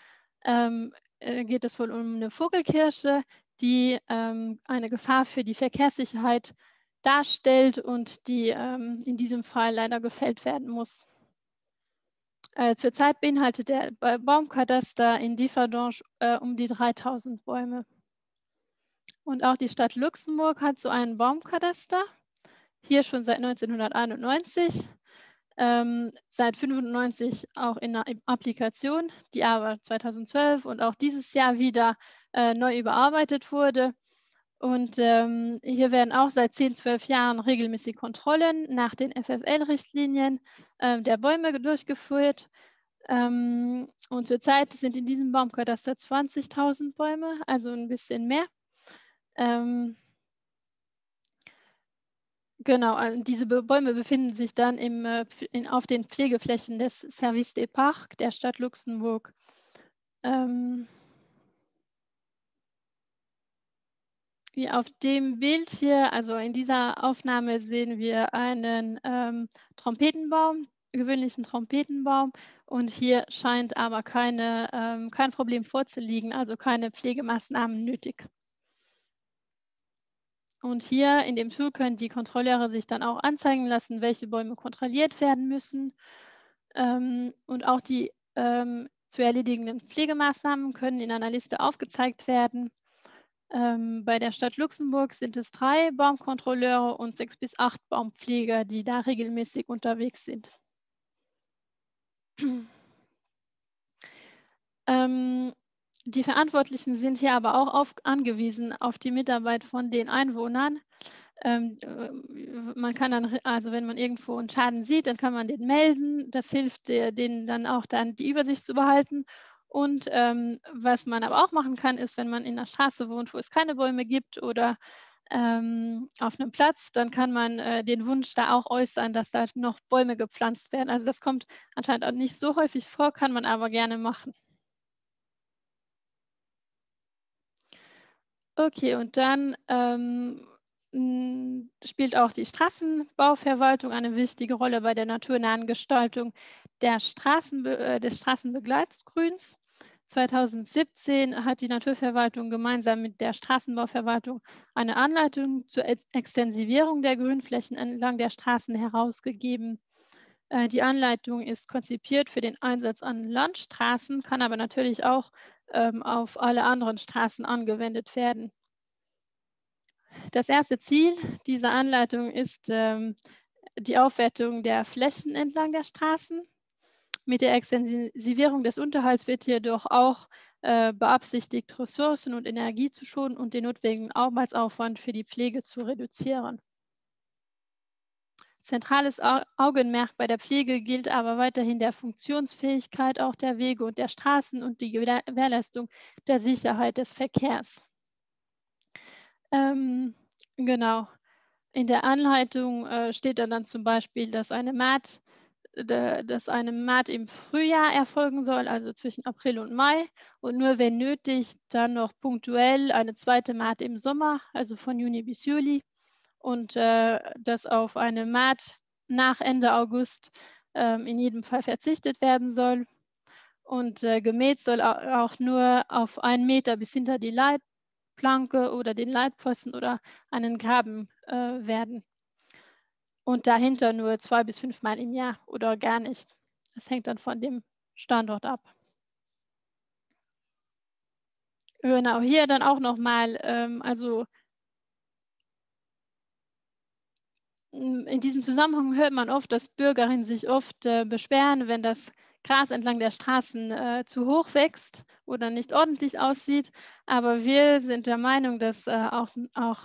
geht es wohl um eine Vogelkirsche, die eine Gefahr für die Verkehrssicherheit darstellt und die in diesem Fall leider gefällt werden muss. Zurzeit beinhaltet der Baumkadaster in Differdange um die 3000 Bäume. Und auch die Stadt Luxemburg hat so einen Baumkadaster, hier schon seit 1991. seit 1995 auch in der Applikation, die aber 2012 und auch dieses Jahr wieder neu überarbeitet wurde. Und hier werden auch seit 10, 12 Jahren regelmäßig Kontrollen nach den FFL-Richtlinien der Bäume durchgeführt. Und zurzeit sind in diesem Baumkataster 20.000 Bäume, also ein bisschen mehr. Genau, diese Bäume befinden sich dann auf den Pflegeflächen des Service des Parcs der Stadt Luxemburg. Hier auf dem Bild hier, also in dieser Aufnahme sehen wir einen Trompetenbaum, gewöhnlichen Trompetenbaum, und hier scheint aber kein Problem vorzuliegen, also keine Pflegemaßnahmen nötig. Und hier in dem Tool können die Kontrolleure sich dann auch anzeigen lassen, welche Bäume kontrolliert werden müssen. Und auch die zu erledigenden Pflegemaßnahmen können in einer Liste aufgezeigt werden. Bei der Stadt Luxemburg sind es 3 Baumkontrolleure und 6 bis 8 Baumpfleger, die da regelmäßig unterwegs sind. Die Verantwortlichen sind hier aber auch angewiesen auf die Mitarbeit von den Einwohnern. Man kann dann, also wenn man irgendwo einen Schaden sieht, dann kann man den melden. Das hilft denen dann auch die Übersicht zu behalten. Und was man aber auch machen kann, ist, wenn man in einer Straße wohnt, wo es keine Bäume gibt oder auf einem Platz, dann kann man den Wunsch da auch äußern, dass da noch Bäume gepflanzt werden. Also das kommt anscheinend auch nicht so häufig vor, kann man aber gerne machen. Okay, und dann spielt auch die Straßenbauverwaltung eine wichtige Rolle bei der naturnahen Gestaltung des Straßenbegleitgrüns. 2017 hat die Naturverwaltung gemeinsam mit der Straßenbauverwaltung eine Anleitung zur Extensivierung der Grünflächen entlang der Straßen herausgegeben. Die Anleitung ist konzipiert für den Einsatz an Landstraßen, kann aber natürlich auch auf alle anderen Straßen angewendet werden. Das erste Ziel dieser Anleitung ist die Aufwertung der Flächen entlang der Straßen. Mit der Extensivierung des Unterhalts wird jedoch auch beabsichtigt, Ressourcen und Energie zu schonen und den notwendigen Arbeitsaufwand für die Pflege zu reduzieren. Zentrales Augenmerk bei der Pflege gilt aber weiterhin der Funktionsfähigkeit auch der Wege und der Straßen und die Gewährleistung der Sicherheit des Verkehrs. Genau. In der Anleitung steht dann zum Beispiel, dass eine Maat im Frühjahr erfolgen soll, also zwischen April und Mai, und nur wenn nötig dann noch punktuell eine zweite Maat im Sommer, also von Juni bis Juli, und dass auf eine Maat nach Ende August in jedem Fall verzichtet werden soll. Und gemäht soll auch nur auf 1 Meter bis hinter die Leitplanke oder den Leitpfosten oder einen Graben werden. Und dahinter nur 2 bis 5 Mal im Jahr oder gar nicht. Das hängt dann von dem Standort ab. Genau, hier dann auch nochmal, also in diesem Zusammenhang hört man oft, dass Bürgerinnen sich oft beschweren, wenn das Gras entlang der Straßen zu hoch wächst oder nicht ordentlich aussieht. Aber wir sind der Meinung, dass auch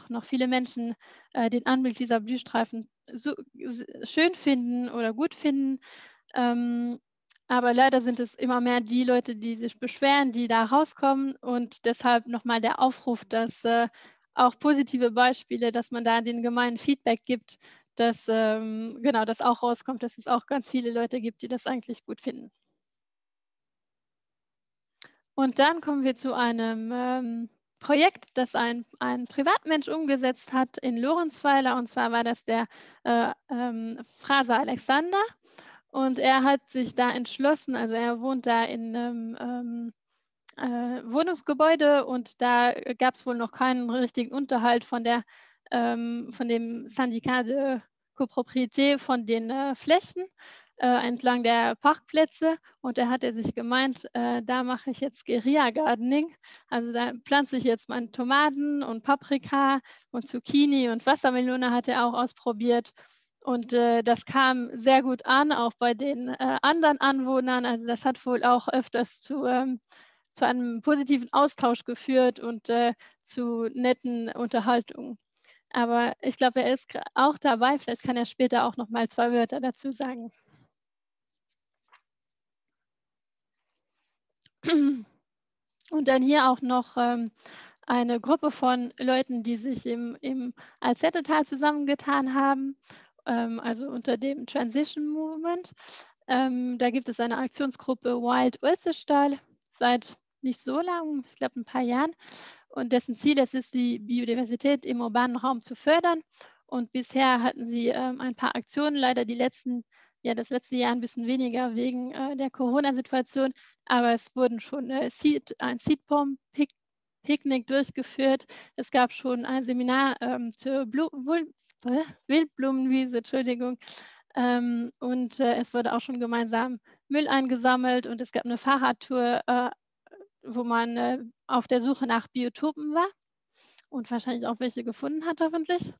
noch viele Menschen den Anblick dieser Blühstreifen so schön finden oder gut finden. Aber leider sind es immer mehr die Leute, die sich beschweren, die da rauskommen. Und deshalb nochmal der Aufruf, dass auch positive Beispiele, dass man da den Gemeinden Feedback gibt, dass genau das auch rauskommt, dass es auch ganz viele Leute gibt, die das eigentlich gut finden. Und dann kommen wir zu einem Projekt, das ein Privatmensch umgesetzt hat in Lorenzweiler, und zwar war das der Fraser Alexander, und er hat sich da entschlossen, also er wohnt da in einem Wohnungsgebäude, und da gab es wohl noch keinen richtigen Unterhalt von dem Syndicat de Copropriété von den Flächen entlang der Parkplätze, und da hat er sich gemeint, da mache ich jetzt Guerilla Gardening, also da pflanze ich jetzt meine Tomaten und Paprika und Zucchini und Wassermelone hat er auch ausprobiert, Und das kam sehr gut an, auch bei den anderen Anwohnern. Also das hat wohl auch öfters zu einem positiven Austausch geführt und zu netten Unterhaltungen. Aber ich glaube, er ist auch dabei. Vielleicht kann er später auch noch mal 2 Wörter dazu sagen. Und dann hier auch noch eine Gruppe von Leuten, die sich im Alzettetal zusammengetan haben, also unter dem Transition Movement. Da gibt es eine Aktionsgruppe Wild Ulzestal seit nicht so lang, ich glaube ein paar Jahren. Und dessen Ziel es ist, die Biodiversität im urbanen Raum zu fördern. Und bisher hatten sie ein paar Aktionen, leider das letzte Jahr ein bisschen weniger wegen der Corona-Situation. Aber es wurden schon ein Seedbomb-Picknick durchgeführt. Es gab schon ein Seminar zur Wildblumenwiese, Entschuldigung. Und es wurde auch schon gemeinsam Müll eingesammelt und es gab eine Fahrradtour, wo man auf der Suche nach Biotopen war und wahrscheinlich auch welche gefunden hat, hoffentlich.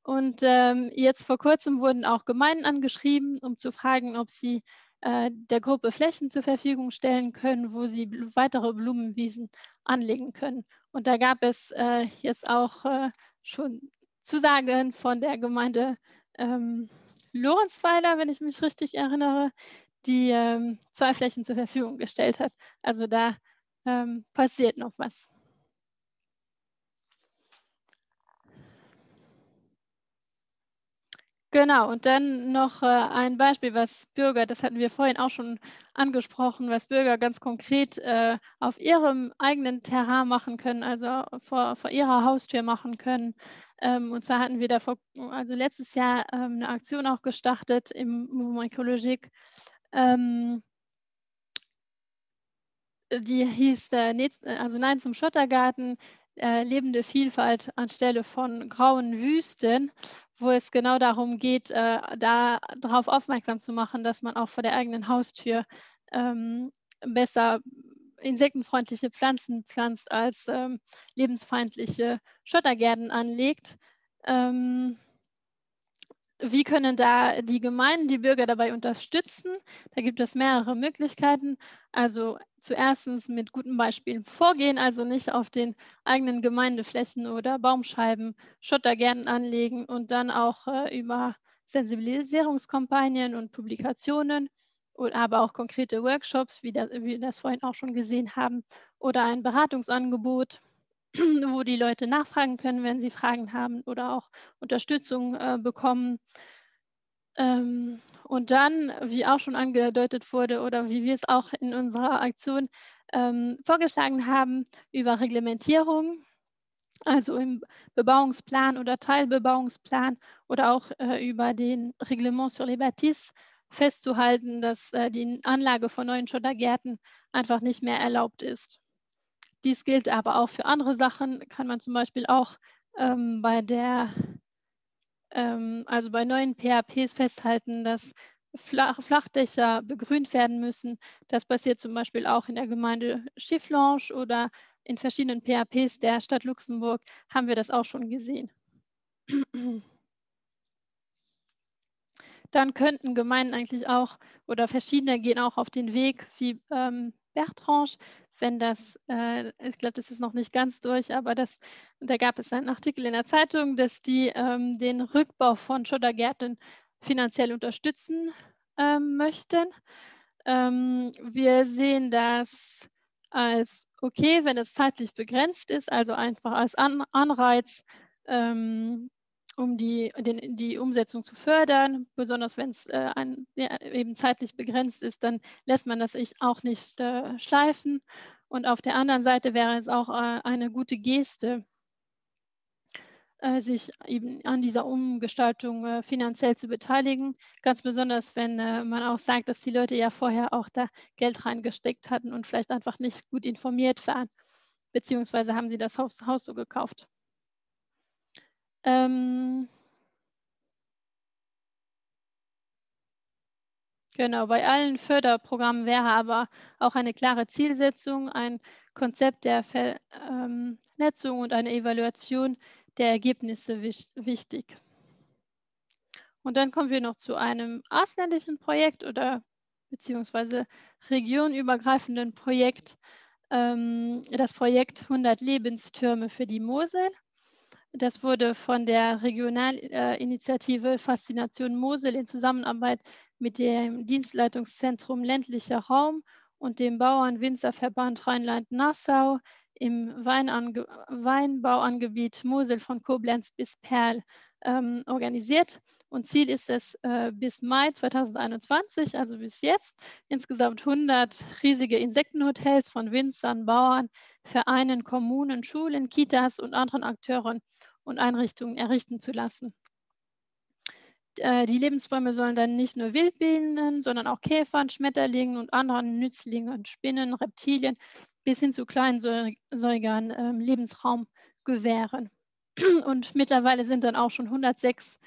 Und jetzt vor kurzem wurden auch Gemeinden angeschrieben, um zu fragen, ob sie der Gruppe Flächen zur Verfügung stellen können, wo sie weitere Blumenwiesen anlegen können. Und da gab es jetzt auch schon Zusagen von der Gemeinde Lorenzweiler, wenn ich mich richtig erinnere, die 2 Flächen zur Verfügung gestellt hat. Also da passiert noch was. Genau, und dann noch ein Beispiel, was Bürger, das hatten wir vorhin auch schon angesprochen, was Bürger ganz konkret auf ihrem eigenen Terrain machen können, also vor ihrer Haustür machen können. Und zwar hatten wir da letztes Jahr eine Aktion auch gestartet im Mouvement Ecologique. Die hieß Nein zum Schottergarten, lebende Vielfalt anstelle von grauen Wüsten, wo es genau darum geht, darauf aufmerksam zu machen, dass man auch vor der eigenen Haustür besser insektenfreundliche Pflanzen pflanzt, als lebensfeindliche Schottergärten anlegt. Wie können da die Gemeinden, die Bürger dabei unterstützen? Da gibt es mehrere Möglichkeiten. Also zuerstens mit guten Beispielen vorgehen, also nicht auf den eigenen Gemeindeflächen oder Baumscheiben Schottergärten anlegen und dann auch über Sensibilisierungskampagnen und Publikationen, aber auch konkrete Workshops, wie wir das vorhin auch schon gesehen haben, oder ein Beratungsangebot, wo die Leute nachfragen können, wenn sie Fragen haben oder auch Unterstützung bekommen. Und dann, wie auch schon angedeutet wurde oder wie wir es auch in unserer Aktion vorgeschlagen haben, über Reglementierung, also im Bebauungsplan oder Teilbebauungsplan oder auch über den Reglement sur les bâtisses festzuhalten, dass die Anlage von neuen Schottergärten einfach nicht mehr erlaubt ist. Dies gilt aber auch für andere Sachen, kann man zum Beispiel auch bei neuen PHPs festhalten, dass Flachdächer begrünt werden müssen. Das passiert zum Beispiel auch in der Gemeinde Schifflange oder in verschiedenen PHPs der Stadt Luxemburg haben wir das auch schon gesehen. Dann könnten Gemeinden eigentlich auch oder verschiedene gehen auch auf den Weg wie Bertrange, wenn das, ich glaube, das ist noch nicht ganz durch, aber da gab es einen Artikel in der Zeitung, dass die den Rückbau von Schottergärten finanziell unterstützen möchten. Wir sehen das als okay, wenn es zeitlich begrenzt ist, also einfach als Anreiz, um die Umsetzung zu fördern, besonders wenn es eben zeitlich begrenzt ist, dann lässt man das auch nicht schleifen. Und auf der anderen Seite wäre es auch eine gute Geste, sich eben an dieser Umgestaltung finanziell zu beteiligen. Ganz besonders, wenn man auch sagt, dass die Leute ja vorher auch da Geld reingesteckt hatten und vielleicht einfach nicht gut informiert waren, beziehungsweise haben sie das Haus so gekauft. Genau, bei allen Förderprogrammen wäre aber auch eine klare Zielsetzung, ein Konzept der Vernetzung und eine Evaluation der Ergebnisse wichtig. Und dann kommen wir noch zu einem ausländischen Projekt oder beziehungsweise regionübergreifenden Projekt, das Projekt 100 Lebenstürme für die Mosel. Das wurde von der Regionalinitiative Faszination Mosel in Zusammenarbeit mit dem Dienstleitungszentrum ländlicher Raum und dem Bauern-Winzerverband Rheinland-Nassau im Weinbauangebiet Mosel von Koblenz bis Perl organisiert. Und Ziel ist es, bis Mai 2021, also bis jetzt, insgesamt 100 riesige Insektenhotels von Winzern, Bauern, Vereinen, Kommunen, Schulen, Kitas und anderen Akteuren und Einrichtungen errichten zu lassen. Die Lebensbäume sollen dann nicht nur Wildbienen, sondern auch Käfern, Schmetterlingen und anderen Nützlingen, Spinnen, Reptilien bis hin zu Kleinsäugern Lebensraum gewähren. Und mittlerweile sind dann auch schon 106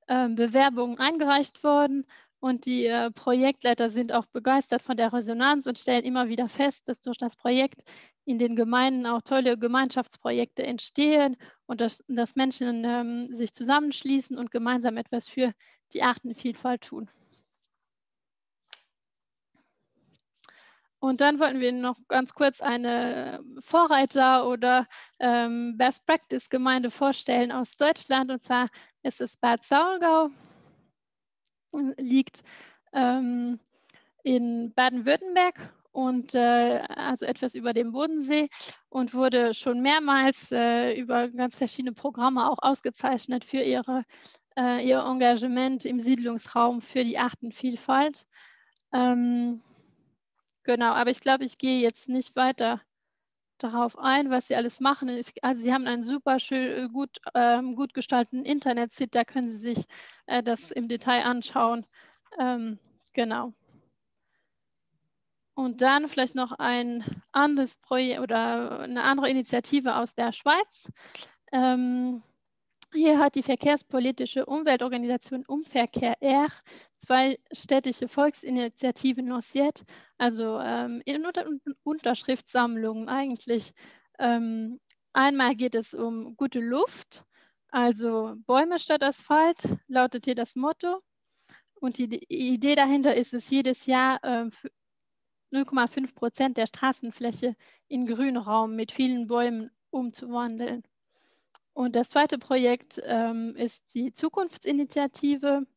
Bewerbungen eingereicht worden. Und die Projektleiter sind auch begeistert von der Resonanz und stellen immer wieder fest, dass durch das Projekt in den Gemeinden auch tolle Gemeinschaftsprojekte entstehen und dass Menschen sich zusammenschließen und gemeinsam etwas für die Artenvielfalt tun. Und dann wollten wir noch ganz kurz eine Vorreiter- oder Best-Practice-Gemeinde vorstellen aus Deutschland. Und zwar ist es Bad Saulgau, liegt in Baden-Württemberg und also etwas über dem Bodensee und wurde schon mehrmals über ganz verschiedene Programme auch ausgezeichnet für ihr Engagement im Siedlungsraum für die Artenvielfalt. Genau, aber ich glaube, ich gehe jetzt nicht weiter darauf ein, was sie alles machen. Also sie haben einen super schön, gut gestalteten Internet-Site, da können Sie sich das im Detail anschauen. Genau. Und dann vielleicht noch ein anderes Projekt oder eine andere Initiative aus der Schweiz. Hier hat die verkehrspolitische Umweltorganisation Umverkehr R zwei städtische Volksinitiativen lanciert, also in Unterschriftssammlungen eigentlich. Einmal geht es um gute Luft, also Bäume statt Asphalt, lautet hier das Motto. Und die Idee dahinter ist es, jedes Jahr 0,5% der Straßenfläche in Grünraum mit vielen Bäumen umzuwandeln. Und das zweite Projekt ist die Zukunftsinitiative.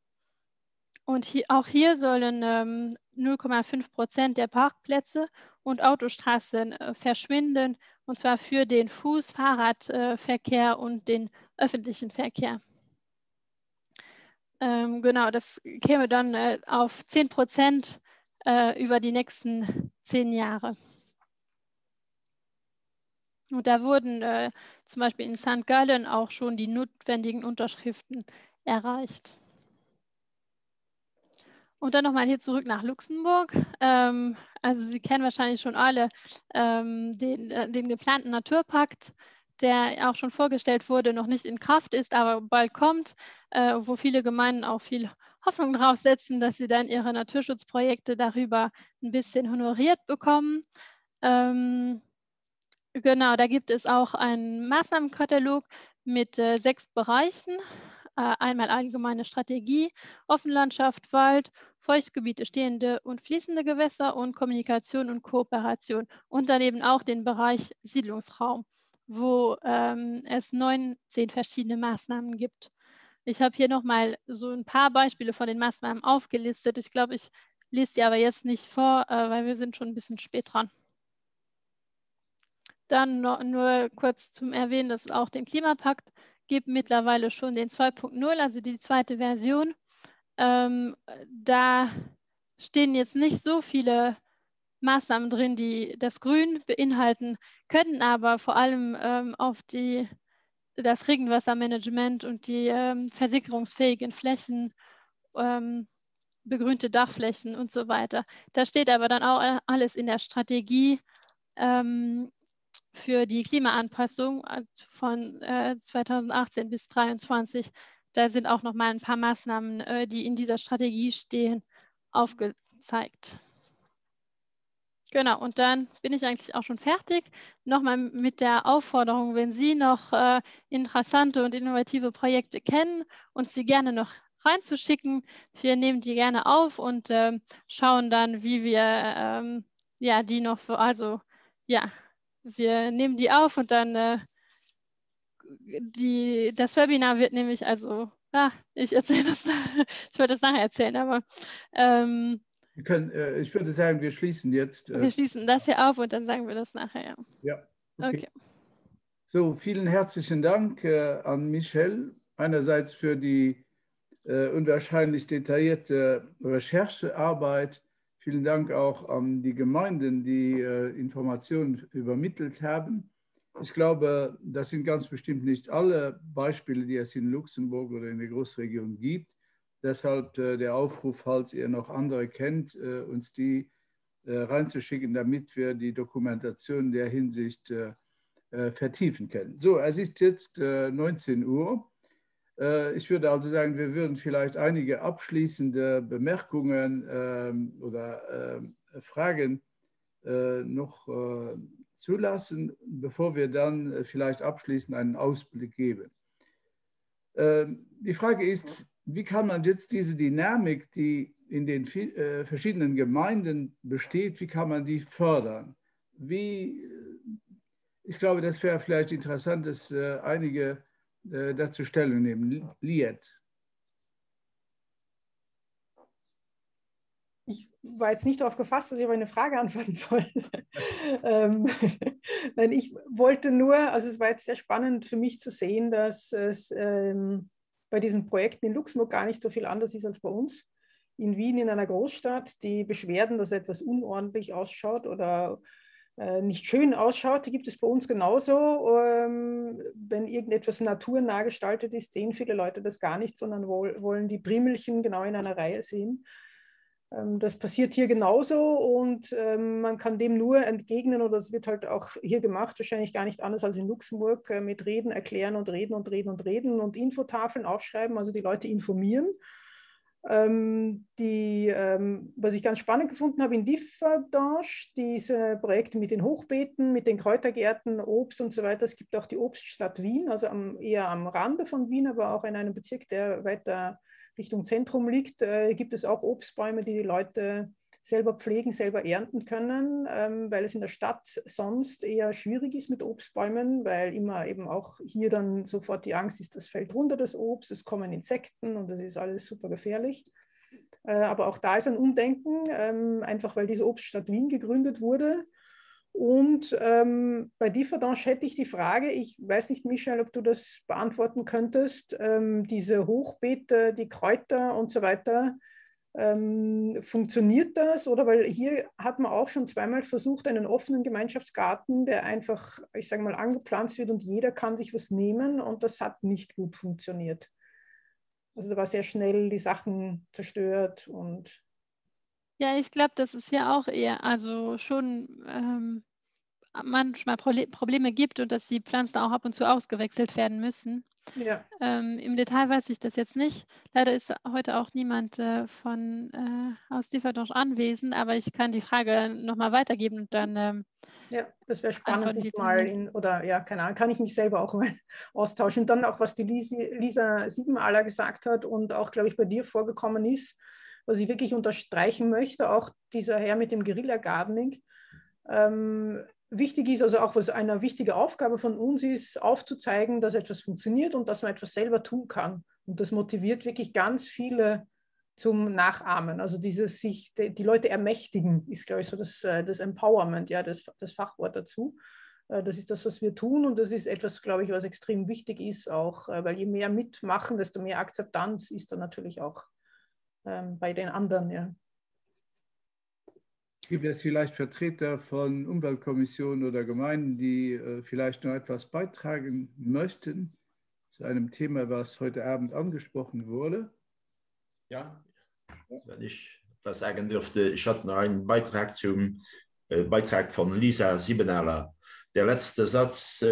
Und auch hier sollen 0,5% der Parkplätze und Autostraßen verschwinden, und zwar für den Fuß-, Fahrradverkehr und den öffentlichen Verkehr. Genau, das käme dann auf 10% über die nächsten 10 Jahre. Und da wurden zum Beispiel in St. Gallen auch schon die notwendigen Unterschriften erreicht. Und dann nochmal hier zurück nach Luxemburg. Also Sie kennen wahrscheinlich schon alle den geplanten Naturpakt, der auch schon vorgestellt wurde, noch nicht in Kraft ist, aber bald kommt, wo viele Gemeinden auch viel Hoffnung drauf setzen, dass sie dann ihre Naturschutzprojekte darüber ein bisschen honoriert bekommen. Genau, da gibt es auch einen Maßnahmenkatalog mit 6 Bereichen. Einmal allgemeine Strategie, Offenlandschaft, Wald, Feuchtgebiete, stehende und fließende Gewässer und Kommunikation und Kooperation. Und daneben auch den Bereich Siedlungsraum, wo es 19 verschiedene Maßnahmen gibt. Ich habe hier nochmal so ein paar Beispiele von den Maßnahmen aufgelistet. Ich glaube, ich lese die aber jetzt nicht vor, weil wir sind schon ein bisschen spät dran. Dann nur kurz zum Erwähnen, dass es auch den Klimapakt gibt, mittlerweile schon den 2.0, also die zweite Version. Da stehen jetzt nicht so viele Maßnahmen drin, die das Grün beinhalten, können aber vor allem auf das Regenwassermanagement und die versickerungsfähigen Flächen, begrünte Dachflächen und so weiter. Da steht aber dann auch alles in der Strategie für die Klimaanpassung von 2018 bis 2023. Da sind auch noch mal ein paar Maßnahmen, die in dieser Strategie stehen, aufgezeigt. Genau, und dann bin ich eigentlich auch schon fertig. Nochmal mit der Aufforderung, wenn Sie noch interessante und innovative Projekte kennen und sie gerne noch reinzuschicken. Wir nehmen die gerne auf und schauen dann, wie wir ja, die noch, also ja, wir nehmen die auf und dann das Webinar wird nämlich, also, ich erzähle das, ich wollte das nachher erzählen, aber ich würde sagen, wir schließen jetzt. Wir schließen das hier auf und dann sagen wir das nachher. Ja, okay. So, vielen herzlichen Dank an Michel, einerseits für die unwahrscheinlich detaillierte Recherchearbeit. Vielen Dank auch an die Gemeinden, die Informationen übermittelt haben. Ich glaube, das sind ganz bestimmt nicht alle Beispiele, die es in Luxemburg oder in der Großregion gibt. Deshalb der Aufruf, falls ihr noch andere kennt, uns die reinzuschicken, damit wir die Dokumentation in der Hinsicht vertiefen können. So, es ist jetzt 19 Uhr. Ich würde also sagen, wir würden vielleicht einige abschließende Bemerkungen oder Fragen noch zulassen, bevor wir dann vielleicht abschließend einen Ausblick geben. Die Frage ist, wie kann man jetzt diese Dynamik, die in den verschiedenen Gemeinden besteht, wie kann man die fördern? Ich glaube, das wäre vielleicht interessant, dass einige dazu Stellung nehmen. Liet. Ich war jetzt nicht darauf gefasst, dass ich auf eine Frage antworten soll. Nein, ich wollte nur, also es war jetzt sehr spannend für mich zu sehen, dass es bei diesen Projekten in Luxemburg gar nicht so viel anders ist als bei uns. In Wien, in einer Großstadt, die Beschwerden, dass etwas unordentlich ausschaut oder nicht schön ausschaut, die gibt es bei uns genauso. Wenn irgendetwas naturnah gestaltet ist, sehen viele Leute das gar nicht, sondern wollen die Primelchen genau in einer Reihe sehen. Das passiert hier genauso und man kann dem nur entgegnen, oder es wird halt auch hier gemacht, wahrscheinlich gar nicht anders als in Luxemburg, mit Reden, Erklären und Reden und Reden und Reden und Infotafeln aufschreiben, also die Leute informieren. Was ich ganz spannend gefunden habe in Differdange, diese Projekte mit den Hochbeeten, mit den Kräutergärten, Obst und so weiter. Es gibt auch die Obststadt Wien, also eher am Rande von Wien, aber auch in einem Bezirk, der weiter Richtung Zentrum liegt, gibt es auch Obstbäume, die die Leute selber pflegen, selber ernten können, weil es in der Stadt sonst eher schwierig ist mit Obstbäumen, weil immer eben auch hier dann sofort die Angst ist, das fällt runter, das Obst, es kommen Insekten und das ist alles super gefährlich. Aber auch da ist ein Umdenken, einfach weil diese Obststadt Wien gegründet wurde. Und bei Differdange hätte ich die Frage, ich weiß nicht, Michel, ob du das beantworten könntest, diese Hochbeete, die Kräuter und so weiter, funktioniert das? Oder weil hier hat man auch schon zweimal versucht, einen offenen Gemeinschaftsgarten, der einfach, ich sage mal, angepflanzt wird und jeder kann sich was nehmen und das hat nicht gut funktioniert. Also da war sehr schnell die Sachen zerstört und... Ja, ich glaube, das ist ja auch eher, also schon manchmal Probleme gibt und dass die Pflanzen auch ab und zu ausgewechselt werden müssen. Ja. Im Detail weiß ich das jetzt nicht. Leider ist heute auch niemand aus Differdange anwesend, aber ich kann die Frage nochmal weitergeben und dann ja, das wäre spannend, sich mal oder ja, keine Ahnung, kann ich mich selber auch mal austauschen. Und dann auch, was die Lisa Siebenaller gesagt hat und auch, glaube ich, bei dir vorgekommen ist, was ich wirklich unterstreichen möchte, auch dieser Herr mit dem Guerilla-Gardening. Wichtig ist, also auch was eine wichtige Aufgabe von uns ist, aufzuzeigen, dass etwas funktioniert und dass man etwas selber tun kann. Und das motiviert wirklich ganz viele zum Nachahmen. Also dieses sich die Leute ermächtigen, ist, glaube ich, so das Empowerment, ja, das Fachwort dazu. Das ist das, was wir tun und das ist etwas, glaube ich, was extrem wichtig ist, auch weil je mehr mitmachen, desto mehr Akzeptanz ist dann natürlich auch bei den anderen, ja. Gibt es vielleicht Vertreter von Umweltkommissionen oder Gemeinden, die vielleicht noch etwas beitragen möchten zu einem Thema, was heute Abend angesprochen wurde? Ja, wenn ich was sagen dürfte, ich hatte noch einen Beitrag zum Beitrag von Lisa Siebenaller. Der letzte Satz,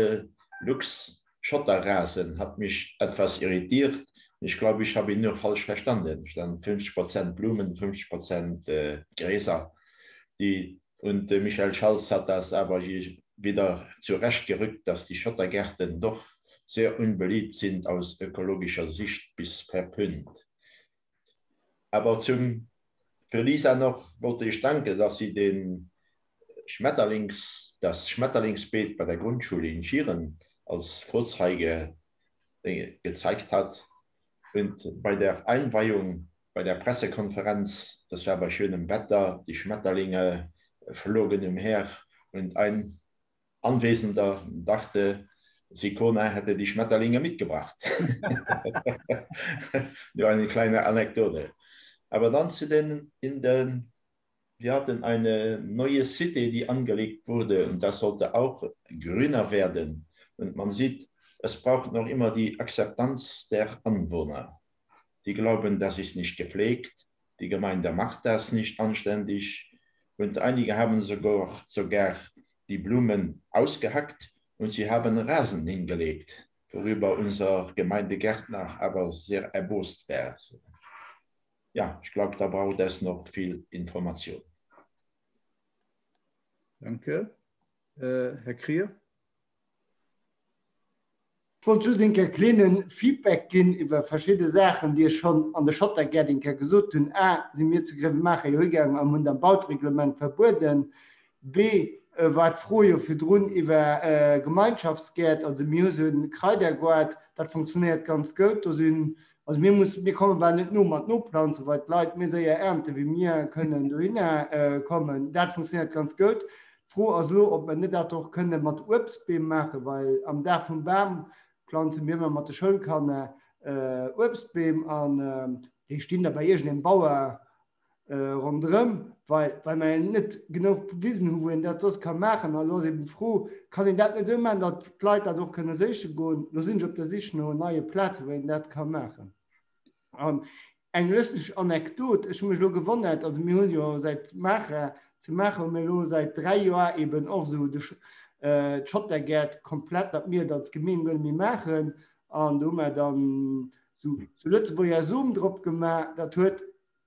Lux Schotterrasen, hat mich etwas irritiert. Ich glaube, ich habe ihn nur falsch verstanden. Ich stand 50% Blumen, 50% Gräser. Und Michael Schalz hat das aber wieder zurechtgerückt, dass die Schottergärten doch sehr unbeliebt sind aus ökologischer Sicht bis verpönt. Aber für Lisa noch wollte ich danken, dass sie das Schmetterlingsbeet bei der Grundschule in Schieren als Vorzeige gezeigt hat. Und bei der Einweihung, bei der Pressekonferenz, das war bei schönem Wetter, die Schmetterlinge flogen umher und ein Anwesender dachte, Sikona hätte die Schmetterlinge mitgebracht. Nur eine kleine Anekdote. Aber dann wir hatten eine neue City, die angelegt wurde und das sollte auch grüner werden. Und man sieht, es braucht noch immer die Akzeptanz der Anwohner. Die glauben, das ist nicht gepflegt, die Gemeinde macht das nicht anständig und einige haben sogar die Blumen ausgehackt und sie haben Rasen hingelegt, worüber unser Gemeindegärtner aber sehr erbost wäre. Ja, ich glaube, da braucht es noch viel Information. Danke. Herr Krier? Ich wollte schon ein kleines Feedback geben über verschiedene Sachen, die ich schon an der Schottergärtner gesagt habe. A, sie mir zugriff machen, gegangen am Baureglement verboten. B, war froh für drin über Gemeinschaftsgeld, also mir so ein Kreidergurt, das funktioniert ganz gut. Also wir kommen aber nicht nur mit Notpflanzen, weil die Leute mehr sehr ernten, wie wir können da kommen. Das funktioniert ganz gut. Froh also, ob wir nicht auch können mit Obstbäumen machen, weil am Dach vom Baum pflanzen wir mit der Schulkanne Obstbäume an, die stehen da bei jedem Bauer rundherum, weil man nicht genug wissen, wo man das machen kann. Also ich bin froh, kann ich das nicht so machen, dass die Leute dadurch können sicher gehen. Da sind auf der Sicht noch neue Plätze, wo ich das machen kann. Eine lustige Anekdote, ich habe mich schon gewundert, also wir haben ja seit seit 3 Jahren eben auch so das Schottergärtner komplett ab mir das Gemeinde wir machen. Und da haben wir dann so Lützburger Zoom drauf gemacht, das hat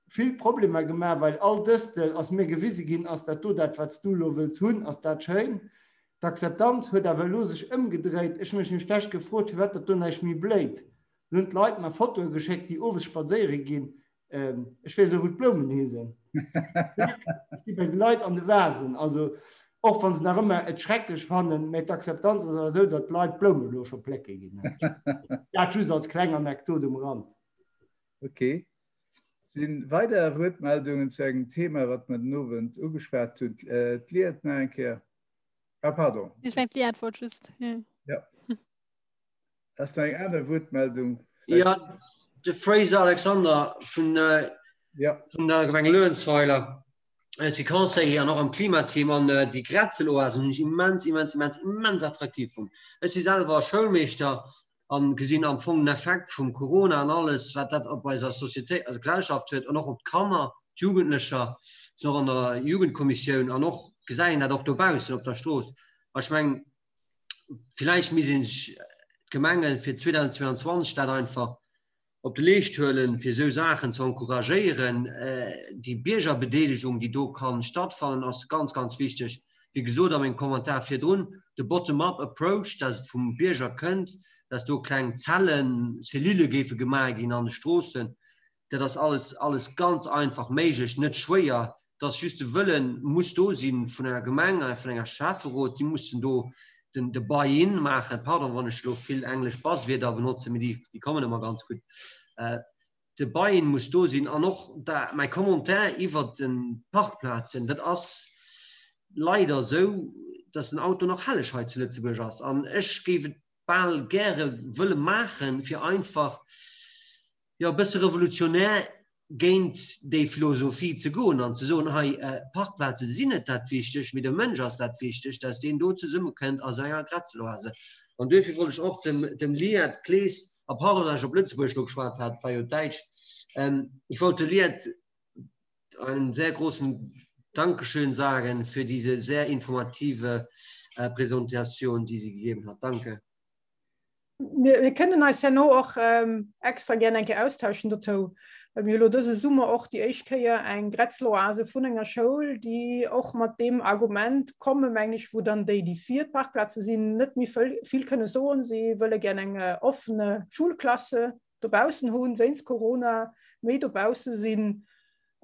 viel Probleme gemacht, weil all das, als mir gewissen gehen, als das was du willst tun, als das schön. Die Akzeptanz hat aber sich umgedreht. Ich habe mich nicht schlecht gefragt, wie wird das nicht mehr blöd. Und die Leute haben Fotos geschickt, die oben spazieren gehen. Ich weiß nicht, wo die Blumen hier sind. Ich bin die Leute an den Vasen. Also, auch wenn sie noch immer schrecklich fanden, mit der Akzeptanz ist es so, dass die Leute Blumen durch die Plätze gehen. Das ist als kleine Anekdote am Rand. Okay. Sind weitere Rückmeldungen zu einem Thema, was man nur angesperrt hat? Klärt noch ein Kehr. Ah, pardon. Ich bin klärt, Vortschüss. Ja. Hast du eine andere Rückmeldung? Ja, der Fraser Alexander von der Gemeinde Löwenzweiler. Sie kann sich ja noch am Klimathema die Grätzeloasen immens attraktiv finden. Es ist selber Schulmeister gesehen am Anfang Effekt von Corona und alles, was das bei der Societät, also Gesellschaft wird und auch ob Kammer, Jugendlicher, so an der Jugendkommission auch noch gesehen hat, auch dabei sind auf der Straße. Ich meine, vielleicht müssen Gemeinden für 2022 statt einfach auf die Lichthöhlen für so Sachen zu encouragieren, die Bürgerbeteiligung, die da kann stattfinden, ist ganz, ganz wichtig. Wie gesagt, am Kommentar für drin, der Bottom-up-Approach, das vom Bürger könnt, dass du kleine Zellen, Zellule gemacht in an den Straßen, das alles ganz einfach möglich, nicht schwer. Das just Willen muss da sein von einer Gemeinde, von einer Schafferrot, die mussten da den Buy-in machen. Pardon, wenn ich viel Englisch Buzzwörter benutze, die kommen immer ganz gut. Der Buy-in muss da sein. Und noch mein Kommentar über den Parkplatz, das ist leider so, dass ein Auto noch Helligkeit zu Lützeburg ist. Und ich gebe bald gerne will machen, für einfach ein bisschen revolutionär gegen die Philosophie zu gehen und zu sagen, hey, Parkplätze sind nicht das wichtig, mit dem Menschen ist das wichtig, dass den dort zusammen kennt, also ja, Grätzeloase. Und dafür wollte ich auch dem Lied Klees, apart dass ich auf Lützeburg geschwärzt hat, weil Deutsch, ich wollte Lied einen sehr großen Dankeschön sagen für diese sehr informative Präsentation, die sie gegeben hat. Danke. Wir können uns ja noch auch extra gerne austauschen dazu. Diese Summe auch die Eichkeier ein Grätzloase von einer Schule, die auch mit dem Argument kommen, eigentlich, wo dann die 4 Parkplätze sind, nicht mehr viel können so. Sie wollen gerne eine offene Schulklasse da draußen haben, wenn es Corona Medobause sind.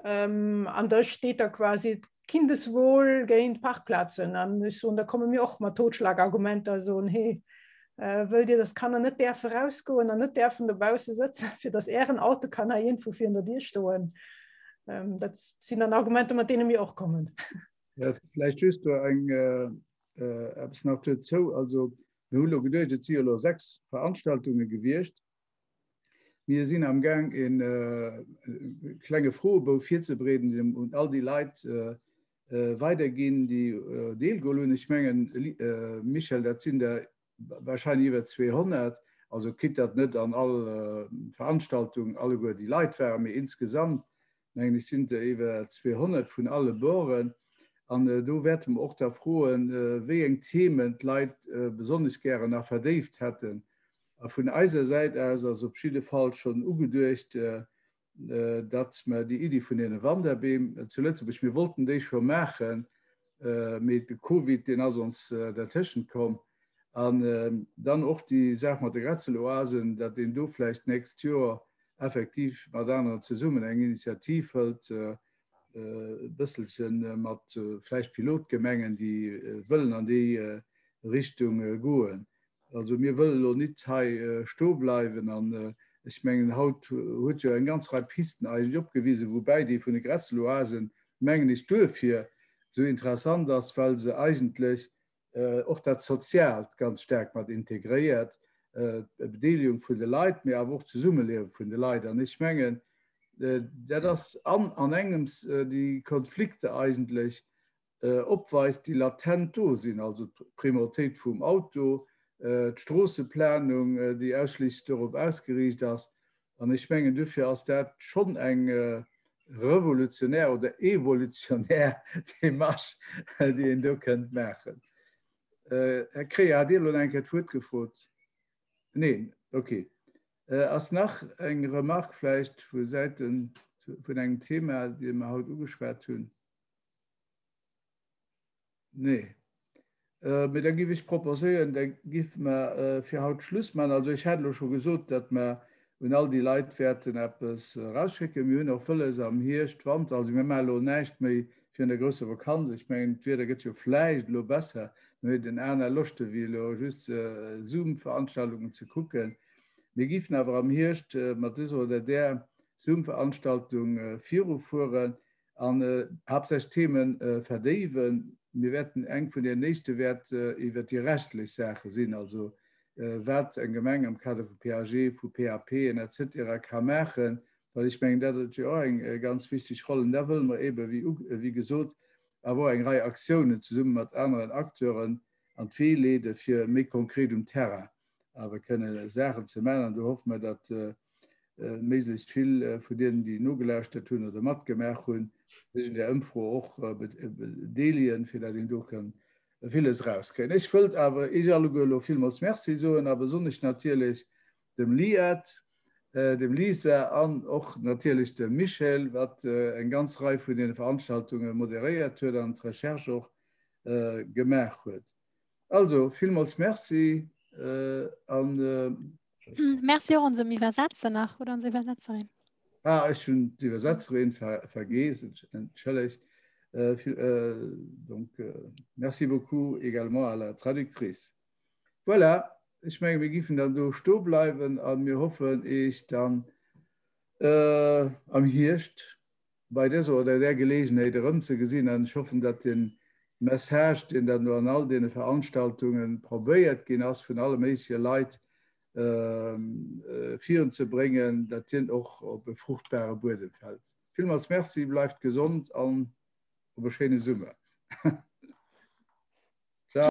An da steht da quasi Kindeswohl gegen Parkplätze. Und da kommen mir auch mal Totschlagargumente, also hey, will dir das kann er nicht der vorausgehen und nicht der von der Bause sitzen. Für das Ehrenauto kann er irgendwo für hinter dir stehen. Das sind dann Argumente, mit denen wir auch kommen. Ja, vielleicht ist du etwas noch dazu. Also, wir haben geduldet 6 Veranstaltungen gewirrscht. Wir sind am Gang in kleine Frohbau 4 zu reden und all die Leute weitergehen, die Deelgolune schmengen. Michael, das sind da wahrscheinlich über 200. Also, geht das nicht an alle Veranstaltungen, alle über die Leitwärme insgesamt. Eigentlich sind da über 200 von allen Bohren. Und da werden wir auch da frohen, wegen Themen, die Leute besonders gerne noch vertieft hätten. Von einer Seite also auf jeden Fall schon ungedurcht, dass wir die Idee von den Wanderbeam zuletzt, wir wollten das schon machen mit Covid, den also uns dazwischen kommt. Und dann auch die, sag mal, die Grätzeloasen, dass den du vielleicht nächstes Jahr effektiv mit anderen zusammen eine Initiative hält, ein bisschen mit vielleicht Pilotgemengen, die wollen an die Richtung gehen. Also wir wollen nicht stehen bleiben. Ich meine, heute hat ja eine ganze Reihe Pisten eigentlich abgewiesen, wobei die von den Grätzeloasen Mengen nicht dafür so interessant ist, weil sie eigentlich auch das Sozial ganz stark mit integriert. Beteiligung von den Leuten, aber auch Zusammenleben von den Leuten. Und ich meine, das an engem die Konflikte eigentlich abweist, die latent da sind, also Priorität vom Auto, die Straßenplanung, die ausschließlich darauf ausgerichtet ist. Und ich meine, dafür ist das schon ein revolutionär oder evolutionär Marsch, die ihn da könnt machen. Herr Krea, hat ihr noch ein Wort gefragt? Nein, okay. Als nach eine Remarque vielleicht von Seiten von einem Thema, das wir heute angesprochen haben. Nein. Mit dann gebe ich proposieren, dann gibt mir für heute Schluss machen. Also ich hatte schon gesagt, dass wir und all die Leitwerten etwas rausschicken. Wir haben auch vieles am Hirschwand. Also wir machen auch nicht mehr für eine große Vakanz. Ich meine, entweder geht es ja vielleicht noch besser, mit den anderen Lust, wie just Zoom-Veranstaltungen zu gucken. Wir geben aber am Hirsch mit dieser oder der Zoom-Veranstaltung 4 Uhr fahren an hauptsächlich Themen vertiefen. Wir werden eng von der nächsten Wert über die rechtliche Sache sehen, also was eine Gemenge am Kader von PAG, von PHP und etc. kann machen, weil ich meine, das ist ja auch eine ganz wichtige Rolle. Und da wollen wir eben, wie gesagt, aber eine Reihe Aktionen zusammen mit anderen Akteuren an Fehlläden für mehr konkret Terrain. Aber wir können Sachen zu machen. Da hoffen wir, dass möglichst viel von denen, die nur gelöscht haben oder matt gemacht haben, in der Info auch Delien, vielleicht den durch vieles rauskennen. Ich wollte aber, ich habe vielmals Merci sagen, aber sonst natürlich dem Liat, dem Lisa und auch natürlich dem Michel, was eine ganze Reihe von den Veranstaltungen moderiert hat und Recherche auch gemacht hat. Also, vielmals Merci. Merci auch unserem Übersetzer nach oder unsere Übersetzerin. Ich bin die Übersetzerin vergessen, entschuldigt. Donc, merci beaucoup également à la traductrice. Voilà, ich meine, wir geben dann durch stehen bleiben und wir hoffen, ich dann am Hirsch bei dieser oder der Gelegenheit zu gesehen und ich hoffe, dass den Message, den dann nur an all den Veranstaltungen probiert, gehen aus von allen möglichen Leuten führen zu bringen, dass den auch auf fruchtbare Boden fällt. Vielmals merci, bleibt gesund und über schöne Summe.